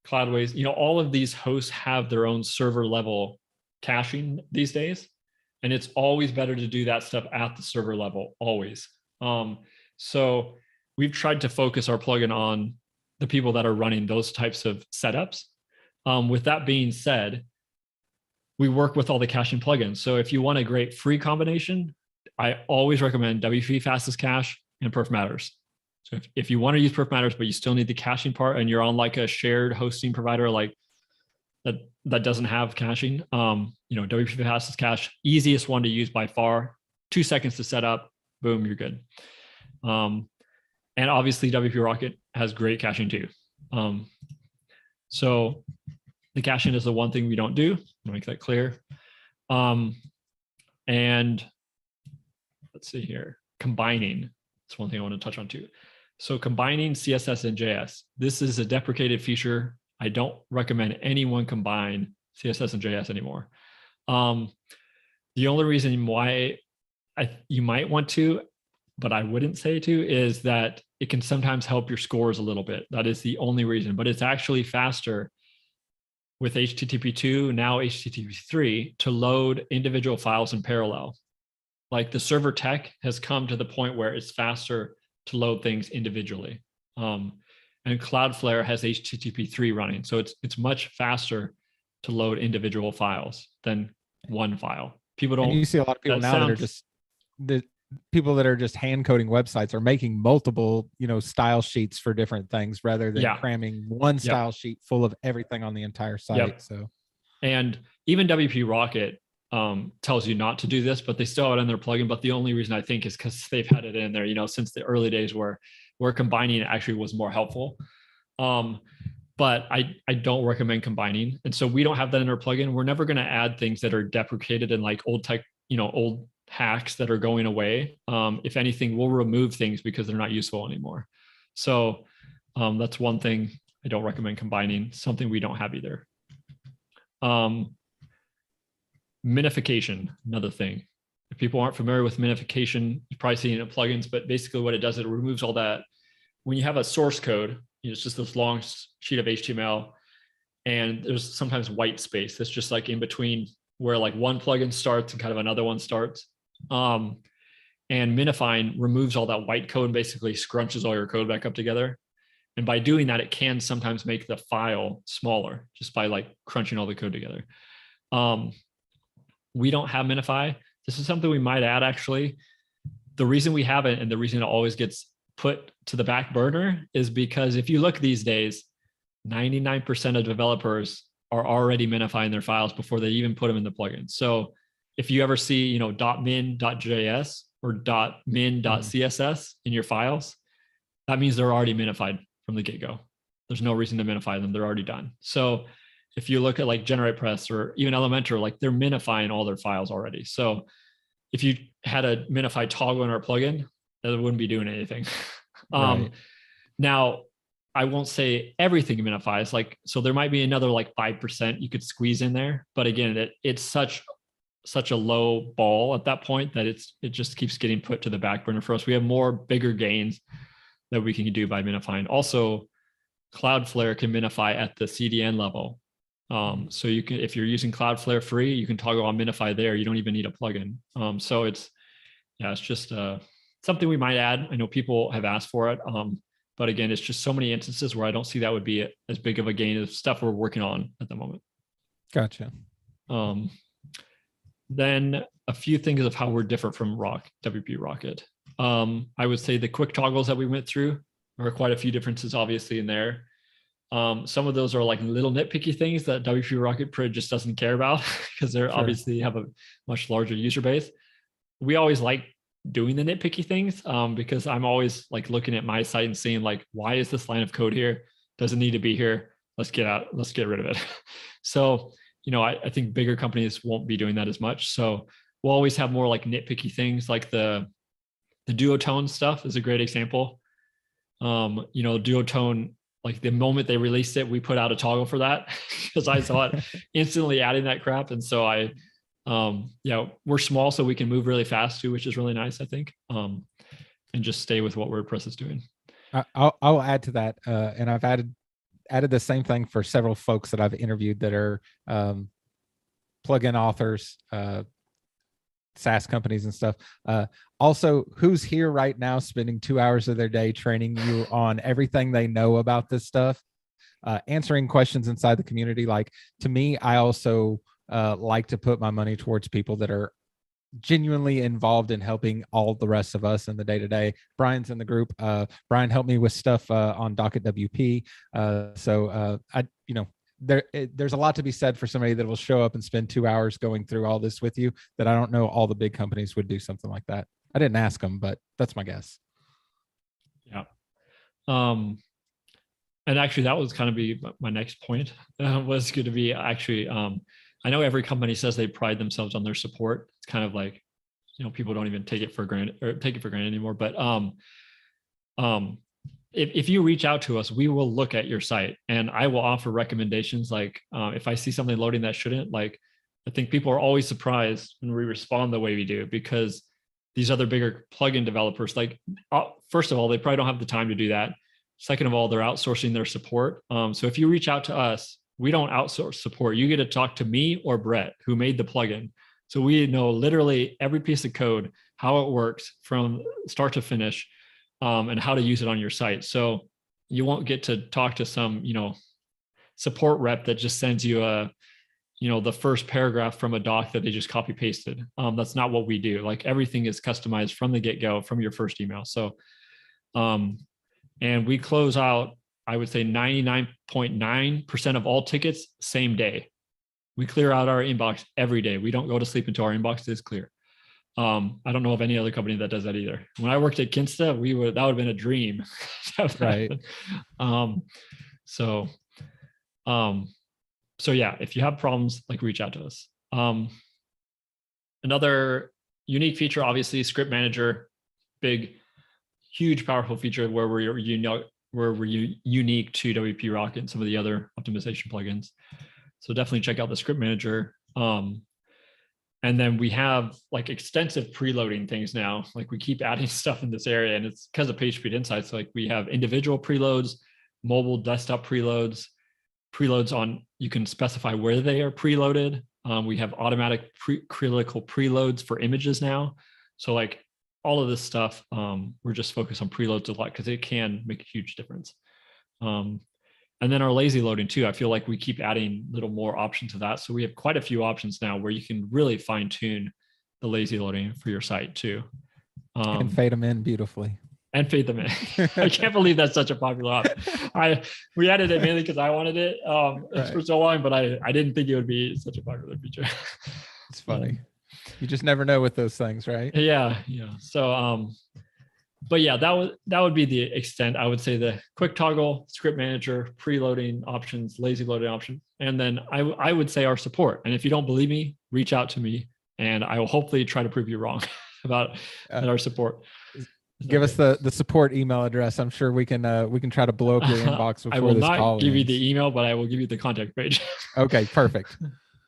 Cloudways. All of these hosts have their own server level caching these days. And it's always better to do that stuff at the server level, always. So we've tried to focus our plugin on the people that are running those types of setups. With that being said, we work with all the caching plugins. So if you want a great free combination, I always recommend WP Fastest Cache and Perfmatters. So if you want to use Perfmatters, but you still need the caching part and you're on like a shared hosting provider like that doesn't have caching, WP Fastest Cache, easiest one to use by far, 2 seconds to set up, boom, you're good. And obviously WP Rocket has great caching too. So the caching is the one thing we don't do. I'll make that clear. And let's see here, combining. That's one thing I want to touch on too. So combining CSS and JS. This is a deprecated feature. I don't recommend anyone combine CSS and JS anymore. The only reason why you might want to, but I wouldn't say to, is that it can sometimes help your scores a little bit. That is the only reason, but it's actually faster with HTTP2, now HTTP3, to load individual files in parallel. Like the server tech has come to the point where it's faster to load things individually. And Cloudflare has HTTP3 running. So it's much faster to load individual files than one file. People don't. And you see a lot of people now that are just the people that are just hand coding websites are making multiple, style sheets for different things rather than cramming one style sheet full of everything on the entire site. So, and even WP Rocket tells you not to do this, but they still have it in their plugin. But the only reason I think is because they've had it in there, since the early days where combining actually was more helpful. But I don't recommend combining. And so we don't have that in our plugin. We're never going to add things that are deprecated and like old tech, old hacks that are going away. If anything, we'll remove things because they're not useful anymore. So that's one thing I don't recommend combining, something we don't have either. Minification, another thing. If people aren't familiar with minification, you've probably seen it in plugins, but basically what it does, it removes all that. When you have a source code, it's just this long sheet of HTML, and there's sometimes white space that's just like in between where like one plugin starts and kind of another one starts. And minifying removes all that white code and basically scrunches all your code back up together. And by doing that, it can sometimes make the file smaller just by like crunching all the code together. We don't have minify. This is something we might add actually. The reason we haven't, and the reason it always gets put to the back burner, is because if you look these days, 99% of developers are already minifying their files before they even put them in the plugin. So if you ever see, .min.js or .min.css in your files, that means they're already minified from the get-go. There's no reason to minify them. They're already done. So if you look at like GeneratePress or even Elementor, like they're minifying all their files already. So if you had a minify toggle in our plugin, that wouldn't be doing anything. Right. Now, I won't say everything minifies, so there might be another like 5% you could squeeze in there. But again, it's such a low ball at that point that it just keeps getting put to the back burner for us. We have more bigger gains that we can do by minifying. Also, Cloudflare can minify at the CDN level. So you can, if you're using Cloudflare free, you can toggle on minify there. You don't even need a plugin. So it's just something we might add. I know people have asked for it. But again, it's just so many instances where I don't see that would be as big of a gain as stuff we're working on at the moment. Gotcha. Then a few things of how we're different from WP Rocket. I would say the quick toggles that we went through, there are quite a few differences obviously in there. Some of those are like little nitpicky things that WP Rocket just doesn't care about because they're obviously have a much larger user base. We always like doing the nitpicky things because I'm always like looking at my site and seeing like, why is this line of code here? Doesn't need to be here. Let's get rid of it. So, I think bigger companies won't be doing that as much. So we'll always have more like nitpicky things, like the duotone stuff is a great example. Duotone, like the moment they released it, we put out a toggle for that because I saw it instantly adding that crap. And so we're small, so we can move really fast too, which is really nice, I think, and just stay with what WordPress is doing. I'll add to that, and I've added the same thing for several folks that I've interviewed that are plugin authors, SaaS companies and stuff. Also, who's here right now spending 2 hours of their day training you on everything they know about this stuff, answering questions inside the community. Like, to me, I also like to put my money towards people that are genuinely involved in helping all the rest of us in the day-to-day. Brian's in the group. Brian helped me with stuff on Docket WP. There's a lot to be said for somebody that will show up and spend 2 hours going through all this with you, that I don't know all the big companies would do something like that. I didn't ask them, but that's my guess. Yeah. And actually that was kind of be my next point, was going to be actually, I know every company says they pride themselves on their support. It's kind of like, people don't even take it for granted anymore. But if you reach out to us, we will look at your site and I will offer recommendations. Like if I see something loading that shouldn't, like, I think people are always surprised when we respond the way we do, because these other bigger plugin developers, like, first of all, they probably don't have the time to do that. Second of all, they're outsourcing their support. So if you reach out to us, we don't outsource support. You get to talk to me or Brett, who made the plugin. So we know literally every piece of code, how it works from start to finish, and how to use it on your site. So you won't get to talk to some, support rep that just sends you a the first paragraph from a doc that they just copy pasted. That's not what we do. Like everything is customized from the get-go from your first email. So, and we close out, I would say 99.9% of all tickets same day. We clear out our inbox every day. We don't go to sleep until our inbox is clear. I don't know of any other company that does that either. When I worked at Kinsta, that would have been a dream. Right. So yeah, if you have problems, like reach out to us. Another unique feature, obviously, Script Manager, big, huge, powerful feature where we're unique to WP Rocket and some of the other optimization plugins. So definitely check out the Script Manager. And then we have like extensive preloading things now. Like we keep adding stuff in this area, and it's because of PageSpeed Insights. Like we have individual preloads, mobile desktop preloads on, you can specify where they are preloaded. We have automatic critical preloads for images now. So like all of this stuff, we're just focused on preloads a lot because it can make a huge difference. And then our lazy loading too. I feel like we keep adding little more options to that. So we have quite a few options now where you can really fine tune the lazy loading for your site too. And fade them in beautifully. And fade them in. I can't believe that's such a popular option. We added it mainly because I wanted it for so long, but I didn't think it would be such a popular feature. It's funny. You just never know with those things, right? Yeah. So but yeah, that would be the extent. I would say the quick toggle, Script Manager, preloading options, lazy loading option, and then I would say our support. And if you don't believe me, reach out to me, and I will hopefully try to prove you wrong about our support. Give us the support email address. I'm sure we can try to blow up your inbox before this call. I will not give you the email, but I will give you the contact page. Okay, perfect.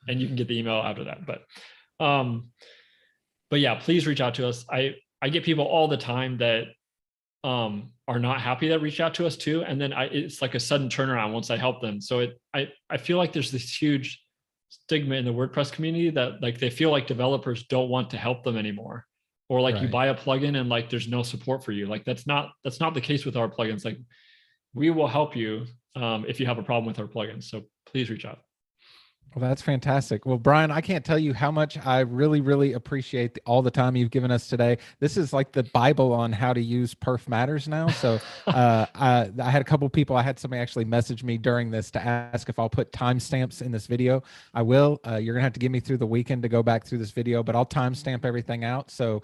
And you can get the email after that. But yeah, please reach out to us. I get people all the time that are not happy that reach out to us too, and then it's like a sudden turnaround once I help them. So I feel like there's this huge stigma in the WordPress community that like they feel like developers don't want to help them anymore, or like you buy a plugin and like there's no support for you. Like that's not the case with our plugins. Like we will help you if you have a problem with our plugins. So please reach out. Well, that's fantastic. Well, Brian, I can't tell you how much I really, really appreciate all the time you've given us today. This is like the Bible on how to use Perfmatters now. So I had a couple of people, I had somebody actually message me during this to ask if I'll put timestamps in this video. I will. You're going to have to give me through the weekend to go back through this video, but I'll timestamp everything out. So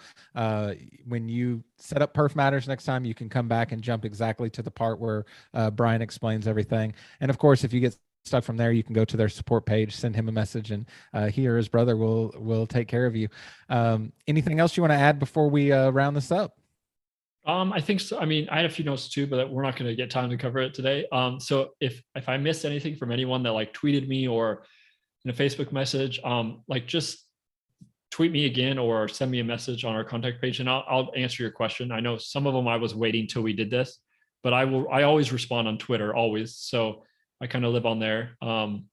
when you set up Perfmatters next time, you can come back and jump exactly to the part where Brian explains everything. And of course, if you get stuck from there, you can go to their support page, send him a message, and he or his brother will take care of you. Anything else you want to add before we round this up? I think so. I mean, I had a few notes too, but we're not going to get time to cover it today. So if I missed anything from anyone that like tweeted me or in a Facebook message, like just tweet me again or send me a message on our contact page, and I'll answer your question. I know some of them I was waiting till we did this, but I always respond on Twitter, always. So I kind of live on there. And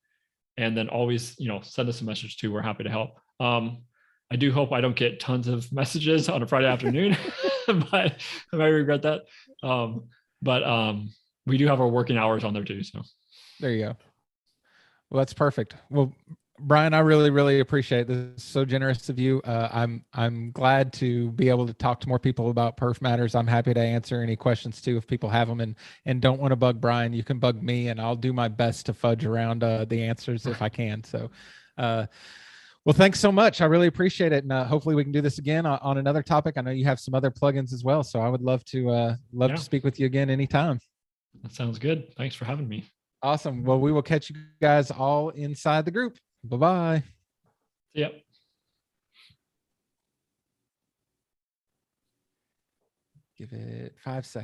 then always, send us a message too. We're happy to help. I do hope I don't get tons of messages on a Friday afternoon, but I might regret that. But we do have our working hours on there too. So there you go. Well, that's perfect. Well, Brian, I really, really appreciate this. This is so generous of you. I'm glad to be able to talk to more people about Perfmatters. I'm happy to answer any questions too if people have them, and don't want to bug Brian. You can bug me, and I'll do my best to fudge around the answers if I can. So, well, thanks so much. I really appreciate it, and hopefully we can do this again on another topic. I know you have some other plugins as well, so I would love to speak with you again anytime. That sounds good. Thanks for having me. Awesome. Well, we will catch you guys all inside the group. Bye-bye. Yep. Give it 5 seconds.